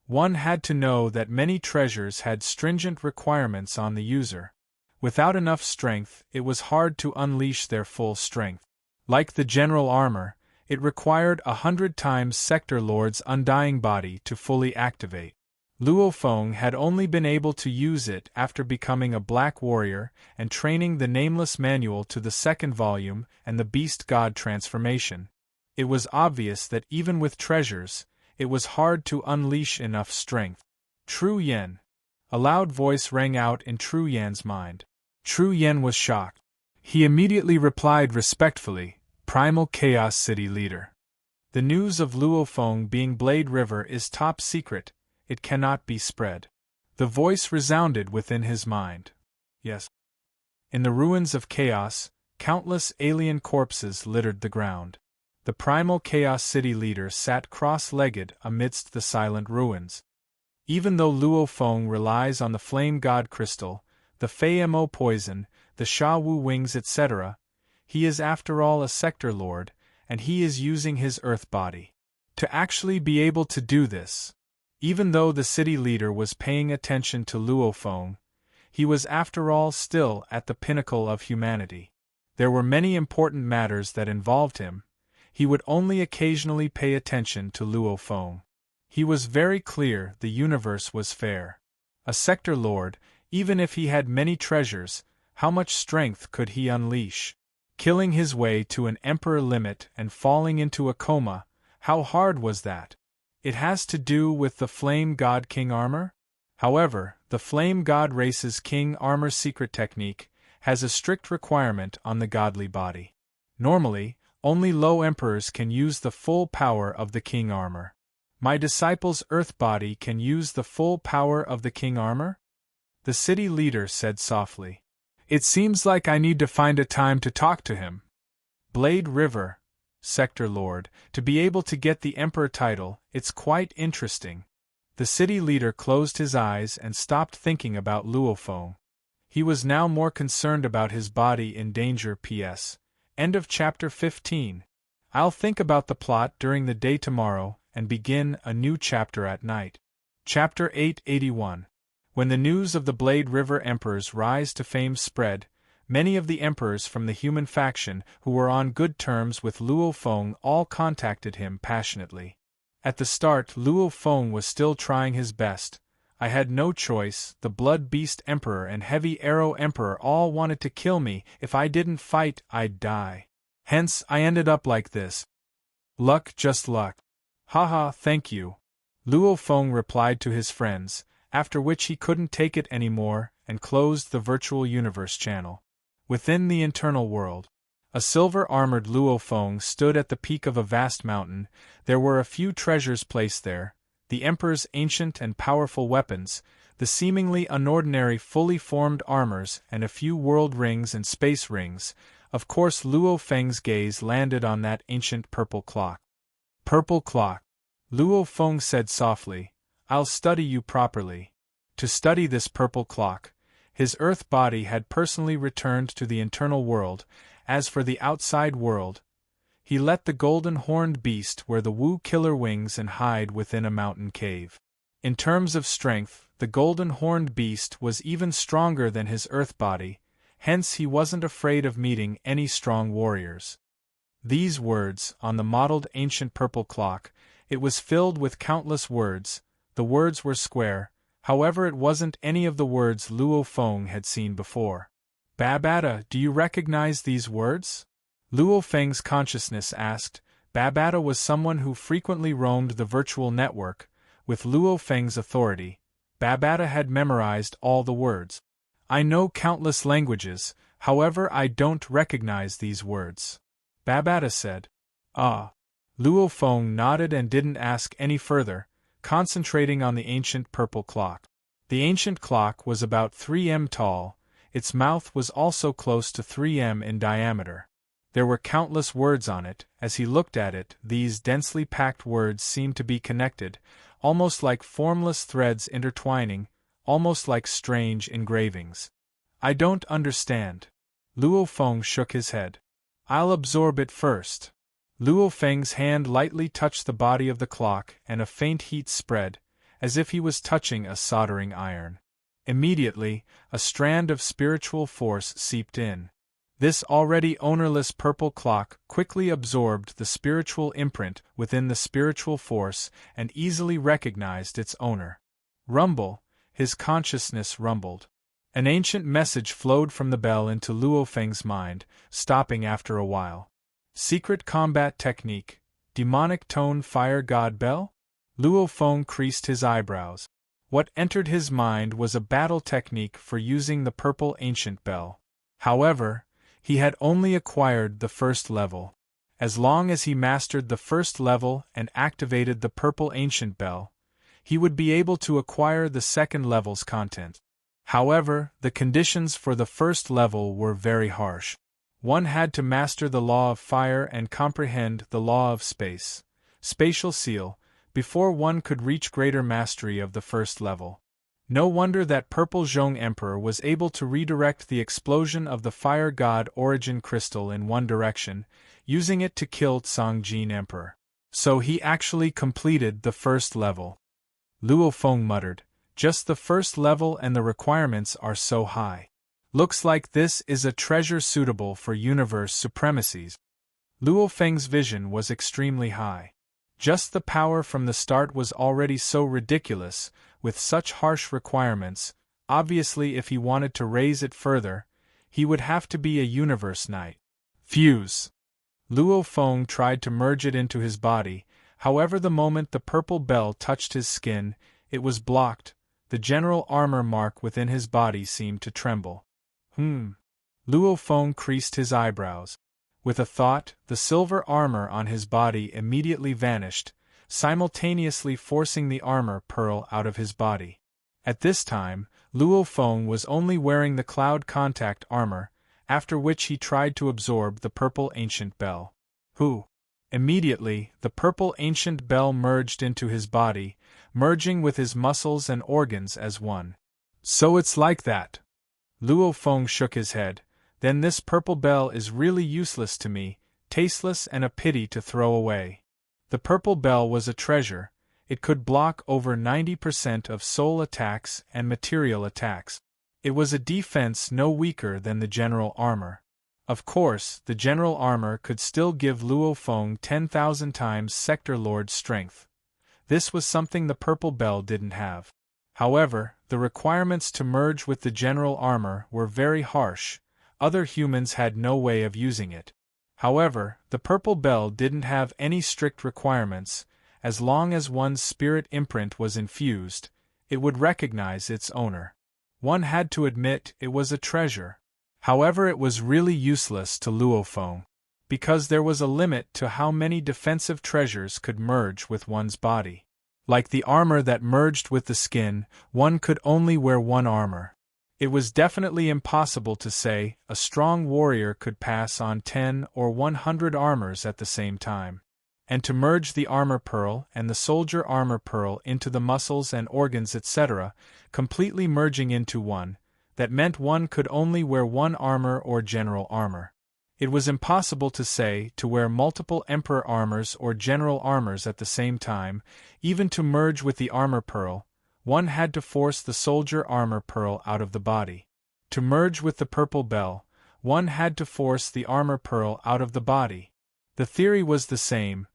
One had to know that many treasures had stringent requirements on the user. Without enough strength, it was hard to unleash their full strength. Like the general armor, it required 100 times sector lord's undying body to fully activate. Luo Feng had only been able to use it after becoming a black warrior and training the Nameless Manual to the 2nd volume and the Beast God transformation. It was obvious that even with treasures, it was hard to unleash enough strength. True Yen. A loud voice rang out in True Yen's mind. True Yen was shocked. He immediately replied respectfully, "Primal Chaos City Leader." The news of Luofeng being Blade River is top secret, it cannot be spread. The voice resounded within his mind. Yes. In the ruins of chaos, countless alien corpses littered the ground. The primal Chaos City leader sat cross-legged amidst the silent ruins. Even though Luofeng relies on the Flame God Crystal, the Fei Mo Poison, the Sha Wu Wings etc., he is after all a sector lord, and he is using his earth body. To actually be able to do this, even though the city leader was paying attention to Luofeng, he was after all still at the pinnacle of humanity. There were many important matters that involved him. He would only occasionally pay attention to Luofeng. He was very clear the universe was fair. A sector lord, even if he had many treasures, how much strength could he unleash? Killing his way to an emperor limit and falling into a coma, how hard was that? It has to do with the Flame God King armor? However, the Flame God race's King armor secret technique has a strict requirement on the godly body. Normally, only low emperors can use the full power of the King armor. My disciple's earth body can use the full power of the King armor? The city leader said softly. It seems like I need to find a time to talk to him. Blade River, Sector Lord, to be able to get the Emperor title, it's quite interesting. The city leader closed his eyes and stopped thinking about Luofeng. He was now more concerned about his body in danger. P.S. End of chapter 15. I'll think about the plot during the day tomorrow and begin a new chapter at night. Chapter 881. When the news of the Blade River Emperor's rise to fame spread, many of the emperors from the human faction who were on good terms with Luofeng all contacted him passionately. At the start, Luofeng was still trying his best. I had no choice, the Blood Beast Emperor and Heavy Arrow Emperor all wanted to kill me. If I didn't fight, I'd die. Hence, I ended up like this. Luck, just luck. Haha, thank you. Luofeng replied to his friends, after which he couldn't take it anymore and closed the virtual universe channel. Within the internal world, a silver-armored Luofeng stood at the peak of a vast mountain. There were a few treasures placed there, the Emperor's ancient and powerful weapons, the seemingly unordinary fully formed armors and a few world rings and space rings. Of course Luofeng's gaze landed on that ancient purple clock. Purple clock. Luofeng said softly, I'll study you properly. To study this purple clock, his earth body had personally returned to the internal world. As for the outside world, he let the golden-horned beast wear the Wu killer wings and hide within a mountain cave. In terms of strength, the golden-horned beast was even stronger than his earth body, hence he wasn't afraid of meeting any strong warriors. These words, on the mottled ancient purple clock, it was filled with countless words. The words were square, however it wasn't any of the words Luofeng had seen before. Babata, do you recognize these words? Luofeng's consciousness asked. Babata was someone who frequently roamed the virtual network. With Luofeng's authority, Babata had memorized all the words. I know countless languages, however I don't recognize these words. Babata said. Ah. Luofeng nodded and didn't ask any further, concentrating on the ancient purple clock. The ancient clock was about 3 m tall, its mouth was also close to 3 m in diameter. There were countless words on it. As he looked at it, these densely packed words seemed to be connected, almost like formless threads intertwining, almost like strange engravings. I don't understand. Luofeng shook his head. I'll absorb it first. Luofeng's hand lightly touched the body of the clock and a faint heat spread, as if he was touching a soldering iron. Immediately, a strand of spiritual force seeped in. This already ownerless purple clock quickly absorbed the spiritual imprint within the spiritual force and easily recognized its owner. Rumble, his consciousness rumbled. An ancient message flowed from the bell into Luofeng's mind, stopping after a while. Secret combat technique, demonic tone fire god bell? Luofeng creased his eyebrows. What entered his mind was a battle technique for using the purple ancient bell. However, he had only acquired the first level. As long as he mastered the first level and activated the purple ancient bell, he would be able to acquire the second level's content. However, the conditions for the first level were very harsh. One had to master the law of fire and comprehend the law of space, spatial seal, before one could reach greater mastery of the first level. No wonder that Purple Zhong Emperor was able to redirect the explosion of the fire god origin crystal in one direction, using it to kill Tsongjin Emperor. So he actually completed the first level. Luo Feng muttered, "Just the first level and the requirements are so high. Looks like this is a treasure suitable for universe supremacies." Luo Feng's vision was extremely high. Just the power from the start was already so ridiculous, with such harsh requirements. Obviously, if he wanted to raise it further, he would have to be a universe knight. Fuse! Luo Feng tried to merge it into his body, however the moment the purple bell touched his skin, it was blocked. The general armor mark within his body seemed to tremble. Luo Feng creased his eyebrows. With a thought, the silver armor on his body immediately vanished, simultaneously forcing the armor pearl out of his body. At this time, Luo Feng was only wearing the cloud contact armor, after which he tried to absorb the purple ancient bell. Immediately, the purple ancient bell merged into his body, merging with his muscles and organs as one. So it's like that. Luo Feng shook his head. Then this purple bell is really useless to me, tasteless and a pity to throw away. The purple bell was a treasure. It could block over 90% of soul attacks and material attacks. It was a defense no weaker than the general armor. Of course, the general armor could still give Luo Feng 10,000 times Sector Lord's strength. This was something the purple bell didn't have. However, the requirements to merge with the general armor were very harsh. Other humans had no way of using it. However, the purple bell didn't have any strict requirements. As long as one's spirit imprint was infused, it would recognize its owner. One had to admit it was a treasure. However, it was really useless to Luo Feng, because there was a limit to how many defensive treasures could merge with one's body. Like the armor that merged with the skin, one could only wear one armor. It was definitely impossible to say a strong warrior could pass on 10 or 100 armors at the same time. And to merge the armor pearl and the soldier armor pearl into the muscles and organs etc., completely merging into one, that meant one could only wear one armor or general armor. It was impossible to say to wear multiple emperor armors or general armors at the same time. Even to merge with the armor pearl, one had to force the soldier armor pearl out of the body. To merge with the purple bell, one had to force the armor pearl out of the body. The theory was the same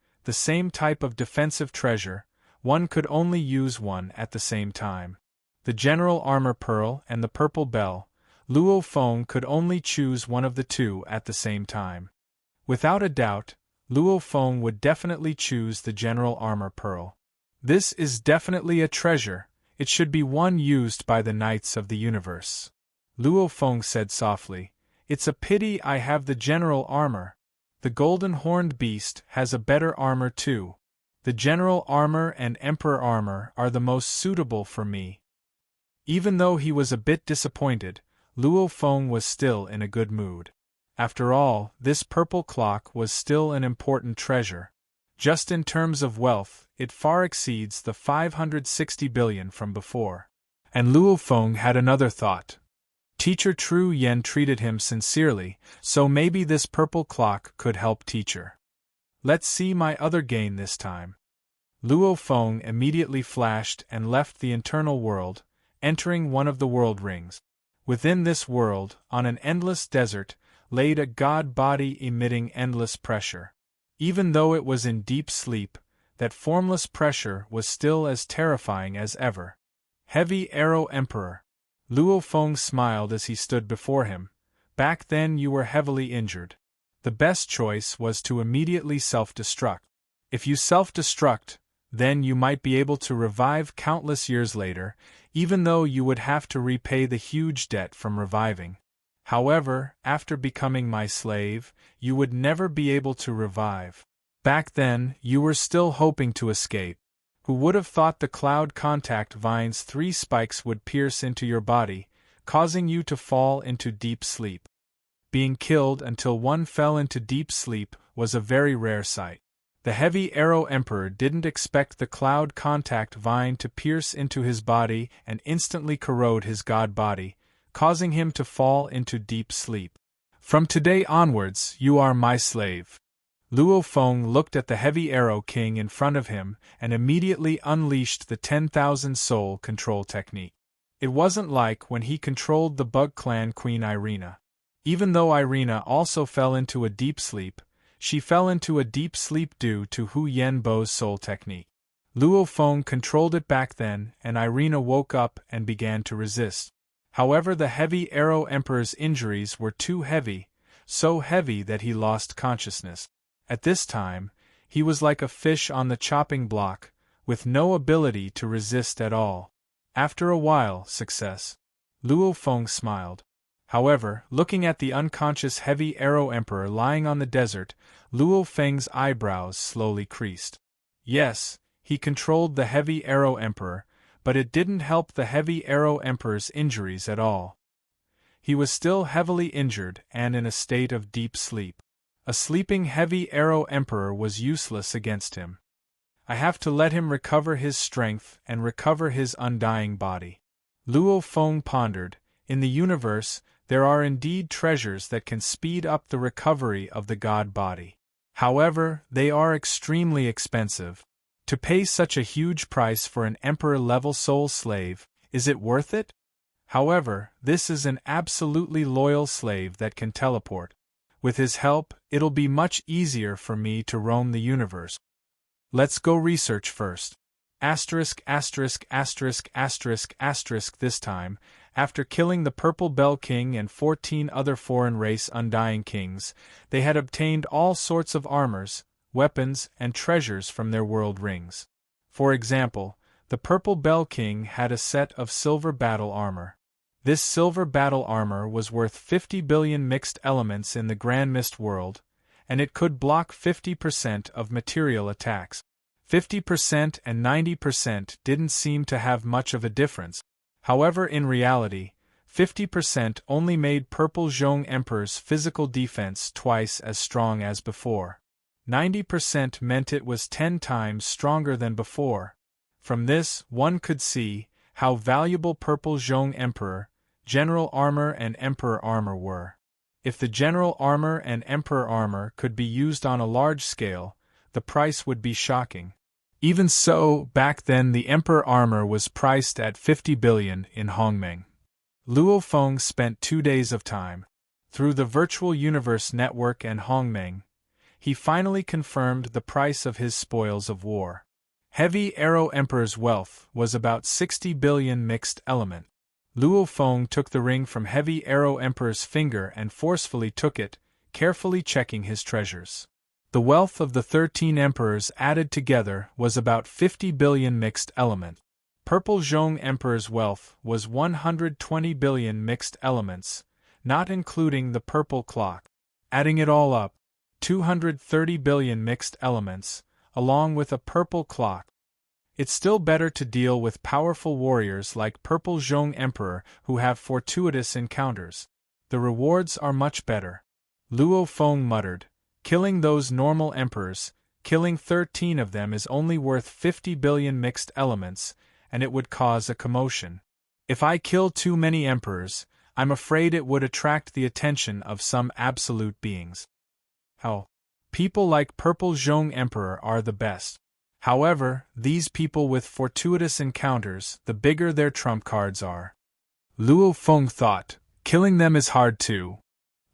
type of defensive treasure. One could only use one at the same time. The general armor pearl and the purple bell. Luo Feng could only choose one of the two at the same time. Without a doubt, Luo Feng would definitely choose the general armor pearl. This is definitely a treasure. It should be one used by the knights of the universe. Luo Feng said softly, "It's a pity I have the general armor. The golden horned beast has a better armor too. The general armor and emperor armor are the most suitable for me." Even though he was a bit disappointed, Luo Feng was still in a good mood. After all, this purple clock was still an important treasure. Just in terms of wealth, it far exceeds the 560 billion from before. And Luo Feng had another thought. Teacher Tru Yen treated him sincerely, so maybe this purple clock could help teacher. Let's see my other gain this time. Luo Feng immediately flashed and left the internal world, entering one of the world rings. Within this world, on an endless desert, laid a god body emitting endless pressure. Even though it was in deep sleep, that formless pressure was still as terrifying as ever. Heavy Arrow Emperor. Luo Feng smiled as he stood before him. Back then you were heavily injured. The best choice was to immediately self-destruct. If you self-destruct, then you might be able to revive countless years later, even though you would have to repay the huge debt from reviving. However, after becoming my slave, you would never be able to revive. Back then, you were still hoping to escape. Who would have thought the cloud contact vine's 3 spikes would pierce into your body, causing you to fall into deep sleep? Being killed until one fell into deep sleep was a very rare sight. The Heavy Arrow Emperor didn't expect the cloud contact vine to pierce into his body and instantly corrode his god body, causing him to fall into deep sleep. From today onwards, you are my slave. Luo Feng looked at the Heavy Arrow King in front of him and immediately unleashed the 10,000 soul control technique. It wasn't like when he controlled the Bug Clan Queen Irina. Even though Irina also fell into a deep sleep, she fell into a deep sleep due to Hu Yenbo's soul technique. Luo Feng controlled it back then, and Irina woke up and began to resist. However, the Heavy Arrow Emperor's injuries were too heavy, so heavy that he lost consciousness. At this time, he was like a fish on the chopping block, with no ability to resist at all. After a while, success. Luo Feng smiled. However, looking at the unconscious Heavy Arrow Emperor lying on the desert, Luo Feng's eyebrows slowly creased. Yes, he controlled the Heavy Arrow Emperor, but it didn't help the Heavy Arrow Emperor's injuries at all. He was still heavily injured and in a state of deep sleep. A sleeping Heavy Arrow Emperor was useless against him. I have to let him recover his strength and recover his undying body. Luo Feng pondered. In the universe, there are indeed treasures that can speed up the recovery of the god body. However, they are extremely expensive. To pay such a huge price for an emperor-level soul slave, is it worth it? However, this is an absolutely loyal slave that can teleport. With his help, it'll be much easier for me to roam the universe. Let's go research first. This time, after killing the Purple Bell King and 14 other foreign race Undying Kings, they had obtained all sorts of armors, weapons, and treasures from their world rings. For example, the Purple Bell King had a set of silver battle armor. This silver battle armor was worth 50 billion mixed elements in the Grand Mist world, and it could block 50% of material attacks. 50% and 90% didn't seem to have much of a difference. However, in reality, 50% only made Purple Zhong Emperor's physical defense twice as strong as before. 90% meant it was 10 times stronger than before. From this, one could see how valuable Purple Zhong Emperor, General Armor and Emperor Armor were. If the General Armor and Emperor Armor could be used on a large scale, the price would be shocking. Even so, back then the Emperor Armor was priced at 50 billion in Hongmeng. Luo Feng spent 2 days of time. Through the Virtual Universe Network and Hongmeng, he finally confirmed the price of his spoils of war. Heavy Arrow Emperor's wealth was about 60 billion mixed element. Luo Feng took the ring from Heavy Arrow Emperor's finger and forcefully took it, carefully checking his treasures. The wealth of the 13 emperors added together was about 50 billion mixed element. Purple Zhong Emperor's wealth was 120 billion mixed elements, not including the purple clock. Adding it all up, 230 billion mixed elements, along with a purple clock. It's still better to deal with powerful warriors like Purple Zhong Emperor who have fortuitous encounters. The rewards are much better. Luo Feng muttered, killing those normal emperors, killing 13 of them is only worth 50 billion mixed elements, and it would cause a commotion. If I kill too many emperors, I'm afraid it would attract the attention of some absolute beings. How? People like Purple Zhong Emperor are the best. However, these people with fortuitous encounters, the bigger their trump cards are. Luo Feng thought, killing them is hard too.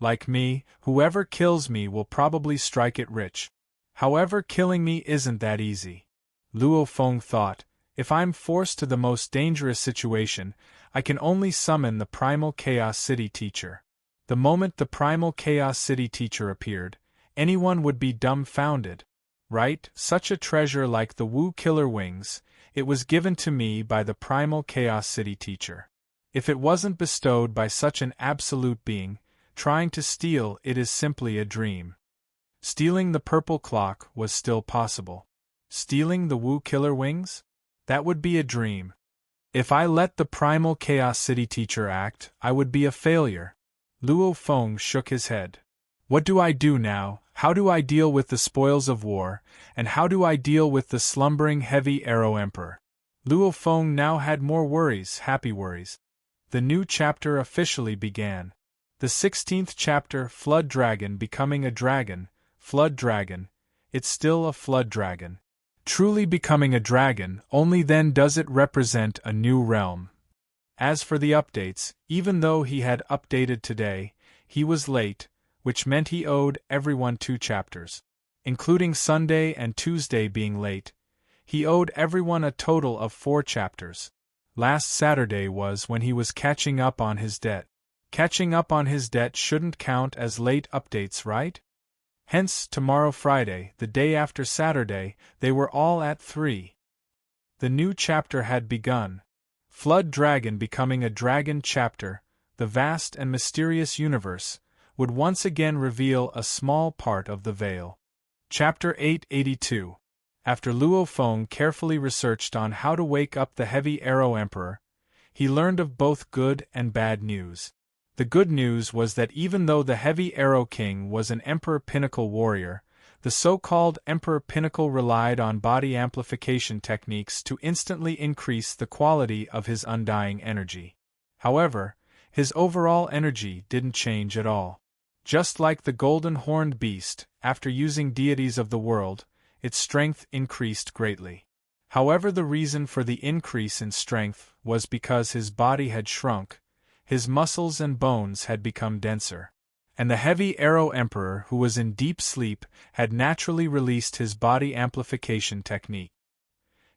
Like me, whoever kills me will probably strike it rich. However, killing me isn't that easy. Luo Feng thought, if I'm forced to the most dangerous situation, I can only summon the Primal Chaos City Teacher. The moment the Primal Chaos City Teacher appeared, anyone would be dumbfounded. Right, such a treasure like the Wu Killer Wings, it was given to me by the Primal Chaos City Teacher. If it wasn't bestowed by such an absolute being, trying to steal it is simply a dream. Stealing the purple clock was still possible. Stealing the Wu Killer Wings? That would be a dream. If I let the primal Chaos City teacher act, I would be a failure. Luo Feng shook his head. What do I do now? How do I deal with the spoils of war, and how do I deal with the slumbering heavy arrow emperor? Luo Feng now had more worries, happy worries. The new chapter officially began. The 16th chapter, Flood Dragon becoming a dragon. Flood Dragon. It's still a flood dragon. Truly becoming a dragon, only then does it represent a new realm. As for the updates, even though he had updated today, he was late, which meant he owed everyone 2 chapters. Including Sunday and Tuesday being late, he owed everyone a total of 4 chapters. Last Saturday was when he was catching up on his debt. Catching up on his debt shouldn't count as late updates, right? Hence, tomorrow Friday, the day after Saturday, they were all at 3. The new chapter had begun. Flood Dragon becoming a dragon chapter, the vast and mysterious universe, would once again reveal a small part of the veil. Chapter 882. After Luo Feng carefully researched on how to wake up the Heavy Arrow Emperor, he learned of both good and bad news. The good news was that even though the Heavy Arrow King was an Emperor Pinnacle warrior, the so-called Emperor Pinnacle relied on body amplification techniques to instantly increase the quality of his undying energy. However, his overall energy didn't change at all. Just like the golden horned beast, after using deities of the world, its strength increased greatly. However, the reason for the increase in strength was because his body had shrunk, his muscles and bones had become denser. And the Heavy Arrow Emperor, who was in deep sleep, had naturally released his body amplification technique.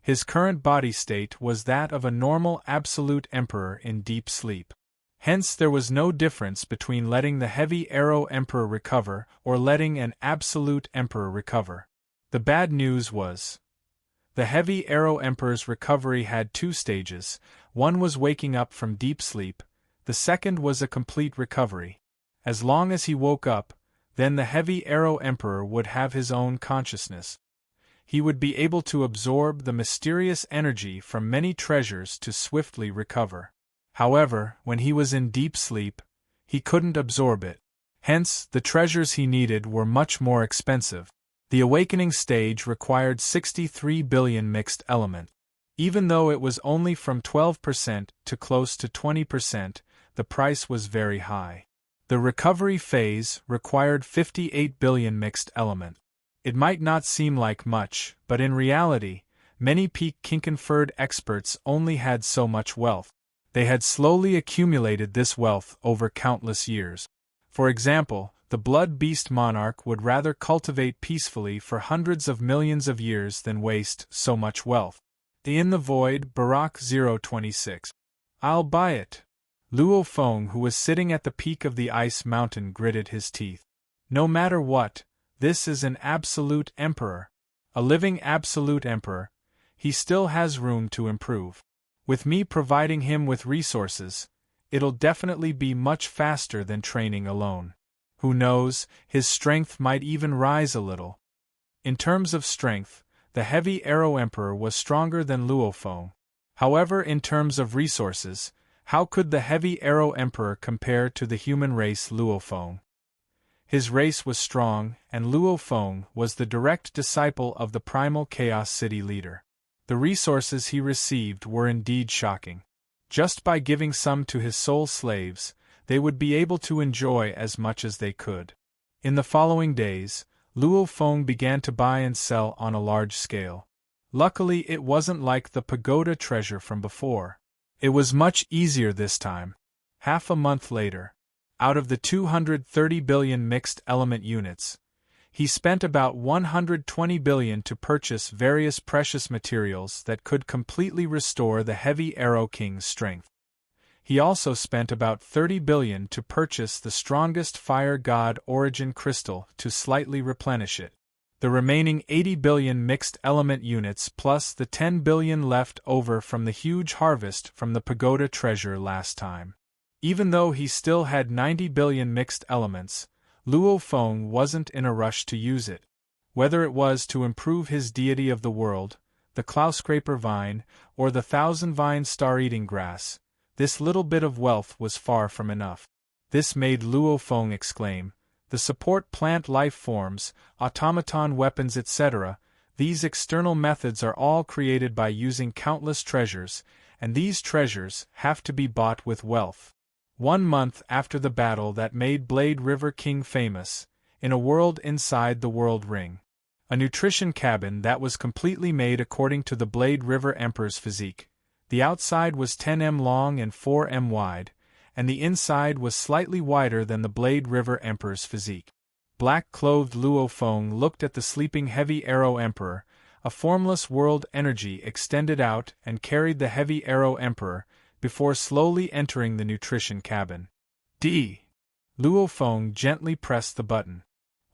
His current body state was that of a normal Absolute Emperor in deep sleep. Hence there was no difference between letting the Heavy Arrow Emperor recover or letting an Absolute Emperor recover. The bad news was, the Heavy Arrow Emperor's recovery had 2 stages. One was waking up from deep sleep, the second was a complete recovery. As long as he woke up, then the Heavy Arrow Emperor would have his own consciousness. He would be able to absorb the mysterious energy from many treasures to swiftly recover. However, when he was in deep sleep, he couldn't absorb it. Hence, the treasures he needed were much more expensive. The awakening stage required 63 billion mixed element. Even though it was only from 12% to close to 20%, the price was very high. The recovery phase required 58 billion mixed element. It might not seem like much, but in reality, many peak Kinkenford experts only had so much wealth. They had slowly accumulated this wealth over countless years. For example, the Blood Beast Monarch would rather cultivate peacefully for hundreds of millions of years than waste so much wealth. In the Void, Barak 026. I'll buy it. Luo Feng, who was sitting at the peak of the ice mountain, gritted his teeth. No matter what, this is an absolute emperor. A living absolute emperor. He still has room to improve. With me providing him with resources, it'll definitely be much faster than training alone. Who knows, his strength might even rise a little. In terms of strength, the Heavy Arrow Emperor was stronger than Luo Feng. However, in terms of resources, how could the Heavy Arrow Emperor compare to the human race Luo Feng? His race was strong, and Luo Feng was the direct disciple of the primal Chaos City leader. The resources he received were indeed shocking. Just by giving some to his soul slaves, they would be able to enjoy as much as they could. In the following days, Luo Feng began to buy and sell on a large scale. Luckily, it wasn't like the pagoda treasure from before. It was much easier this time. Half a month later, out of the 230 billion mixed element units, he spent about 120 billion to purchase various precious materials that could completely restore the Heavy Arrow King's strength. He also spent about 30 billion to purchase the strongest Fire God Origin crystal to slightly replenish it. The remaining 80 billion mixed element units plus the 10 billion left over from the huge harvest from the pagoda treasure last time. Even though he still had 90 billion mixed elements, Luo Feng wasn't in a rush to use it. Whether it was to improve his deity of the world, the clow-scraper vine, or the thousand-vine star-eating grass, this little bit of wealth was far from enough. This made Luo Feng exclaim, "The support plant life forms, automaton weapons etc., these external methods are all created by using countless treasures, and these treasures have to be bought with wealth." 1 month after the battle that made Blade River King famous, in a world inside the World Ring. A nutrition cabin that was completely made according to the Blade River Emperor's physique. The outside was 10 m long and 4 m wide, and the inside was slightly wider than the Blade River Emperor's physique. Black-clothed Luo Feng looked at the sleeping Heavy Arrow Emperor. A formless world energy extended out and carried the Heavy Arrow Emperor, before slowly entering the nutrition cabin. Luo Feng gently pressed the button.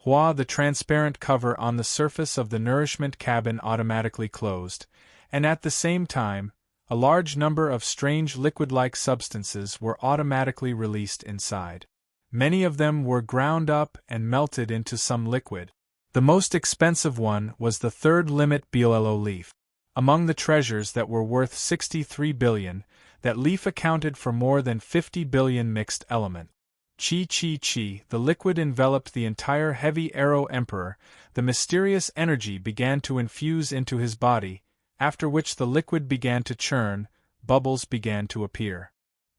The transparent cover on the surface of the nourishment cabin automatically closed, and at the same time, a large number of strange liquid-like substances were automatically released inside. Many of them were ground up and melted into some liquid. The most expensive one was the third limit Bielelo leaf. Among the treasures that were worth 63 billion, that leaf accounted for more than 50 billion mixed element. The liquid enveloped the entire Heavy Arrow Emperor. The mysterious energy began to infuse into his body, after which the liquid began to churn, bubbles began to appear.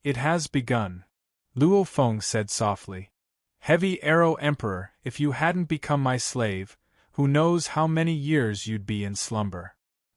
"It has begun," Luo Feng said softly. "Heavy Arrow Emperor, if you hadn't become my slave, who knows how many years you'd be in slumber."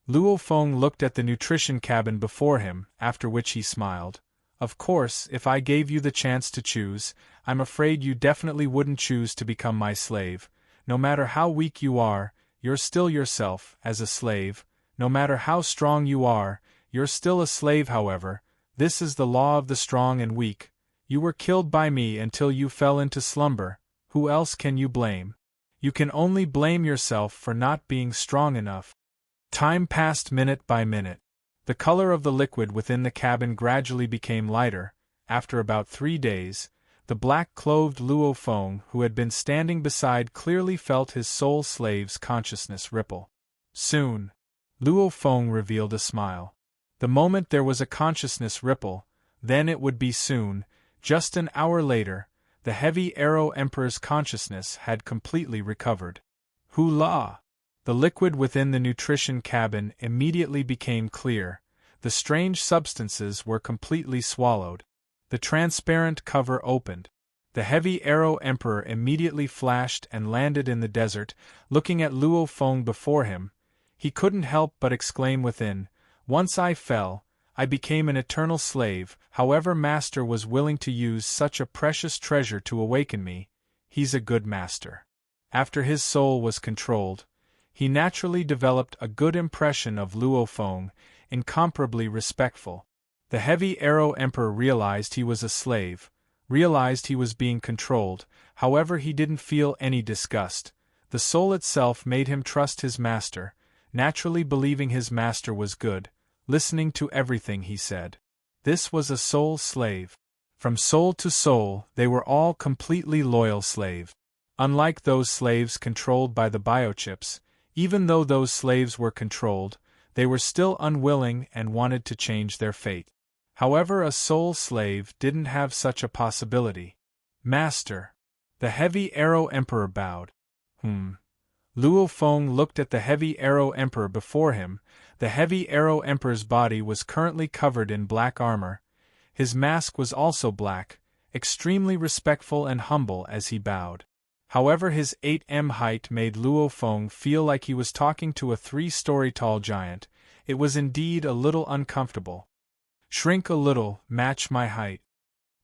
Luo Feng looked at the nutrition cabin before him, after which he smiled. "Of course, if I gave you the chance to choose, I'm afraid you definitely wouldn't choose to become my slave. No matter how weak you are, you're still yourself, as a slave. No matter how strong you are, you're still a slave. However, this is the law of the strong and weak. You were killed by me until you fell into slumber. Who else can you blame? You can only blame yourself for not being strong enough." Time passed minute by minute. The color of the liquid within the cabin gradually became lighter. After about 3 days, the black-clothed Luo Feng, who had been standing beside, clearly felt his soul slave's consciousness ripple. Soon, Luo Feng revealed a smile. The moment there was a consciousness ripple, then it would be soon. Just an hour later, the Heavy Arrow Emperor's consciousness had completely recovered. Hula! The liquid within the nutrition cabin immediately became clear. The strange substances were completely swallowed. The transparent cover opened. The Heavy Arrow Emperor immediately flashed and landed in the desert, looking at Luo Feng before him. He couldn't help but exclaim within, "Once I fell, I became an eternal slave. However, Master was willing to use such a precious treasure to awaken me. He's a good master." After his soul was controlled, he naturally developed a good impression of Luo Feng, incomparably respectful. The Heavy Arrow Emperor realized he was a slave, realized he was being controlled. However, he didn't feel any disgust. The soul itself made him trust his master, naturally believing his master was good, listening to everything he said. This was a soul slave. From soul to soul, they were all completely loyal slaves. Unlike those slaves controlled by the biochips, even though those slaves were controlled, they were still unwilling and wanted to change their fate. However, a soul slave didn't have such a possibility. "Master." The Heavy Arrow Emperor bowed. Luo Feng looked at the Heavy Arrow Emperor before him. The Heavy Arrow Emperor's body was currently covered in black armor. His mask was also black, extremely respectful and humble as he bowed. However, his 8 m height made Luo Feng feel like he was talking to a 3-story tall giant. It was indeed a little uncomfortable. "Shrink a little, match my height,"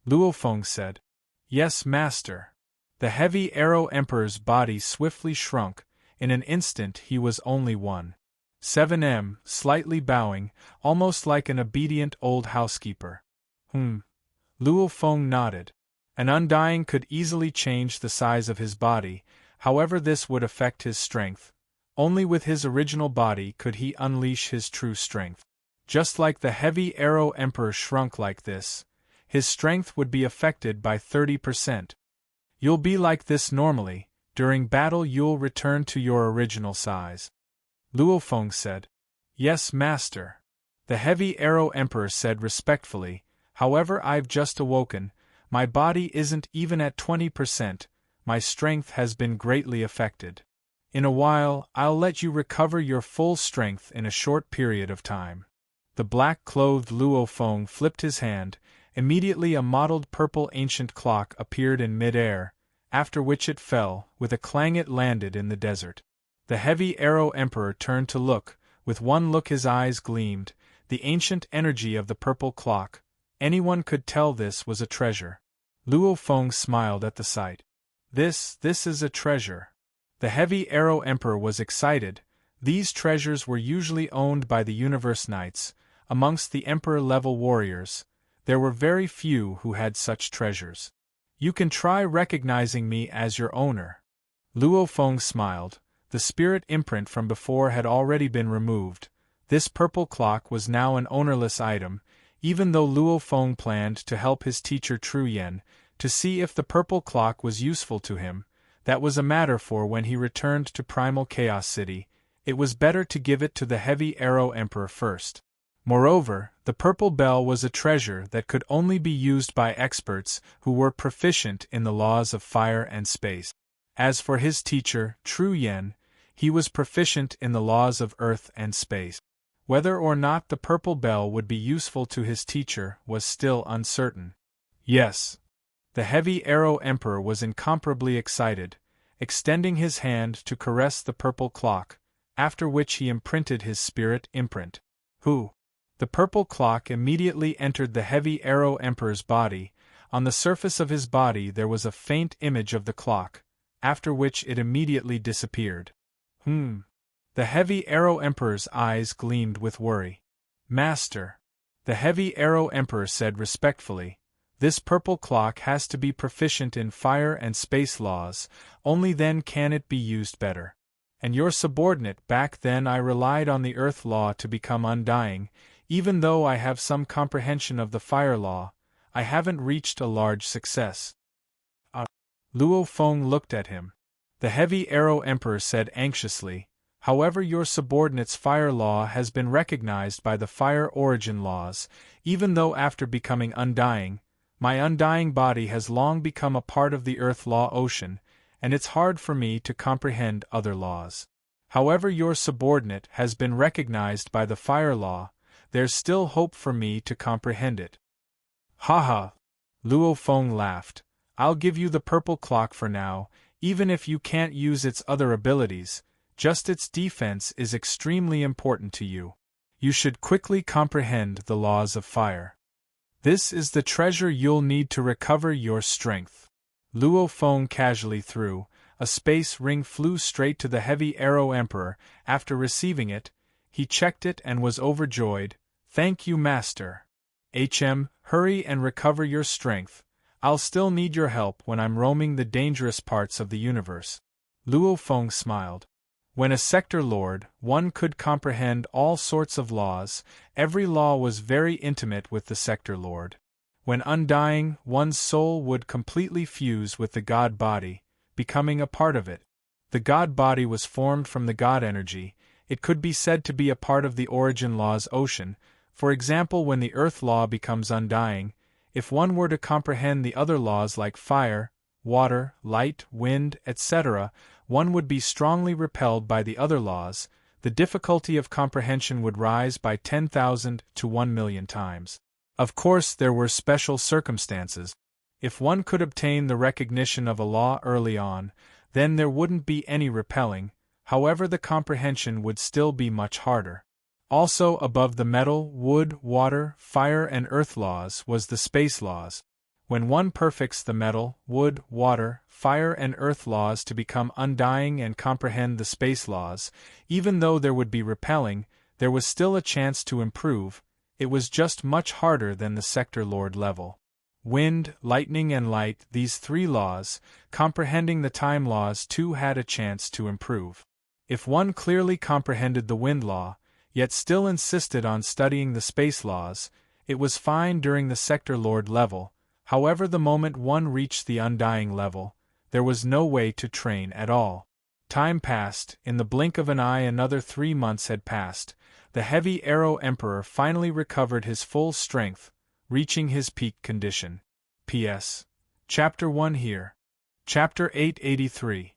Luo Feng said. "Yes, master." The Heavy Arrow Emperor's body swiftly shrunk. In an instant he was only 1.7 m, slightly bowing, almost like an obedient old housekeeper. Luo Feng nodded. An undying could easily change the size of his body, however this would affect his strength. Only with his original body could he unleash his true strength. Just like the Heavy Arrow Emperor shrunk like this, his strength would be affected by 30%. You'll be like this normally, during battle you'll return to your original size. Luo Feng said. Yes, master. The Heavy Arrow Emperor said respectfully, however I've just awoken, my body isn't even at 20%, my strength has been greatly affected. In a while, I'll let you recover your full strength in a short period of time. The black-clothed Luo Feng flipped his hand. Immediately a mottled purple ancient clock appeared in mid-air, after which it fell, with a clang it landed in the desert. The Heavy Arrow Emperor turned to look, with one look his eyes gleamed, the ancient energy of the purple clock. Anyone could tell this was a treasure. Luo Feng smiled at the sight. This is a treasure. The Heavy Arrow Emperor was excited. These treasures were usually owned by the Universe Knights. Amongst the Emperor-level warriors, there were very few who had such treasures. You can try recognizing me as your owner. Luo Feng smiled. The spirit imprint from before had already been removed. This purple clock was now an ownerless item, even though Luo Feng planned to help his teacher Tru Yen, to see if the purple clock was useful to him. That was a matter for when he returned to Primal Chaos City. It was better to give it to the Heavy Arrow Emperor first. Moreover, the purple bell was a treasure that could only be used by experts who were proficient in the laws of fire and space. As for his teacher, Tru Yen, he was proficient in the laws of earth and space. Whether or not the purple bell would be useful to his teacher was still uncertain. Yes. The Heavy Arrow Emperor was incomparably excited, extending his hand to caress the purple clock, after which he imprinted his spirit imprint. Who? The purple clock immediately entered the Heavy Arrow Emperor's body. On the surface of his body there was a faint image of the clock, after which it immediately disappeared. The Heavy Arrow Emperor's eyes gleamed with worry. Master. The Heavy Arrow Emperor said respectfully, this purple clock has to be proficient in fire and space laws, only then can it be used better. And your subordinate back then I relied on the earth law to become undying. Even though I have some comprehension of the fire law, I haven't reached a large success. Luo Feng looked at him. The Heavy Arrow Emperor said anxiously, however your subordinate's fire law has been recognized by the fire origin laws, even though after becoming undying, my undying body has long become a part of the earth law ocean, and it's hard for me to comprehend other laws. However your subordinate has been recognized by the fire law, there's still hope for me to comprehend it. Haha! Luo Feng laughed. I'll give you the purple clock for now, even if you can't use its other abilities, just its defense is extremely important to you. You should quickly comprehend the laws of fire. This is the treasure you'll need to recover your strength. Luo Feng casually threw. A space ring flew straight to the Heavy Arrow Emperor. After receiving it, he checked it and was overjoyed. Thank you, Master. Hurry and recover your strength. I'll still need your help when I'm roaming the dangerous parts of the universe. Luo Feng smiled. When a sector lord, one could comprehend all sorts of laws. Every law was very intimate with the sector lord. When undying, one's soul would completely fuse with the god body, becoming a part of it. The god body was formed from the god energy. It could be said to be a part of the origin law's ocean. For example, when the earth law becomes undying, if one were to comprehend the other laws like fire, water, light, wind, etc., one would be strongly repelled by the other laws. The difficulty of comprehension would rise by 10,000 to 1,000,000 times. Of course, there were special circumstances. If one could obtain the recognition of a law early on, then there wouldn't be any repelling. However, the comprehension would still be much harder. Also above the metal, wood, water, fire and earth laws was the space laws. When one perfects the metal, wood, water, fire and earth laws to become undying and comprehend the space laws, even though there would be repelling, there was still a chance to improve. It was just much harder than the sector lord level. Wind, lightning and light, these three laws, comprehending the time laws too, had a chance to improve. If one clearly comprehended the wind law, yet still insisted on studying the space laws, It was fine during the Sector Lord level, however the moment one reached the Undying level, there was no way to train at all. Time passed, in the blink of an eye another 3 months had passed. The Heavy Arrow Emperor finally recovered his full strength, reaching his peak condition. P.S. Chapter 1 here. Chapter 883.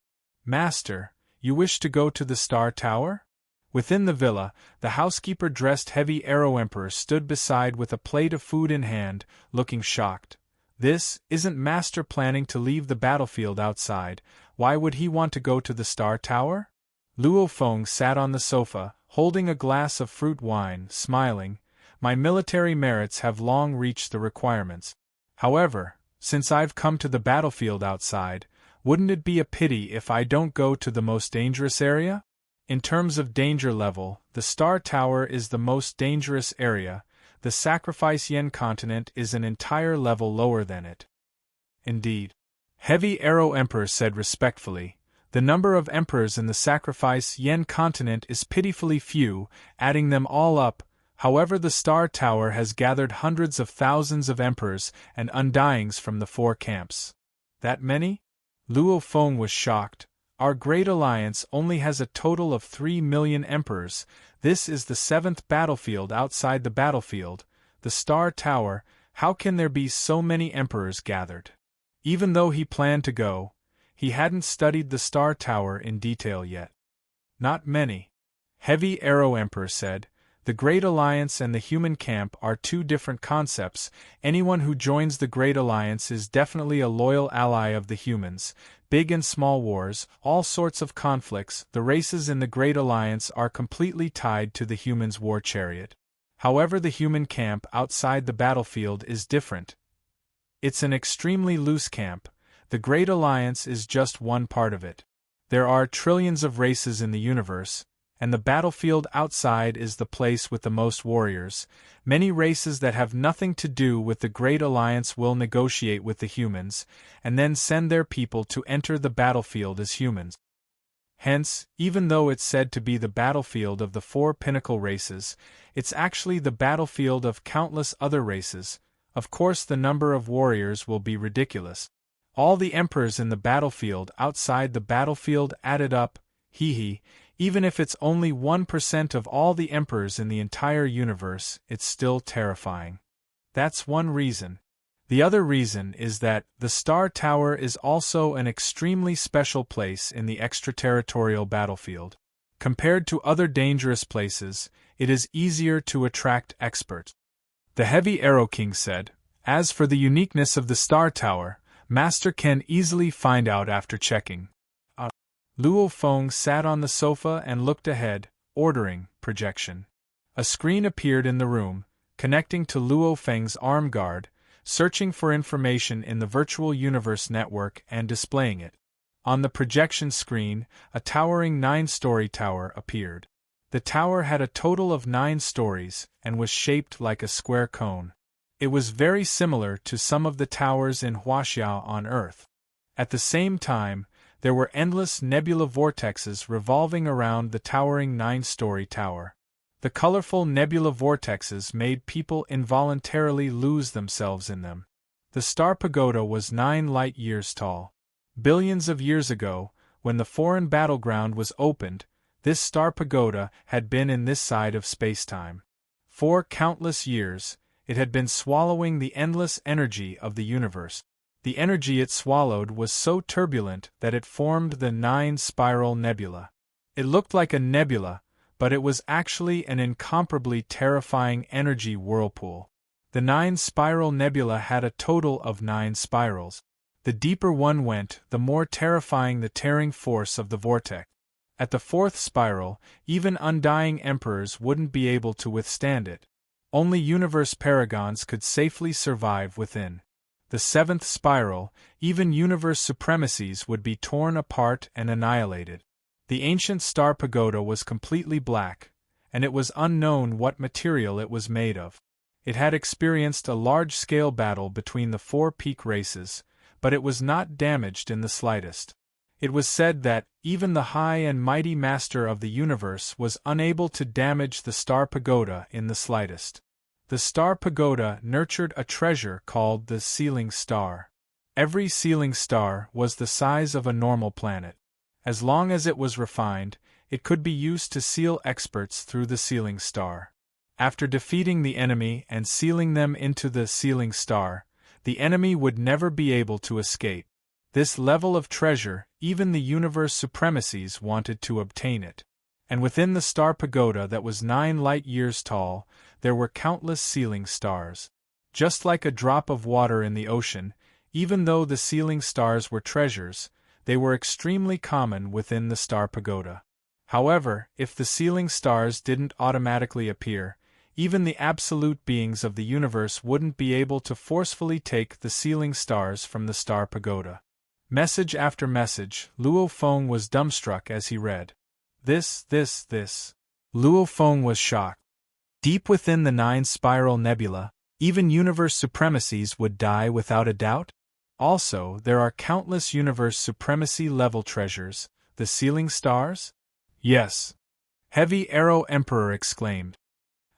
Master, you wish to go to the Star Tower? Within the villa, the housekeeper-dressed Heavy Arrow Emperor stood beside with a plate of food in hand, looking shocked. Isn't Master planning to leave the battlefield outside? Why would he want to go to the Star Tower? Luo Feng sat on the sofa, holding a glass of fruit wine, smiling. My military merits have long reached the requirements. However, since I've come to the battlefield outside, wouldn't it be a pity if I don't go to the most dangerous area? In terms of danger level, the Star Tower is the most dangerous area. The Sacrifice Yen continent is an entire level lower than it. Indeed. Heavy Arrow Emperor said respectfully, the number of emperors in the Sacrifice Yen continent is pitifully few, adding them all up. However, the Star Tower has gathered hundreds of thousands of emperors and undyings from the 4 camps. That many? Luo Feng was shocked. Our Great Alliance only has a total of 3 million emperors. This is the 7th battlefield outside the battlefield, the Star Tower. How can there be so many emperors gathered? Even though he planned to go, he hadn't studied the Star Tower in detail yet. Not many. Heavy Arrow Emperor said, the Great Alliance and the human camp are 2 different concepts. Anyone who joins the Great Alliance is definitely a loyal ally of the humans. Big and small wars, all sorts of conflicts, the races in the Great Alliance are completely tied to the humans' war chariot. However, the human camp outside the battlefield is different. It's an extremely loose camp. The Great Alliance is just one part of it. There are trillions of races in the universe, and the battlefield outside is the place with the most warriors. Many races that have nothing to do with the Great Alliance will negotiate with the humans, and then send their people to enter the battlefield as humans. Hence, even though it's said to be the battlefield of the 4 pinnacle races, it's actually the battlefield of countless other races. Of course, the number of warriors will be ridiculous. All the emperors in the battlefield outside the battlefield added up, even if it's only 1% of all the emperors in the entire universe, it's still terrifying. That's one reason. The other reason is that the Star Tower is also an extremely special place in the extraterritorial battlefield. Compared to other dangerous places, it is easier to attract experts. The Heavy Arrow King said, as for the uniqueness of the Star Tower, Master can easily find out after checking. Luo Feng sat on the sofa and looked ahead, ordering projection. A screen appeared in the room, connecting to Luo Feng's arm guard, searching for information in the virtual universe network and displaying it. On the projection screen, a towering 9-story tower appeared. The tower had a total of 9 stories and was shaped like a square cone. It was very similar to some of the towers in Huaxiao on Earth. At the same time, there were endless nebula vortexes revolving around the towering 9-story tower. The colorful nebula vortexes made people involuntarily lose themselves in them. The Star Pagoda was 9 light-years tall. Billions of years ago, when the foreign battleground was opened, this Star Pagoda had been in this side of space-time. For countless years, it had been swallowing the endless energy of the universe. The energy it swallowed was so turbulent that it formed the 9-spiral nebula. It looked like a nebula, but it was actually an incomparably terrifying energy whirlpool. The 9-spiral nebula had a total of 9 spirals. The deeper one went, the more terrifying the tearing force of the vortex. At the 4th spiral, even undying emperors wouldn't be able to withstand it. Only universe paragons could safely survive within. The 7th spiral, even universe supremacies would be torn apart and annihilated. The ancient Star Pagoda was completely black, and it was unknown what material it was made of. It had experienced a large-scale battle between the 4 peak races, but it was not damaged in the slightest. It was said that even the high and mighty master of the universe was unable to damage the Star Pagoda in the slightest. The star pagoda nurtured a treasure called the sealing star. Every sealing star was the size of a normal planet. As long as it was refined, it could be used to seal experts through the sealing star. After defeating the enemy and sealing them into the sealing star, the enemy would never be able to escape. This level of treasure, even the universe supremacies wanted to obtain it. And within the star pagoda that was 9 light-years tall, there were countless sealing stars. Just like a drop of water in the ocean, even though the sealing stars were treasures, they were extremely common within the star pagoda. However, if the sealing stars didn't automatically appear, even the absolute beings of the universe wouldn't be able to forcefully take the sealing stars from the star pagoda. Message after message, Luo Feng was dumbstruck as he read. This. Luo Feng was shocked. Deep within the 9-spiral nebula, even universe supremacies would die without a doubt? Also, there are countless universe supremacy-level treasures, the sealing stars? Yes. Heavy Arrow Emperor exclaimed.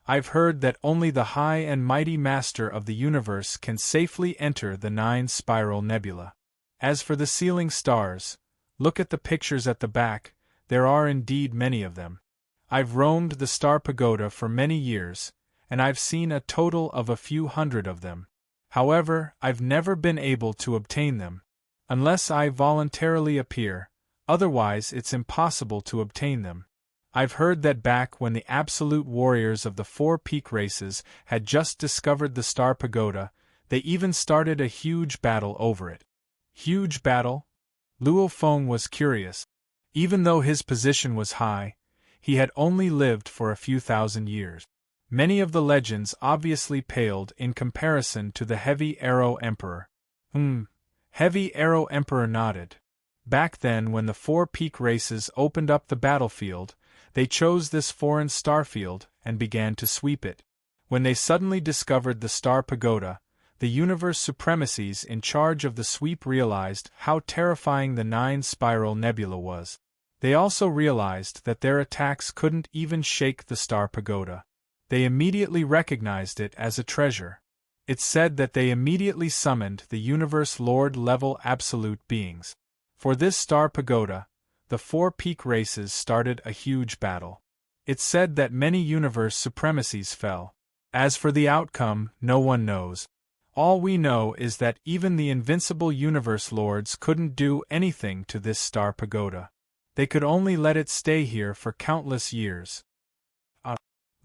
I've heard that only the high and mighty master of the universe can safely enter the 9-spiral nebula. As for the sealing stars, look at the pictures at the back, there are indeed many of them. I've roamed the star pagoda for many years, and I've seen a total of a few hundred of them. However, I've never been able to obtain them. Unless I voluntarily appear, otherwise it's impossible to obtain them. I've heard that back when the absolute warriors of the 4 peak races had just discovered the star pagoda, they even started a huge battle over it. Huge battle? Luo Feng was curious. Even though his position was high, he had only lived for a few thousand years. Many of the legends obviously paled in comparison to the Heavy Arrow Emperor. Heavy Arrow Emperor nodded. Back then when the 4 peak races opened up the battlefield, they chose this foreign starfield and began to sweep it. When they suddenly discovered the star pagoda, the universe supremacies in charge of the sweep realized how terrifying the 9-spiral nebula was. They also realized that their attacks couldn't even shake the star pagoda. They immediately recognized it as a treasure. It's said that they immediately summoned the universe lord-level absolute beings. For this star pagoda, the 4 peak races started a huge battle. It's said that many universe supremacies fell. As for the outcome, no one knows. All we know is that even the invincible universe lords couldn't do anything to this star pagoda. They could only let it stay here for countless years.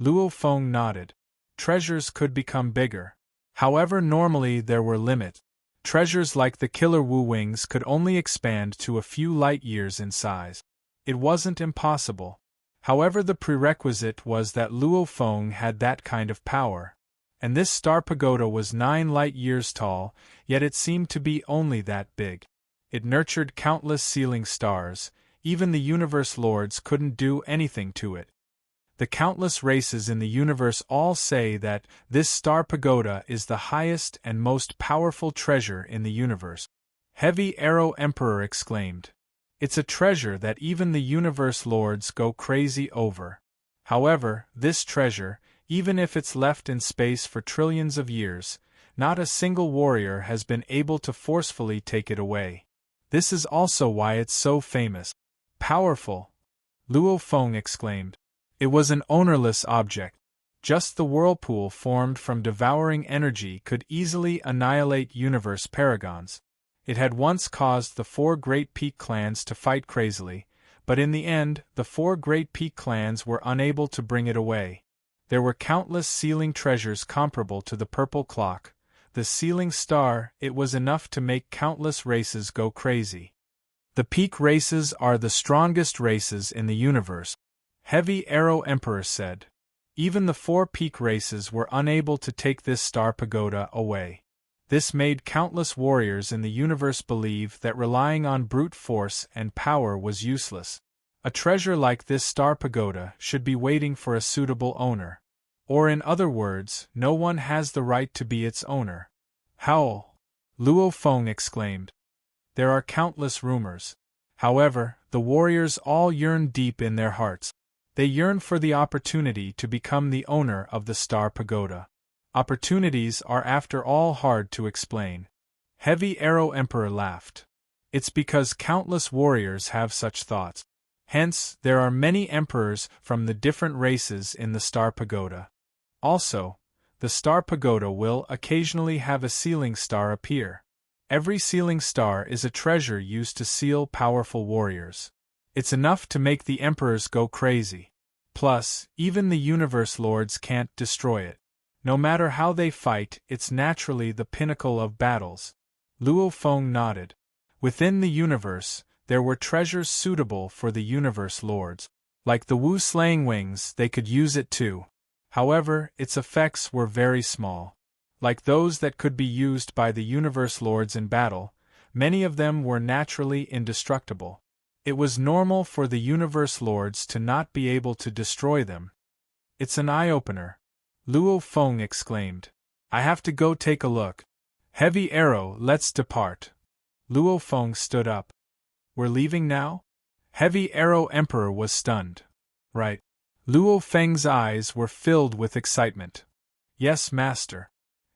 Luo Feng nodded. Treasures could become bigger. However, normally there were limits. Treasures like the killer Wu Wings could only expand to a few light years in size. It wasn't impossible. However, the prerequisite was that Luo Feng had that kind of power. And this star pagoda was 9 light years tall, yet it seemed to be only that big. It nurtured countless sealing stars, even the universe lords couldn't do anything to it. The countless races in the universe all say that this star pagoda is the highest and most powerful treasure in the universe. Heavy Arrow Emperor exclaimed. It's a treasure that even the universe lords go crazy over. However, this treasure, even if it's left in space for trillions of years, not a single warrior has been able to forcefully take it away. This is also why it's so famous. Powerful! Luo Feng exclaimed. It was an ownerless object. Just the whirlpool formed from devouring energy could easily annihilate universe paragons. It had once caused the 4 great peak clans to fight crazily, but in the end, the 4 great peak clans were unable to bring it away. There were countless sealing treasures comparable to the purple clock, the sealing star. It was enough to make countless races go crazy. The peak races are the strongest races in the universe, Heavy Arrow Emperor said. Even the 4 peak races were unable to take this star pagoda away. This made countless warriors in the universe believe that relying on brute force and power was useless. A treasure like this star pagoda should be waiting for a suitable owner. Or in other words, no one has the right to be its owner. Howl! Luo Feng exclaimed. There are countless rumors. However, the warriors all yearn deep in their hearts. They yearn for the opportunity to become the owner of the star pagoda. Opportunities are after all hard to explain. Heavy Arrow Emperor laughed. It's because countless warriors have such thoughts. Hence, there are many emperors from the different races in the Star Pagoda. Also, the Star Pagoda will occasionally have a sealing star appear. Every sealing star is a treasure used to seal powerful warriors. It's enough to make the emperors go crazy. Plus, even the universe lords can't destroy it. No matter how they fight, it's naturally the pinnacle of battles. Luo Feng nodded. Within the universe, there were treasures suitable for the universe lords. Like the Wu slaying wings, they could use it too. However, its effects were very small. Like those that could be used by the universe lords in battle, many of them were naturally indestructible. It was normal for the universe lords to not be able to destroy them. It's an eye-opener, Luo Feng exclaimed. I have to go take a look. Heavy Arrow, let's depart. Luo Feng stood up. We're leaving now? Heavy Arrow Emperor was stunned. Right. Luo Feng's eyes were filled with excitement. Yes, master.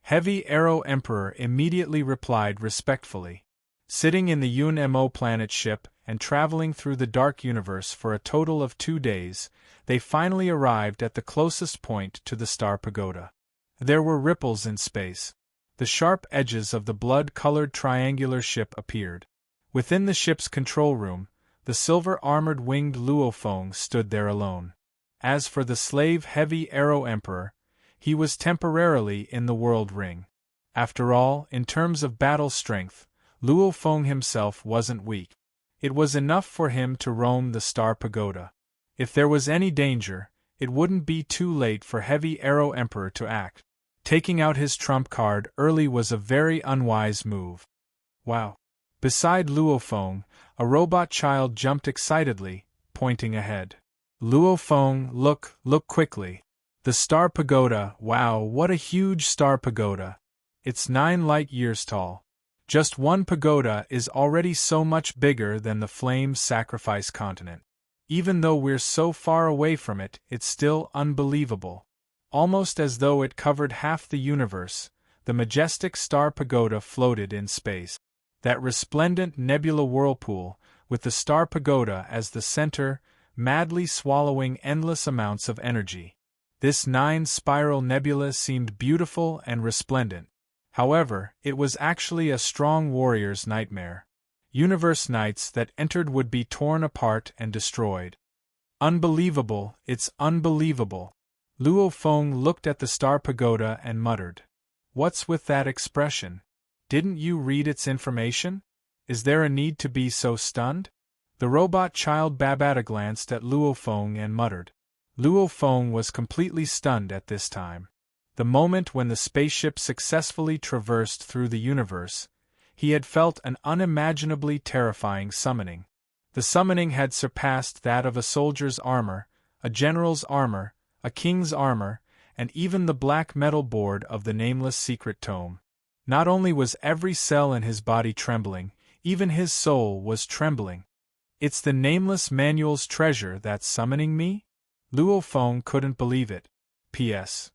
Heavy Arrow Emperor immediately replied respectfully. Sitting in the Yun Mo planet ship and traveling through the dark universe for a total of 2 days, they finally arrived at the closest point to the Star Pagoda. There were ripples in space. The sharp edges of the blood-colored triangular ship appeared. Within the ship's control room, the silver-armored winged Luo Feng stood there alone. As for the slave Heavy Arrow Emperor, he was temporarily in the World Ring. After all, in terms of battle strength, Luo Feng himself wasn't weak. It was enough for him to roam the Star Pagoda. If there was any danger, it wouldn't be too late for Heavy Arrow Emperor to act. Taking out his trump card early was a very unwise move. Wow! Beside Luo Feng, a robot child jumped excitedly, pointing ahead. Luo Feng, look quickly. The Star Pagoda, wow, what a huge Star Pagoda. It's 9 light-years tall. Just one pagoda is already so much bigger than the Flame Sacrifice continent. Even though we're so far away from it, it's still unbelievable. Almost as though it covered half the universe, the majestic Star Pagoda floated in space. That resplendent nebula whirlpool, with the Star Pagoda as the center, madly swallowing endless amounts of energy. This 9-spiral nebula seemed beautiful and resplendent. However, it was actually a strong warrior's nightmare. Universe knights that entered would be torn apart and destroyed. Unbelievable, it's unbelievable. Luo Feng looked at the Star Pagoda and muttered. What's with that expression? Didn't you read its information? Is there a need to be so stunned? The robot child Babata glanced at Luo Feng and muttered. Luo Feng was completely stunned at this time. The moment when the spaceship successfully traversed through the universe, he had felt an unimaginably terrifying summoning. The summoning had surpassed that of a soldier's armor, a general's armor, a king's armor, and even the black metal board of the nameless secret tome. Not only was every cell in his body trembling, even his soul was trembling. It's the nameless manual's treasure that's summoning me? Luo Feng couldn't believe it. P.S.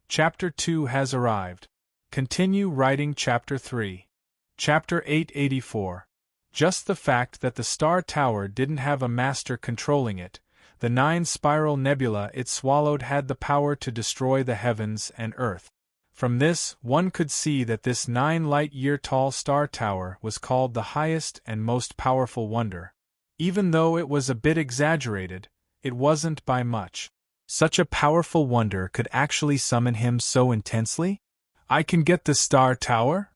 Chapter 2 has arrived. Continue writing Chapter 3. Chapter 884. Just the fact that the Star Tower didn't have a master controlling it, the 9-spiral nebula it swallowed had the power to destroy the heavens and earth. From this, one could see that this 9-light-year-tall Star Tower was called the highest and most powerful wonder. Even though it was a bit exaggerated, it wasn't by much. Such a powerful wonder could actually summon him so intensely? I can get the Star Tower?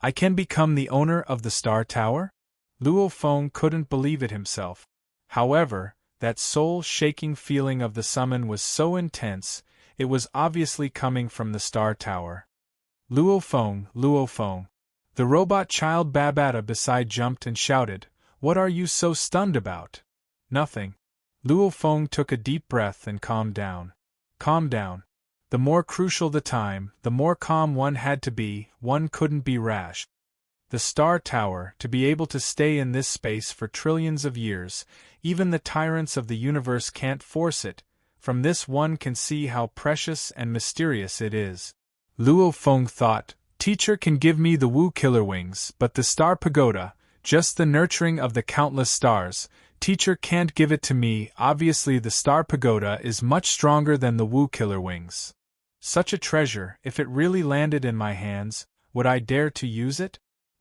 I can become the owner of the Star Tower? Luo Feng couldn't believe it himself. However, that soul-shaking feeling of the summon was so intense, it was obviously coming from the Star Tower. Luo Feng. The robot child Babata beside jumped and shouted, "What are you so stunned about?" Nothing. Luo Feng took a deep breath and calmed down. Calm down. The more crucial the time, the more calm one had to be, one couldn't be rash. The Star Tower, to be able to stay in this space for trillions of years, even the tyrants of the universe can't force it. From this one can see how precious and mysterious it is. Luo Feng thought, teacher can give me the Wu Killer Wings, but the Star Pagoda, just the nurturing of the countless stars, teacher can't give it to me. Obviously the Star Pagoda is much stronger than the Wu Killer Wings. Such a treasure, if it really landed in my hands, would I dare to use it?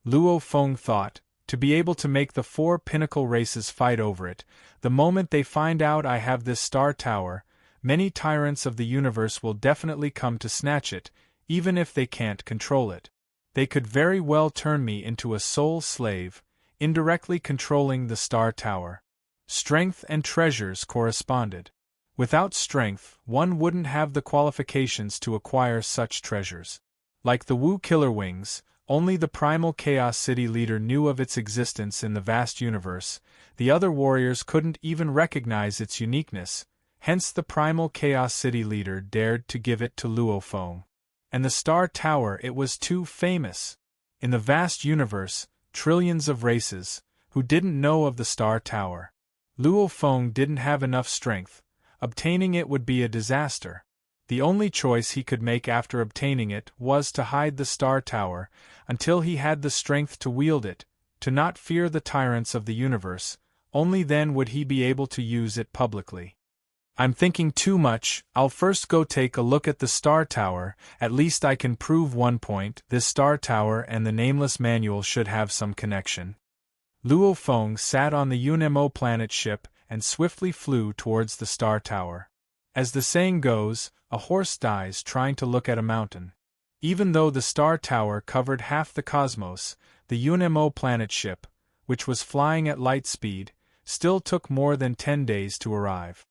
Luo Feng thought, to be able to make the 4 pinnacle races fight over it. The moment they find out I have this star tower, many tyrants of the universe will definitely come to snatch it, even if they can't control it. They could very well turn me into a soul slave, indirectly controlling the star tower. Strength and treasures corresponded. Without strength, one wouldn't have the qualifications to acquire such treasures. Like the Wu Killer Wings, only the primal Chaos City leader knew of its existence in the vast universe. The other warriors couldn't even recognize its uniqueness, hence the primal Chaos City leader dared to give it to Luo Feng. And the Star Tower, it was too famous. In the vast universe, trillions of races, who didn't know of the Star Tower. Luo Feng didn't have enough strength. Obtaining it would be a disaster. The only choice he could make after obtaining it was to hide the Star Tower until he had the strength to wield it, to not fear the tyrants of the universe. Only then would he be able to use it publicly. I'm thinking too much. I'll first go take a look at the Star Tower. At least I can prove one point. This Star Tower and the Nameless Manual should have some connection. Luo Feng sat on the UNMO planet ship and swiftly flew towards the Star Tower. As the saying goes, a horse dies trying to look at a mountain. Even though the Star Tower covered half the cosmos, the UNMO planet ship, which was flying at light speed, still took more than 10 days to arrive.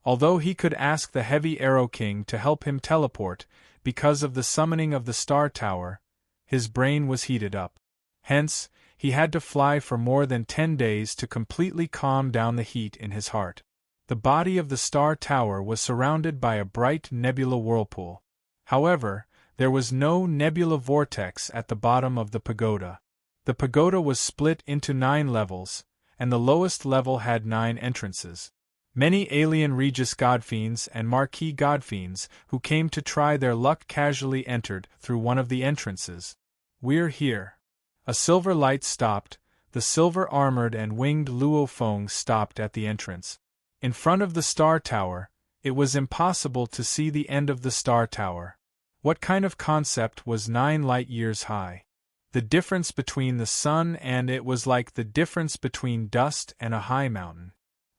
Although he could ask the Heavy Arrow King to help him teleport, because of the summoning of the Star Tower, his brain was heated up. Hence, he had to fly for more than 10 days to completely calm down the heat in his heart. The body of the Star Tower was surrounded by a bright nebula whirlpool. However, there was no nebula vortex at the bottom of the pagoda. The pagoda was split into 9 levels, and the lowest level had 9 entrances. Many alien Regis Godfiends and Marquis Godfiends who came to try their luck casually entered through one of the entrances. We're here. A silver light stopped. The silver-armored and winged Luo Feng stopped at the entrance. In front of the Star Tower, it was impossible to see the end of the Star Tower. What kind of concept was 9 light-years high? The difference between the sun and it was like the difference between dust and a high mountain.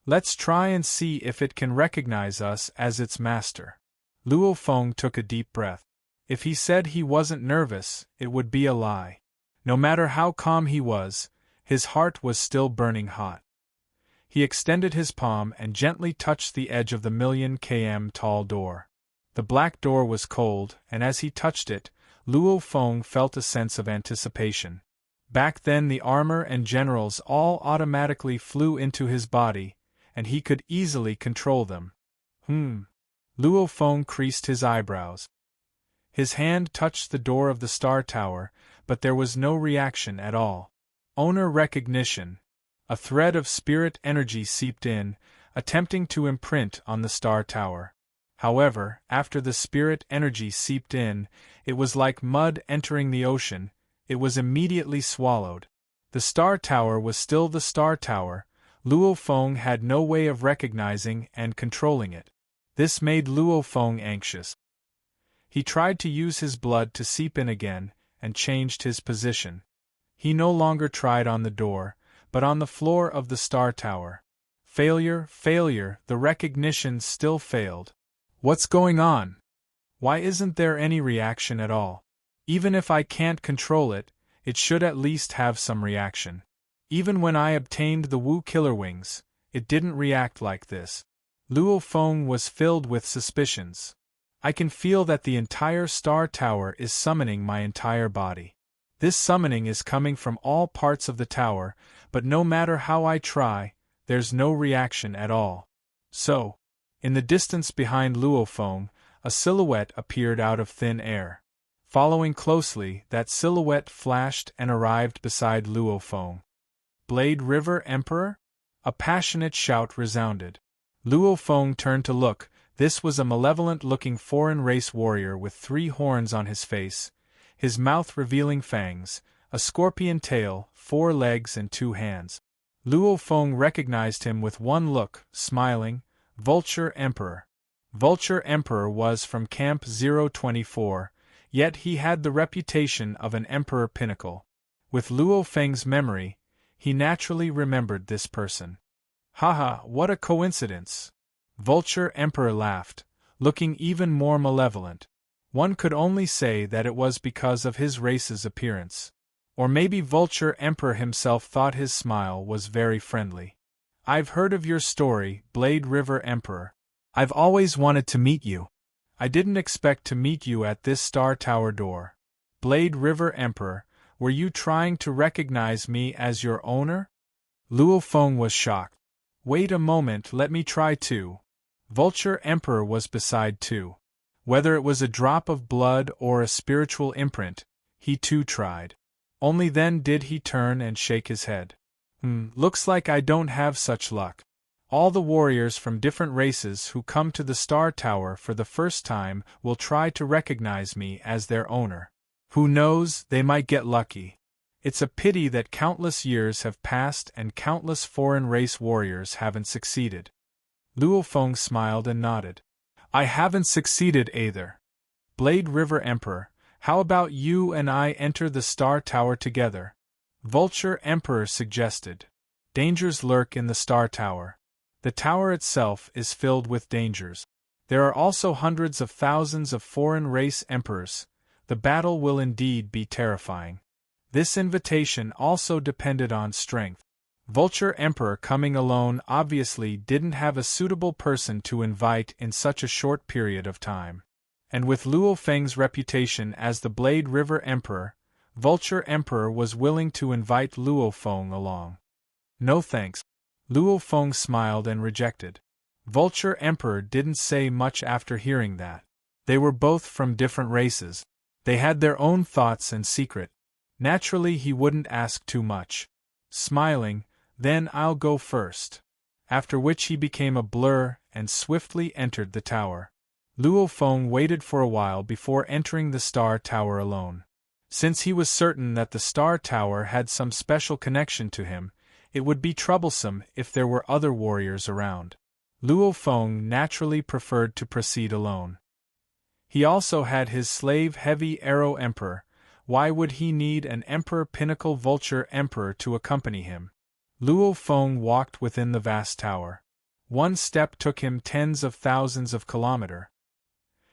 Let's try and see if it can recognize us as its master. Luo Feng took a deep breath. If he said he wasn't nervous, it would be a lie. No matter how calm he was, his heart was still burning hot. He extended his palm and gently touched the edge of the 1,000,000 km tall door. The black door was cold, and as he touched it, Luo Feng felt a sense of anticipation. Back then the armor and generals all automatically flew into his body, and he could easily control them. Luo Feng creased his eyebrows. His hand touched the door of the Star Tower, but there was no reaction at all. Owner recognition. A thread of spirit energy seeped in, attempting to imprint on the Star Tower. However, after the spirit energy seeped in, it was like mud entering the ocean. It was immediately swallowed. The Star Tower was still the Star Tower. Luo Feng had no way of recognizing and controlling it. This made Luo Feng anxious. He tried to use his blood to seep in again, and changed his position. He no longer tried on the door, but on the floor of the Star Tower. Failure, the recognition still failed. What's going on? Why isn't there any reaction at all? Even if I can't control it, it should at least have some reaction. Even when I obtained the Wu Killer Wings, it didn't react like this. Luo Feng was filled with suspicions. I can feel that the entire Star Tower is summoning my entire body. This summoning is coming from all parts of the tower, but no matter how I try, there's no reaction at all. So, in the distance behind Luo Feng, a silhouette appeared out of thin air. Following closely, that silhouette flashed and arrived beside Luo Feng. Blade River Emperor? A passionate shout resounded. Luo Feng turned to look. This was a malevolent-looking foreign race warrior with 3 horns on his face, his mouth revealing fangs, a scorpion tail, 4 legs and 2 hands. Luo Feng recognized him with one look, smiling. Vulture Emperor. Vulture Emperor was from Camp 024, yet he had the reputation of an Emperor Pinnacle. With Luo Feng's memory, he naturally remembered this person. Haha, what a coincidence! Vulture Emperor laughed, looking even more malevolent. One could only say that it was because of his race's appearance. Or maybe Vulture Emperor himself thought his smile was very friendly. I've heard of your story, Blade River Emperor. I've always wanted to meet you. I didn't expect to meet you at this Star Tower door. Blade River Emperor, were you trying to recognize me as your owner? Luo Feng was shocked. Wait a moment, let me try too. Vulture Emperor was beside too. Whether it was a drop of blood or a spiritual imprint, he too tried. Only then did he turn and shake his head. Looks like I don't have such luck. All the warriors from different races who come to the Star Tower for the first time will try to recognize me as their owner. Who knows, they might get lucky. It's a pity that countless years have passed and countless foreign race warriors haven't succeeded. Luo Feng smiled and nodded. I haven't succeeded either. Blade River Emperor, how about you and I enter the Star Tower together? Vulture Emperor suggested. Dangers lurk in the Star Tower. The tower itself is filled with dangers. There are also hundreds of thousands of foreign race emperors. The battle will indeed be terrifying. This invitation also depended on strength. Vulture Emperor coming alone obviously didn't have a suitable person to invite in such a short period of time. And with Luo Feng's reputation as the Blade River Emperor, Vulture Emperor was willing to invite Luo Feng along. No thanks. Luo Feng smiled and rejected. Vulture Emperor didn't say much after hearing that. They were both from different races. They had their own thoughts and secret. Naturally he wouldn't ask too much. Smiling, then I'll go first. After which he became a blur and swiftly entered the tower. Luo Feng waited for a while before entering the Star Tower alone. Since he was certain that the Star Tower had some special connection to him, it would be troublesome if there were other warriors around. Luo Feng naturally preferred to proceed alone. He also had his slave Heavy Arrow Emperor. Why would he need an Emperor Pinnacle Vulture Emperor to accompany him? Luo Feng walked within the vast tower. One step took him tens of thousands of kilometers.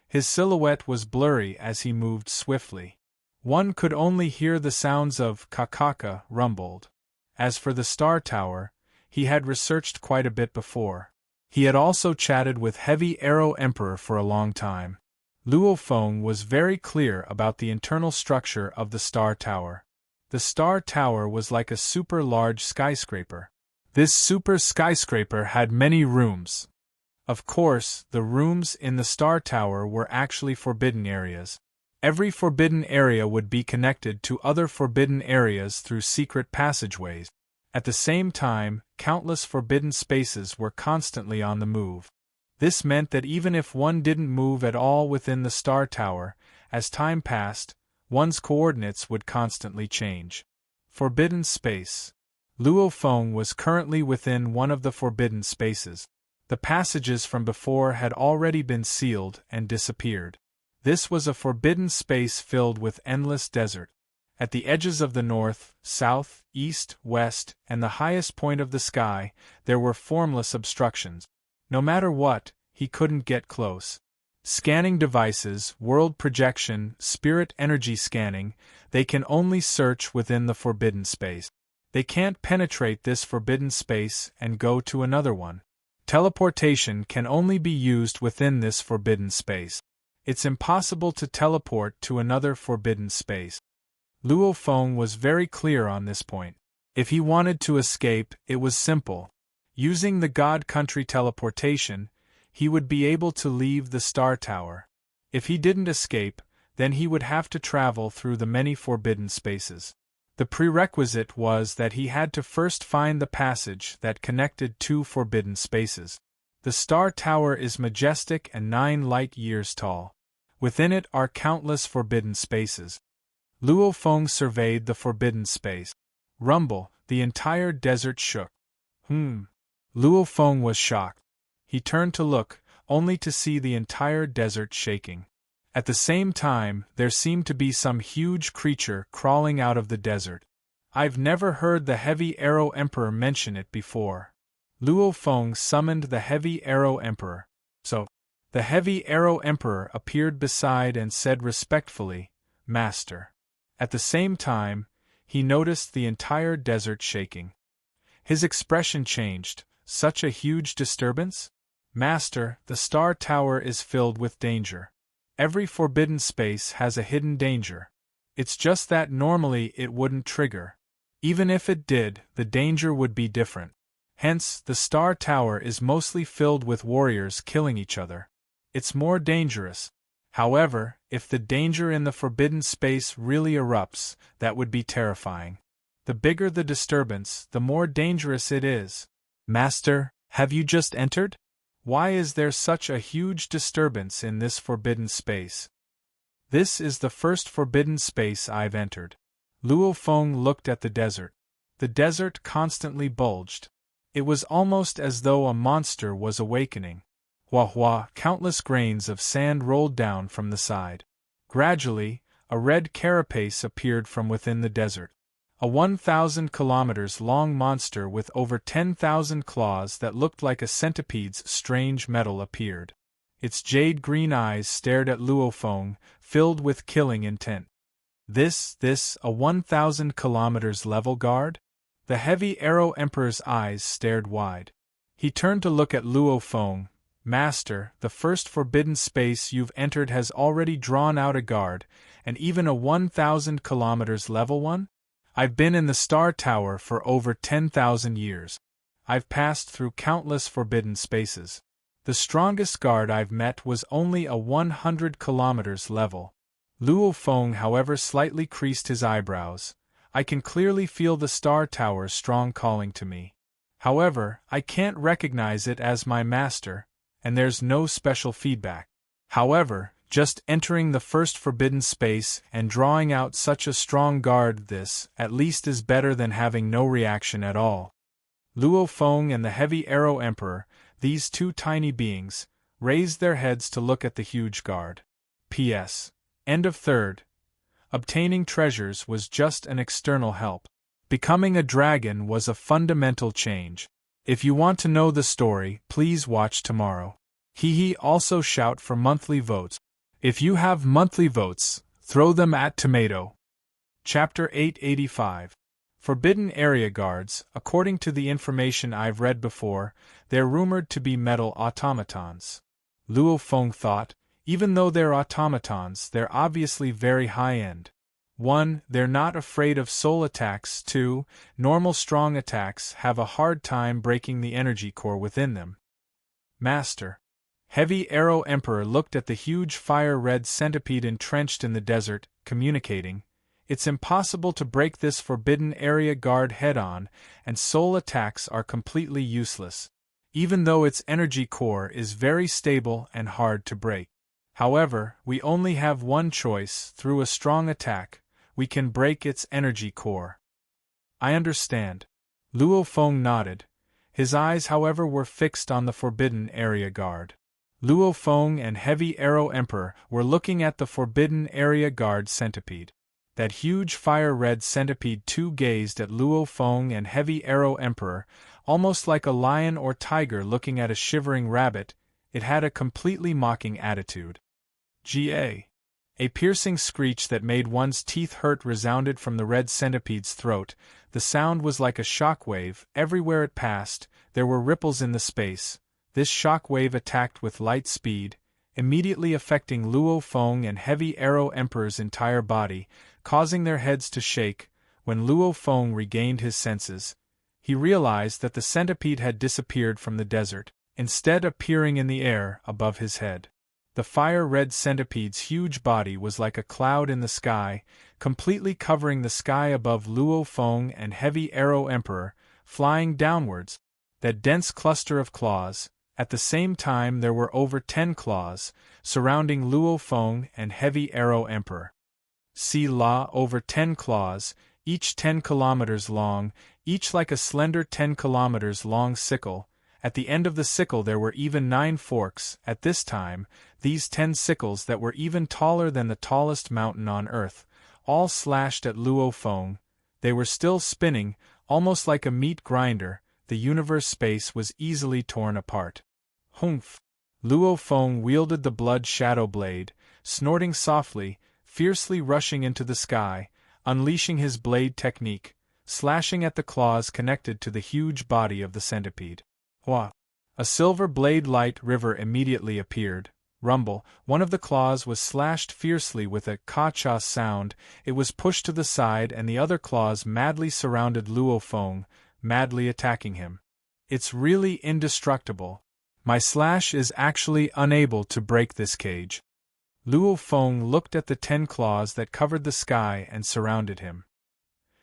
His silhouette was blurry as he moved swiftly. One could only hear the sounds of kakaka rumbled. As for the Star Tower, he had researched quite a bit before. He had also chatted with Heavy Arrow Emperor for a long time. Luo Feng was very clear about the internal structure of the Star Tower. The Star Tower was like a super large skyscraper. This super skyscraper had many rooms. Of course, the rooms in the Star Tower were actually forbidden areas. Every forbidden area would be connected to other forbidden areas through secret passageways. At the same time, countless forbidden spaces were constantly on the move. This meant that even if one didn't move at all within the Star Tower, as time passed, one's coordinates would constantly change. Forbidden space. Luo Feng was currently within one of the forbidden spaces. The passages from before had already been sealed and disappeared. This was a forbidden space filled with endless desert. At the edges of the north, south, east, west, and the highest point of the sky, there were formless obstructions. No matter what, he couldn't get close. Scanning devices, world projection, spirit energy scanning, they can only search within the forbidden space. They can't penetrate this forbidden space and go to another one. Teleportation can only be used within this forbidden space. It's impossible to teleport to another forbidden space. Luo Feng was very clear on this point. If he wanted to escape, it was simple. Using the God Country teleportation, he would be able to leave the Star Tower. If he didn't escape, then he would have to travel through the many forbidden spaces. The prerequisite was that he had to first find the passage that connected two forbidden spaces. The star tower is majestic and 9 light years tall. Within it are countless forbidden spaces. Luo Feng surveyed the forbidden space. Rumble, the entire desert shook. Luo Feng was shocked. He turned to look, only to see the entire desert shaking. At the same time, there seemed to be some huge creature crawling out of the desert. I've never heard the Heavy Arrow Emperor mention it before. Luo Feng summoned the Heavy Arrow Emperor. So, the Heavy Arrow Emperor appeared beside and said respectfully, "Master." At the same time, he noticed the entire desert shaking. His expression changed. Such a huge disturbance? "Master, the star tower is filled with danger. Every forbidden space has a hidden danger. It's just that normally it wouldn't trigger. Even if it did, the danger would be different. Hence, the star tower is mostly filled with warriors killing each other. It's more dangerous. However, if the danger in the forbidden space really erupts, that would be terrifying. The bigger the disturbance, the more dangerous it is." "Master, have you just entered? Why is there such a huge disturbance in this forbidden space?" "This is the first forbidden space I've entered." Luo Feng looked at the desert. The desert constantly bulged. It was almost as though a monster was awakening. Hua, countless grains of sand rolled down from the side. Gradually, a red carapace appeared from within the desert. A 1,000 kilometers long monster with over 10,000 claws that looked like a centipede's strange metal appeared. Its jade-green eyes stared at Luo Feng, filled with killing intent. This, a 1,000 kilometers level guard? The Heavy Arrow Emperor's eyes stared wide. He turned to look at Luo Feng. "Master, the first forbidden space you've entered has already drawn out a guard, and even a 1,000 kilometers level one? I've been in the Star Tower for over 10,000 years. I've passed through countless forbidden spaces. The strongest guard I've met was only a 100 kilometers level." Luo Feng, however, slightly creased his eyebrows. "I can clearly feel the Star Tower's strong calling to me. However, I can't recognize it as my master, and there's no special feedback. However, just entering the first forbidden space and drawing out such a strong guard, this, at least, is better than having no reaction at all." Luo Feng and the Heavy Arrow Emperor, these two tiny beings, raised their heads to look at the huge guard. P.S. End of third. Obtaining treasures was just an external help. Becoming a dragon was a fundamental change. If you want to know the story, please watch tomorrow. Also shout for monthly votes. If you have monthly votes, throw them at tomato. Chapter 885. Forbidden Area Guards. According to the information I've read before, they're rumored to be metal automatons. Luo Feng thought, even though they're automatons, they're obviously very high-end. 1. They're not afraid of soul attacks. 2. Normal strong attacks have a hard time breaking the energy core within them. "Master." Heavy Arrow Emperor looked at the huge fire-red centipede entrenched in the desert, communicating, "It's impossible to break this forbidden area guard head-on, and soul attacks are completely useless, even though its energy core is very stable and hard to break. However, we only have one choice: through a strong attack, we can break its energy core." "I understand." Luo Feng nodded. His eyes, however, were fixed on the forbidden area guard. Luo Feng and Heavy Arrow Emperor were looking at the forbidden area guard centipede. That huge fire-red centipede too gazed at Luo Feng and Heavy Arrow Emperor, almost like a lion or tiger looking at a shivering rabbit. It had a completely mocking attitude. "Ga." A piercing screech that made one's teeth hurt resounded from the red centipede's throat. The sound was like a shock wave. Everywhere it passed, there were ripples in the space. This shock wave attacked with light speed, immediately affecting Luo Feng and Heavy Arrow Emperor's entire body, causing their heads to shake. When Luo Feng regained his senses, he realized that the centipede had disappeared from the desert, instead appearing in the air above his head. The fire-red centipede's huge body was like a cloud in the sky, completely covering the sky above Luo Feng and Heavy Arrow Emperor, flying downwards. That dense cluster of claws, At the same time there were over 10 claws, surrounding Luo Feng and Heavy Arrow Emperor. See La, over 10 claws, each 10 kilometers long, each like a slender 10 kilometers long sickle. At the end of the sickle there were even 9 forks. At this time, these 10 sickles that were even taller than the tallest mountain on earth, all slashed at Luo Feng. They were still spinning, almost like a meat grinder. The universe space was easily torn apart. Humph! Luo Feng wielded the blood shadow blade, snorting softly, fiercely rushing into the sky, unleashing his blade technique, slashing at the claws connected to the huge body of the centipede. Hua! A silver blade light river immediately appeared. Rumble, one of the claws was slashed fiercely with a ka-cha sound. It was pushed to the side and the other claws madly surrounded Luo Feng, madly attacking him. It's really indestructible. My slash is actually unable to break this cage. Luo Feng looked at the 10 claws that covered the sky and surrounded him.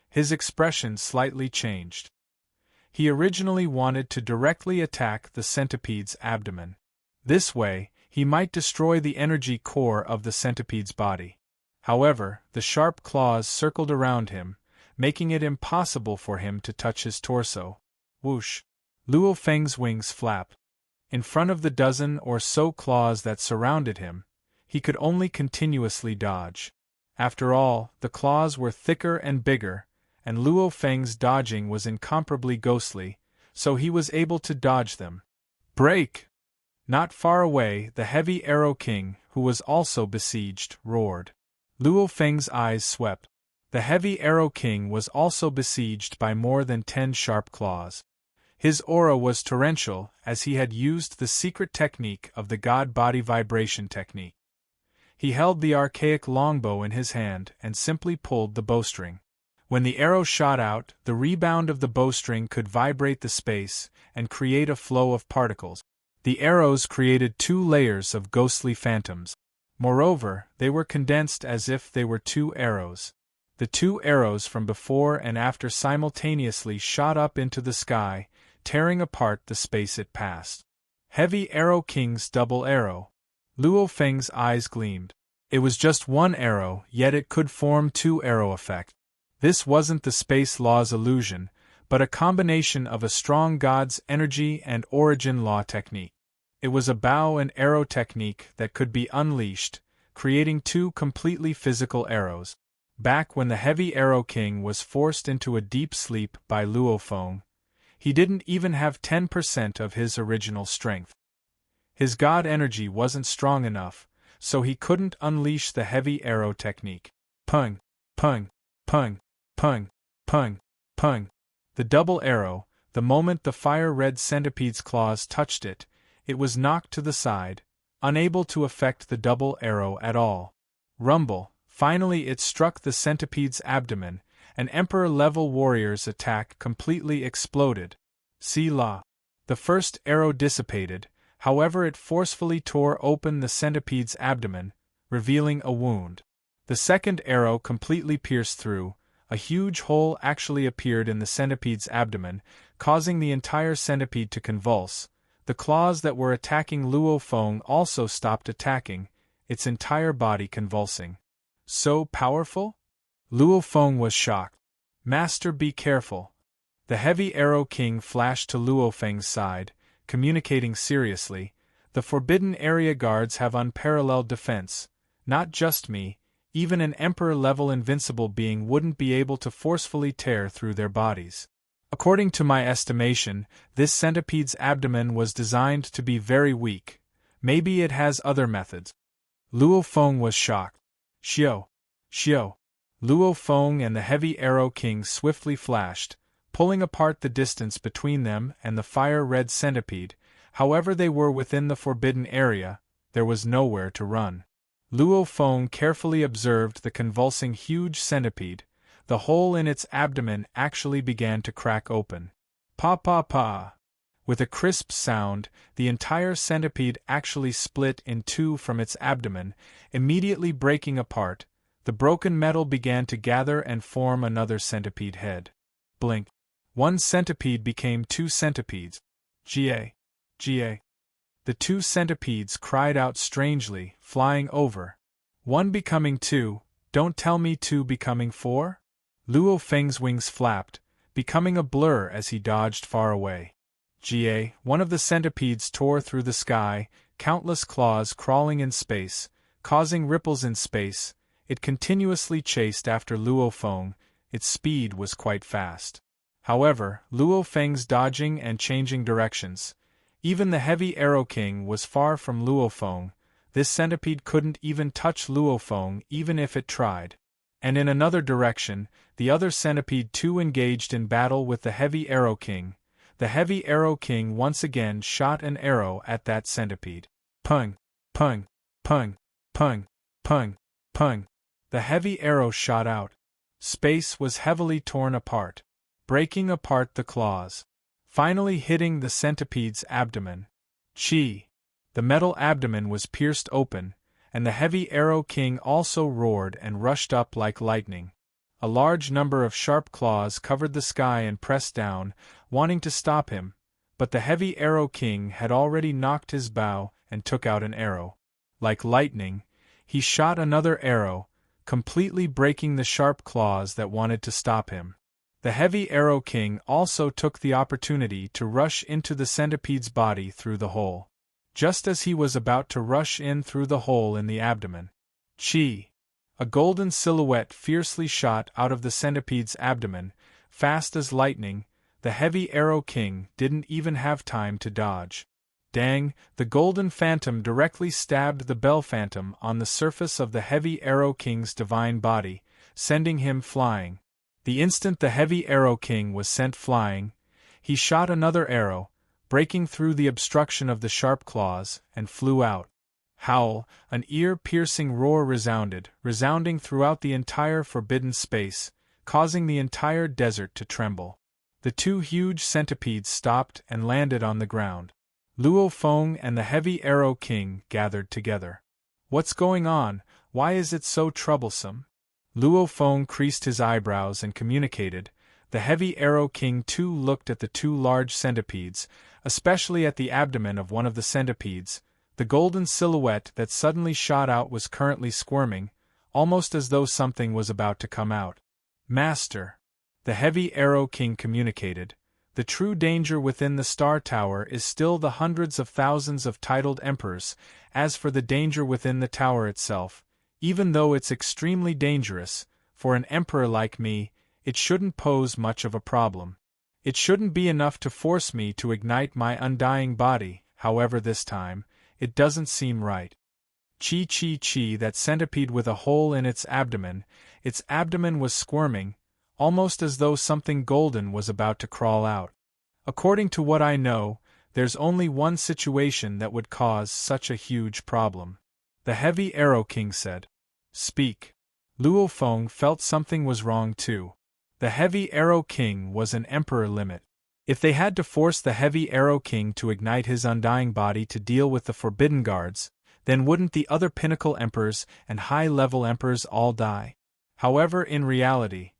His expression slightly changed. He originally wanted to directly attack the centipede's abdomen. This way, he might destroy the energy core of the centipede's body. However, the sharp claws circled around him, making it impossible for him to touch his torso. Whoosh! Luo Feng's wings flapped. In front of the dozen or so claws that surrounded him, he could only continuously dodge. After all, the claws were thicker and bigger, and Luo Feng's dodging was incomparably ghostly, so he was able to dodge them. Break! Not far away, the Heavy Arrow King, who was also besieged, roared. Luo Feng's eyes swept. The Heavy Arrow King was also besieged by more than 10 sharp claws. His aura was torrential, as he had used the secret technique of the God Body Vibration technique. He held the archaic longbow in his hand and simply pulled the bowstring. When the arrow shot out, the rebound of the bowstring could vibrate the space and create a flow of particles. The arrows created 2 layers of ghostly phantoms. Moreover, they were condensed as if they were 2 arrows. The 2 arrows from before and after simultaneously shot up into the sky, tearing apart the space it passed. Heavy Arrow King's double arrow. Luo Feng's eyes gleamed. It was just 1 arrow, yet it could form 2 arrow effect. This wasn't the space law's illusion, but a combination of a strong god's energy and origin law technique. It was a bow and arrow technique that could be unleashed, creating 2 completely physical arrows. Back when the Heavy Arrow King was forced into a deep sleep by Luo Feng, he didn't even have 10% of his original strength. His god energy wasn't strong enough, so he couldn't unleash the heavy arrow technique. Pung, pung, pung, pung, pung, pung. The double arrow, the moment the fire-red centipede's claws touched it, it was knocked to the side, unable to affect the double arrow at all. Rumble, finally it struck the centipede's abdomen. An Emperor-level warrior's attack completely exploded. See La. The first arrow dissipated, however it forcefully tore open the centipede's abdomen, revealing a wound. The second arrow completely pierced through. A huge hole actually appeared in the centipede's abdomen, causing the entire centipede to convulse. The claws that were attacking Luo Feng also stopped attacking, its entire body convulsing. So powerful? Luo Feng was shocked. Master, be careful. The Heavy Arrow King flashed to Luo Feng's side, communicating seriously. The Forbidden Area guards have unparalleled defense. Not just me, even an Emperor-level invincible being wouldn't be able to forcefully tear through their bodies. According to my estimation, this centipede's abdomen was designed to be very weak. Maybe it has other methods. Luo Feng was shocked. Xiao! Xiao! Luo Feng and the Heavy Arrow King swiftly flashed, pulling apart the distance between them and the fire-red centipede. However they were within the forbidden area, there was nowhere to run. Luo Feng carefully observed the convulsing huge centipede. The hole in its abdomen actually began to crack open. Pa pa pa! With a crisp sound, the entire centipede actually split in 2 from its abdomen, immediately breaking apart. The broken metal began to gather and form another centipede head. Blink. 1 centipede became 2 centipedes. Ga. The two centipedes cried out strangely, flying over. One becoming two, don't tell me two becoming four? Luo Feng's wings flapped, becoming a blur as he dodged far away. One of the centipedes tore through the sky, countless claws crawling in space, causing ripples in space. It continuously chased after Luo Feng. Its speed was quite fast. However, Luo Feng's dodging and changing directions. Even the heavy Arrow King was far from Luo Feng. This centipede couldn't even touch Luo Feng even if it tried. And in another direction, the other centipede too engaged in battle with the heavy Arrow King. The heavy Arrow King once again shot an arrow at that centipede. Pung! Pung! Pung! Pung! Pung! Pung! The heavy arrow shot out. Space was heavily torn apart, breaking apart the claws, finally hitting the centipede's abdomen. Chi! The metal abdomen was pierced open, and the heavy Arrow King also roared and rushed up like lightning. A large number of sharp claws covered the sky and pressed down, wanting to stop him, but the heavy Arrow King had already knocked his bow and took out an arrow. Like lightning, he shot another arrow, completely breaking the sharp claws that wanted to stop him. The heavy Arrow King also took the opportunity to rush into the centipede's body through the hole. Just as he was about to rush in through the hole in the abdomen, Chi! A golden silhouette fiercely shot out of the centipede's abdomen, fast as lightning. The heavy Arrow King didn't even have time to dodge. Dang! The golden phantom directly stabbed the bell phantom on the surface of the heavy Arrow King's divine body, sending him flying. The instant the heavy Arrow King was sent flying, he shot another arrow, breaking through the obstruction of the sharp claws, and flew out. Howl! An ear-piercing roar resounding throughout the entire forbidden space, causing the entire desert to tremble. The two huge centipedes stopped and landed on the ground. Luo Feng and the heavy Arrow King gathered together. What's going on? Why is it so troublesome? Luo Feng creased his eyebrows and communicated. The heavy Arrow King too looked at the two large centipedes, especially at the abdomen of one of the centipedes. The golden silhouette that suddenly shot out was currently squirming, almost as though something was about to come out. Master! The heavy Arrow King communicated. The true danger within the Star Tower is still the hundreds of thousands of titled emperors. As for the danger within the tower itself, even though it's extremely dangerous, for an emperor like me, it shouldn't pose much of a problem. It shouldn't be enough to force me to ignite my undying body. However, this time, it doesn't seem right. Chi! That centipede with a hole in its abdomen was squirming, almost as though something golden was about to crawl out. According to what I know, there's only one situation that would cause such a huge problem. The heavy Arrow King said. Speak. Luo Feng felt something was wrong too. The heavy Arrow King was an emperor limit. If they had to force the heavy Arrow King to ignite his undying body to deal with the Forbidden Guards, then wouldn't the other pinnacle emperors and high-level emperors all die? However, in reality,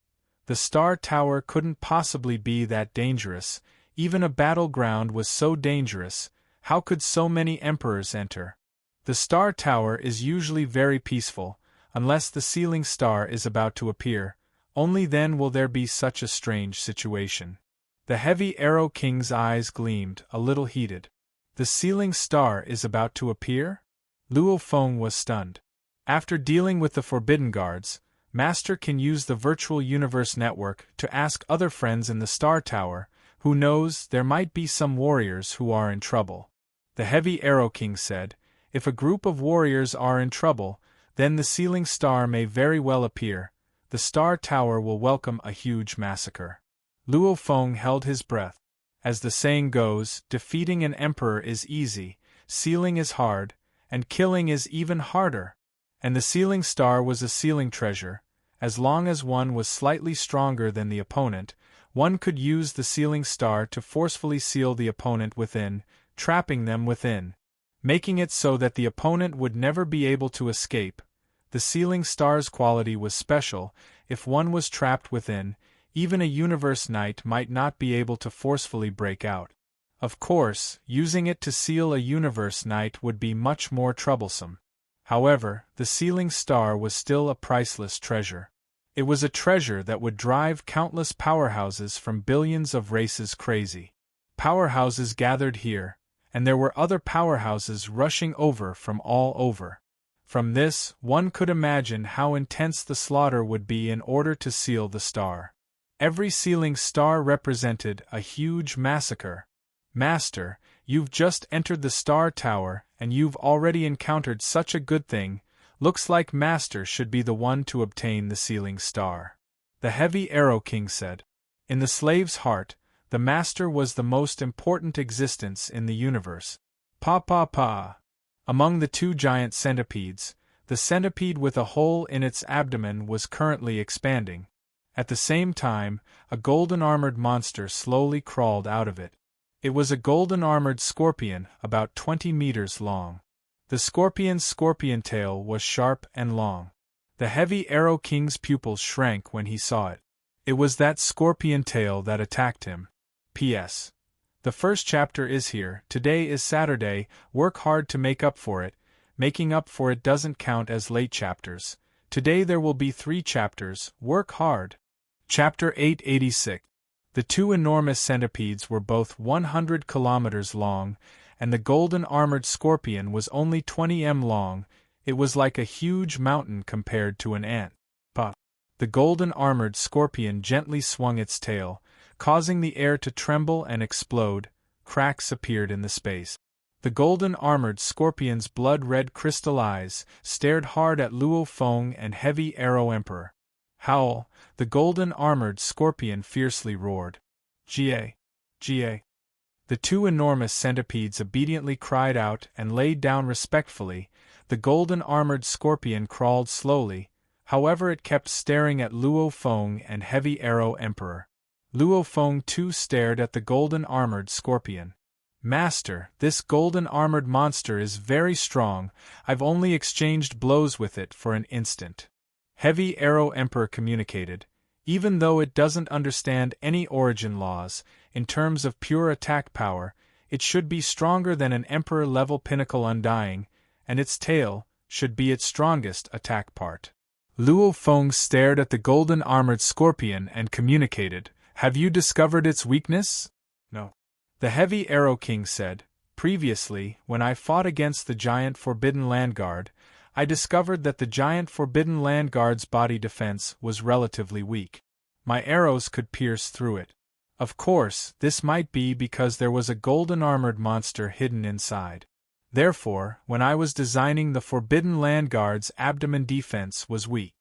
the Star Tower couldn't possibly be that dangerous. Even a battleground was so dangerous. How could so many emperors enter? The Star Tower is usually very peaceful, unless the ceiling star is about to appear. Only then will there be such a strange situation. The heavy Arrow King's eyes gleamed, a little heated. The ceiling star is about to appear? Luo Feng was stunned. After dealing with the Forbidden Guards, Master can use the virtual universe network to ask other friends in the Star Tower. Who knows, there might be some warriors who are in trouble. The heavy Arrow King said, if a group of warriors are in trouble, then the ceiling star may very well appear. The Star Tower will welcome a huge massacre. Luo Feng held his breath. As the saying goes, defeating an emperor is easy, sealing is hard, and killing is even harder. And the ceiling star was a sealing treasure. As long as one was slightly stronger than the opponent, one could use the sealing star to forcefully seal the opponent within, trapping them within, making it so that the opponent would never be able to escape. The sealing star's quality was special. If one was trapped within, even a universe knight might not be able to forcefully break out. Of course, using it to seal a universe night would be much more troublesome. However, the sealing star was still a priceless treasure. It was a treasure that would drive countless powerhouses from billions of races crazy. Powerhouses gathered here, and there were other powerhouses rushing over from all over. From this, one could imagine how intense the slaughter would be in order to seal the star. Every sealing star represented a huge massacre. Master, you've just entered the Star Tower, and you've already encountered such a good thing. Looks like Master should be the one to obtain the sealing star. The Heavy Arrow King said. In the slave's heart, the Master was the most important existence in the universe. Pa. Among the two giant centipedes, the centipede with a hole in its abdomen was currently expanding. At the same time, a golden-armored monster slowly crawled out of it. It was a golden-armored scorpion about 20 meters long. The scorpion's scorpion tail was sharp and long. The Heavy Arrow King's pupils shrank when he saw it. It was that scorpion tail that attacked him. P.S. The first chapter is here. Today is Saturday. Work hard to make up for it. Making up for it doesn't count as late chapters. Today there will be 3 chapters. Work hard. Chapter 886. The two enormous centipedes were both 100 kilometers long, and the golden-armored scorpion was only 20 m long. It was like a huge mountain compared to an ant. The golden-armored scorpion gently swung its tail, causing the air to tremble and explode. Cracks appeared in the space. The golden-armored scorpion's blood-red crystal eyes stared hard at Luo Feng and Heavy Arrow Emperor. Howl! The golden-armored scorpion fiercely roared. Ga! The two enormous centipedes obediently cried out and laid down respectfully. The golden-armored scorpion crawled slowly, however it kept staring at Luo Feng and Heavy Arrow Emperor. Luo Feng too stared at the golden-armored scorpion. Master, this golden-armored monster is very strong. I've only exchanged blows with it for an instant. Heavy Arrow Emperor communicated. Even though it doesn't understand any origin laws, in terms of pure attack power, it should be stronger than an Emperor-level pinnacle Undying, and its tail should be its strongest attack part. Luo Feng stared at the golden-armored scorpion and communicated. Have you discovered its weakness? No. The Heavy Arrow King said. Previously, when I fought against the giant Forbidden Landguard, I discovered that the giant Forbidden Landguard's body defense was relatively weak. My arrows could pierce through it. Of course, this might be because there was a golden-armored monster hidden inside. Therefore, when I was designing the Forbidden Landguard's abdomen defense was weak.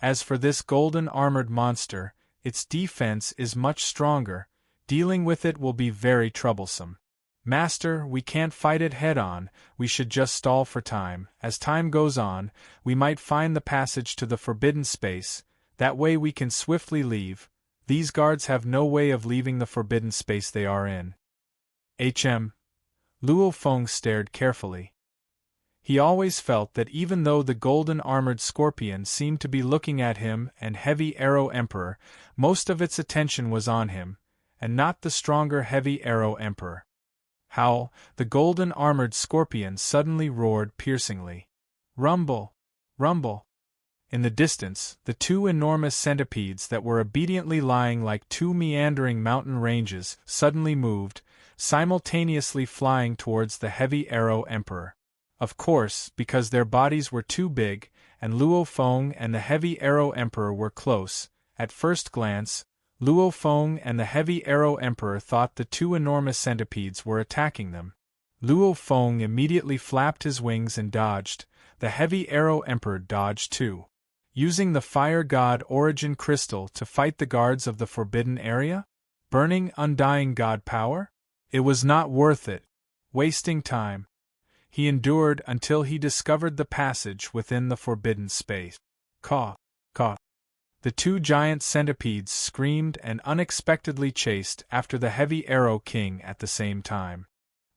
As for this golden-armored monster, its defense is much stronger. Dealing with it will be very troublesome. Master, we can't fight it head-on, we should just stall for time. As time goes on, we might find the passage to the forbidden space, that way we can swiftly leave. These guards have no way of leaving the forbidden space they are in. Luo Feng stared carefully. He always felt that even though the golden-armored scorpion seemed to be looking at him and Heavy Arrow Emperor, most of its attention was on him, and not the stronger Heavy Arrow Emperor. Howl! The golden-armored scorpion suddenly roared piercingly. Rumble! Rumble! In the distance, the two enormous centipedes that were obediently lying like two meandering mountain ranges suddenly moved, simultaneously flying towards the Heavy Arrow Emperor. Of course, because their bodies were too big, and Luo Feng and the Heavy Arrow Emperor were close, at first glance, Luo Feng and the Heavy Arrow Emperor thought the two enormous centipedes were attacking them. Luo Feng immediately flapped his wings and dodged. The Heavy Arrow Emperor dodged too. Using the Fire God Origin Crystal to fight the guards of the Forbidden Area? Burning Undying God power? It was not worth it. Wasting time. He endured until he discovered the passage within the forbidden space. Caw! Caw! The two giant centipedes screamed and unexpectedly chased after the Heavy Arrow King at the same time.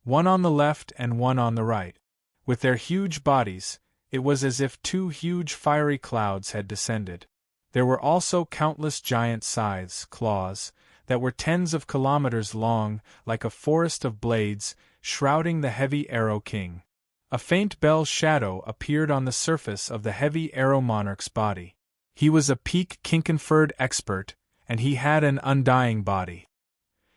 One on the left and one on the right. With their huge bodies, it was as if two huge fiery clouds had descended. There were also countless giant scythes, claws, that were tens of kilometers long, like a forest of blades, shrouding the heavy arrow king. A faint bell shadow appeared on the surface of the heavy arrow monarch's body. He was a peak Kinkenford expert, and he had an undying body.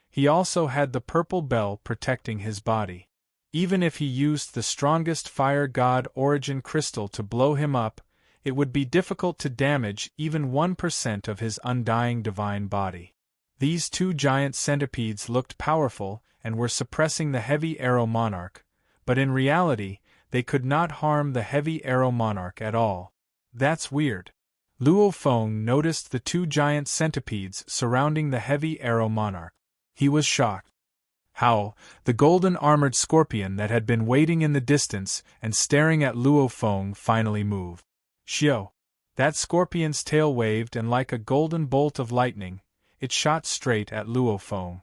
He also had the purple bell protecting his body. Even if he used the strongest fire god origin crystal to blow him up, it would be difficult to damage even 1% of his undying divine body. These two giant centipedes looked powerful and were suppressing the heavy arrow monarch, but in reality, they could not harm the heavy arrow monarch at all. That's weird. Luo Feng noticed the two giant centipedes surrounding the heavy arrow monarch. He was shocked. How, the golden-armored scorpion that had been waiting in the distance and staring at Luo Feng finally moved. Xiao! That scorpion's tail waved and like a golden bolt of lightning, it shot straight at Luo Feng.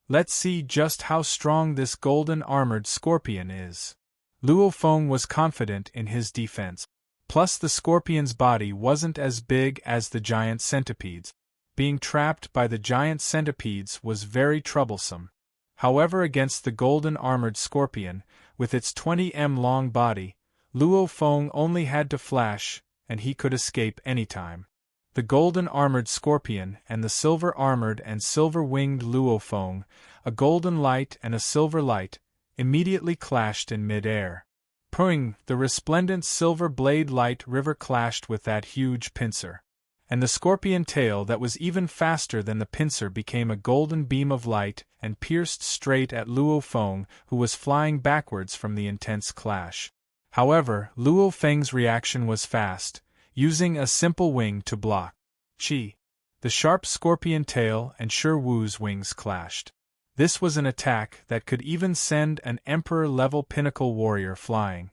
Let's see just how strong this golden-armored scorpion is. Luo Feng was confident in his defense. Plus the scorpion's body wasn't as big as the giant centipedes. Being trapped by the giant centipedes was very troublesome. However, against the golden-armored scorpion, with its 20 m long body, Luo Feng only had to flash, and he could escape anytime. The golden-armored scorpion and the silver-armored and silver-winged Luo Feng, a golden light and a silver light, immediately clashed in mid-air. Purring, the resplendent silver blade light river clashed with that huge pincer. And the scorpion tail that was even faster than the pincer became a golden beam of light and pierced straight at Luo Feng, who was flying backwards from the intense clash. However, Luo Feng's reaction was fast, using a simple wing to block. Chi! The sharp scorpion tail and Shi Wu's wings clashed. This was an attack that could even send an emperor-level pinnacle warrior flying.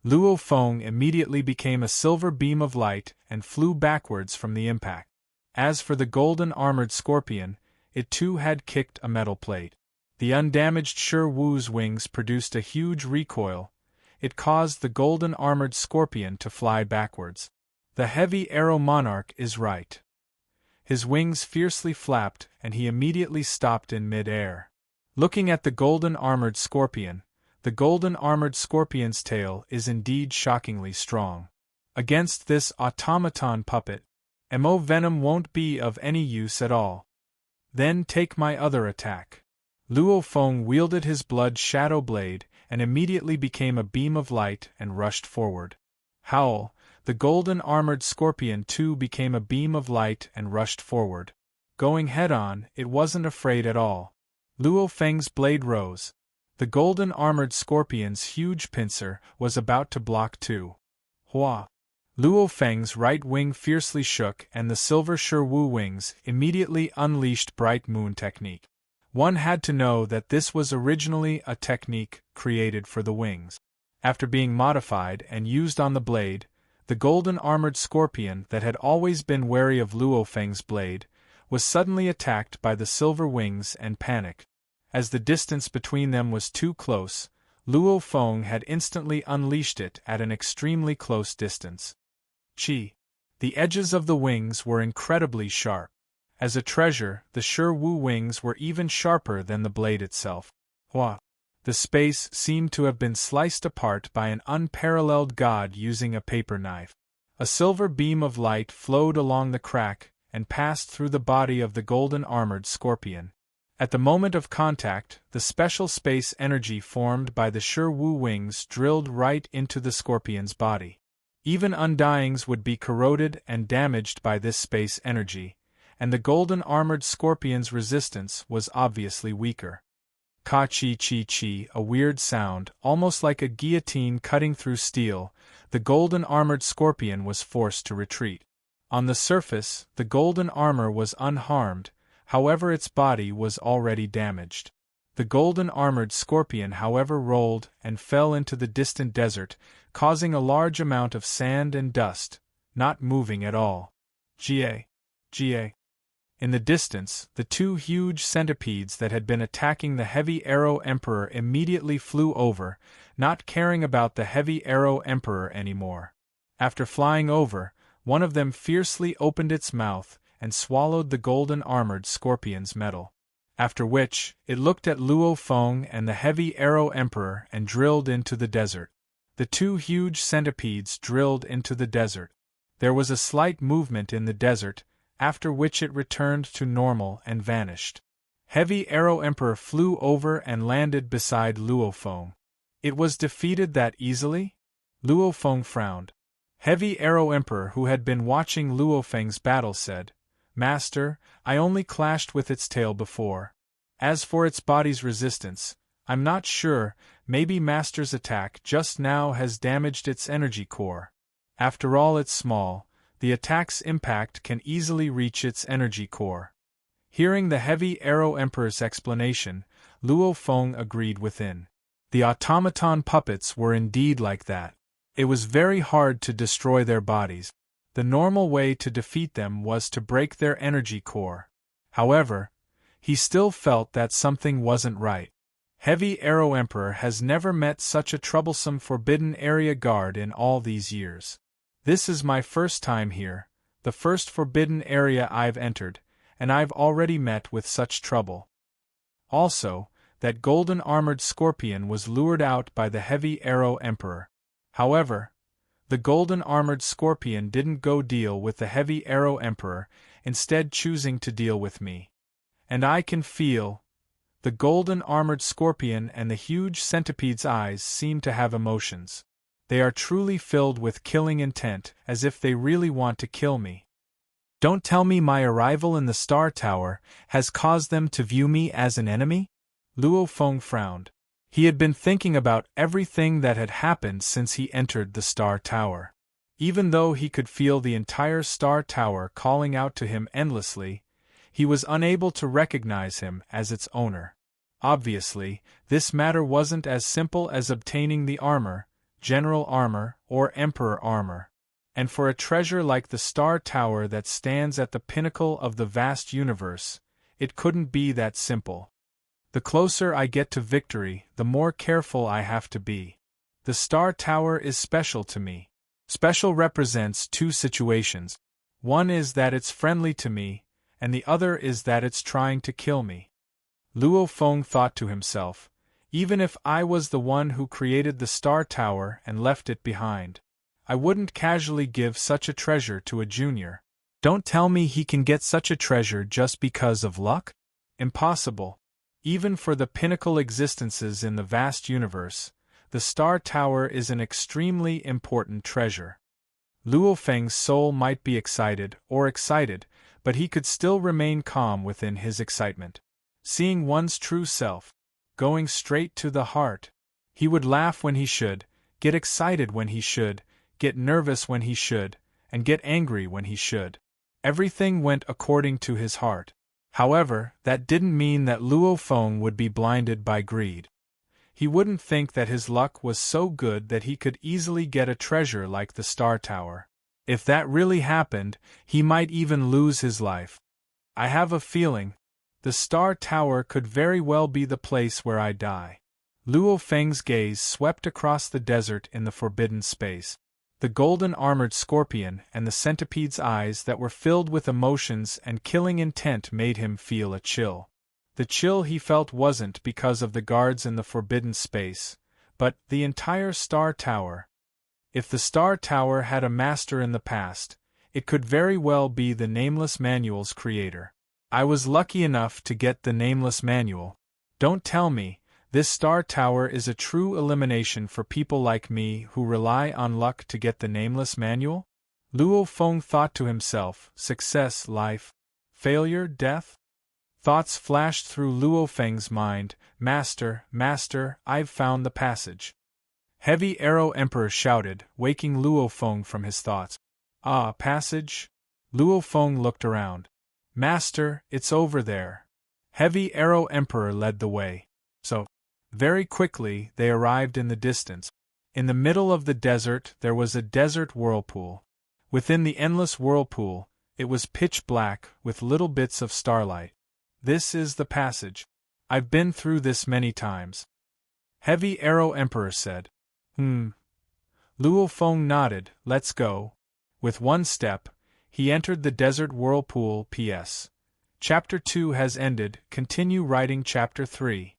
Luo Feng immediately became a silver beam of light and flew backwards from the impact. As for the golden-armored scorpion, it too had kicked a metal plate. The undamaged Shi Wu's wings produced a huge recoil. It caused the golden-armored scorpion to fly backwards. The heavy arrow monarch is right. His wings fiercely flapped and he immediately stopped in mid-air. Looking at the golden-armored scorpion, the golden-armored scorpion's tail is indeed shockingly strong. Against this automaton puppet, Mo venom won't be of any use at all. Then take my other attack. Luo Feng wielded his blood shadow blade and immediately became a beam of light and rushed forward. Howl, the golden-armored scorpion too became a beam of light and rushed forward. Going head-on, it wasn't afraid at all. Luo Feng's blade rose. The golden-armored scorpion's huge pincer was about to block too. Hua! Luo Feng's right wing fiercely shook and the silver Shi Wu wings immediately unleashed Bright Moon technique. One had to know that this was originally a technique created for the wings. After being modified and used on the blade, the golden-armored scorpion that had always been wary of Luo Feng's blade was suddenly attacked by the silver wings and panicked. As the distance between them was too close, Luo Feng had instantly unleashed it at an extremely close distance. Chi! The edges of the wings were incredibly sharp. As a treasure, the Shi Wu wings were even sharper than the blade itself. Hua! The space seemed to have been sliced apart by an unparalleled god using a paper knife. A silver beam of light flowed along the crack and passed through the body of the golden-armored scorpion. At the moment of contact, the special space energy formed by the Shi Wu wings drilled right into the scorpion's body. Even undyings would be corroded and damaged by this space energy, and the golden-armored scorpion's resistance was obviously weaker. Ka-chi-chi-chi, a weird sound, almost like a guillotine cutting through steel, the golden-armored scorpion was forced to retreat. On the surface, the golden armor was unharmed, however its body was already damaged. The golden-armored scorpion however rolled and fell into the distant desert, causing a large amount of sand and dust, not moving at all. Ga. In the distance, the two huge centipedes that had been attacking the heavy arrow emperor immediately flew over, not caring about the heavy arrow emperor anymore. After flying over, one of them fiercely opened its mouth and swallowed the golden-armored scorpion's metal. After which, it looked at Luo Feng and the heavy arrow emperor and drilled into the desert. The two huge centipedes drilled into the desert. There was a slight movement in the desert, after which it returned to normal and vanished. Heavy Arrow Emperor flew over and landed beside Luo Feng. It was defeated that easily? Luo Feng frowned. Heavy Arrow Emperor, who had been watching Luo Feng's battle, said, "Master, I only clashed with its tail before. As for its body's resistance, I'm not sure, maybe Master's attack just now has damaged its energy core. After all, it's small, the attack's impact can easily reach its energy core." Hearing the Heavy Arrow Emperor's explanation, Luo Feng agreed within. The automaton puppets were indeed like that. It was very hard to destroy their bodies. The normal way to defeat them was to break their energy core. However, he still felt that something wasn't right. Heavy Arrow Emperor has never met such a troublesome forbidden area guard in all these years. This is my first time here, the first forbidden area I've entered, and I've already met with such trouble. Also, that golden armored scorpion was lured out by the Heavy Arrow Emperor. However, the golden armored scorpion didn't go deal with the Heavy Arrow Emperor, instead choosing to deal with me. And I can feel the golden armored scorpion and the huge centipede's eyes seem to have emotions. They are truly filled with killing intent, as if they really want to kill me. Don't tell me my arrival in the Star Tower has caused them to view me as an enemy? Luo Feng frowned. He had been thinking about everything that had happened since he entered the Star Tower. Even though he could feel the entire Star Tower calling out to him endlessly, he was unable to recognize him as its owner. Obviously, this matter wasn't as simple as obtaining the armor, general armor, or emperor armor. And for a treasure like the Star Tower that stands at the pinnacle of the vast universe, it couldn't be that simple. The closer I get to victory, the more careful I have to be. The Star Tower is special to me. Special represents two situations. One is that it's friendly to me, and the other is that it's trying to kill me. Luo Feng thought to himself, even if I was the one who created the Star Tower and left it behind, I wouldn't casually give such a treasure to a junior. Don't tell me he can get such a treasure just because of luck? Impossible. Even for the pinnacle existences in the vast universe, the Star Tower is an extremely important treasure. Luo Feng's soul might be excited, but he could still remain calm within his excitement. Seeing one's true self, going straight to the heart. He would laugh when he should, get excited when he should, get nervous when he should, and get angry when he should. Everything went according to his heart. However, that didn't mean that Luo Feng would be blinded by greed. He wouldn't think that his luck was so good that he could easily get a treasure like the Star Tower. If that really happened, he might even lose his life. I have a feeling the Star Tower could very well be the place where I die. Luo Feng's gaze swept across the desert in the forbidden space. The golden armored scorpion and the centipede's eyes that were filled with emotions and killing intent made him feel a chill. The chill he felt wasn't because of the guards in the forbidden space, but the entire Star Tower. If the Star Tower had a master in the past, it could very well be the Nameless Manual's creator. I was lucky enough to get the Nameless Manual. Don't tell me, this Star Tower is a true elimination for people like me who rely on luck to get the Nameless Manual? Luo Feng thought to himself, success, life, failure, death? Thoughts flashed through Luo Feng's mind, Master, I've found the passage. Heavy Arrow Emperor shouted, waking Luo Feng from his thoughts. Ah, passage? Luo Feng looked around. Master, it's over there. Heavy Arrow Emperor led the way. So, very quickly they arrived in the distance. In the middle of the desert there was a desert whirlpool. Within the endless whirlpool, it was pitch black with little bits of starlight. This is the passage. I've been through this many times. Heavy Arrow Emperor said. Luo Feng nodded, let's go. With one step, he entered the desert whirlpool. P.S. Chapter 2 has ended, continue writing Chapter 3.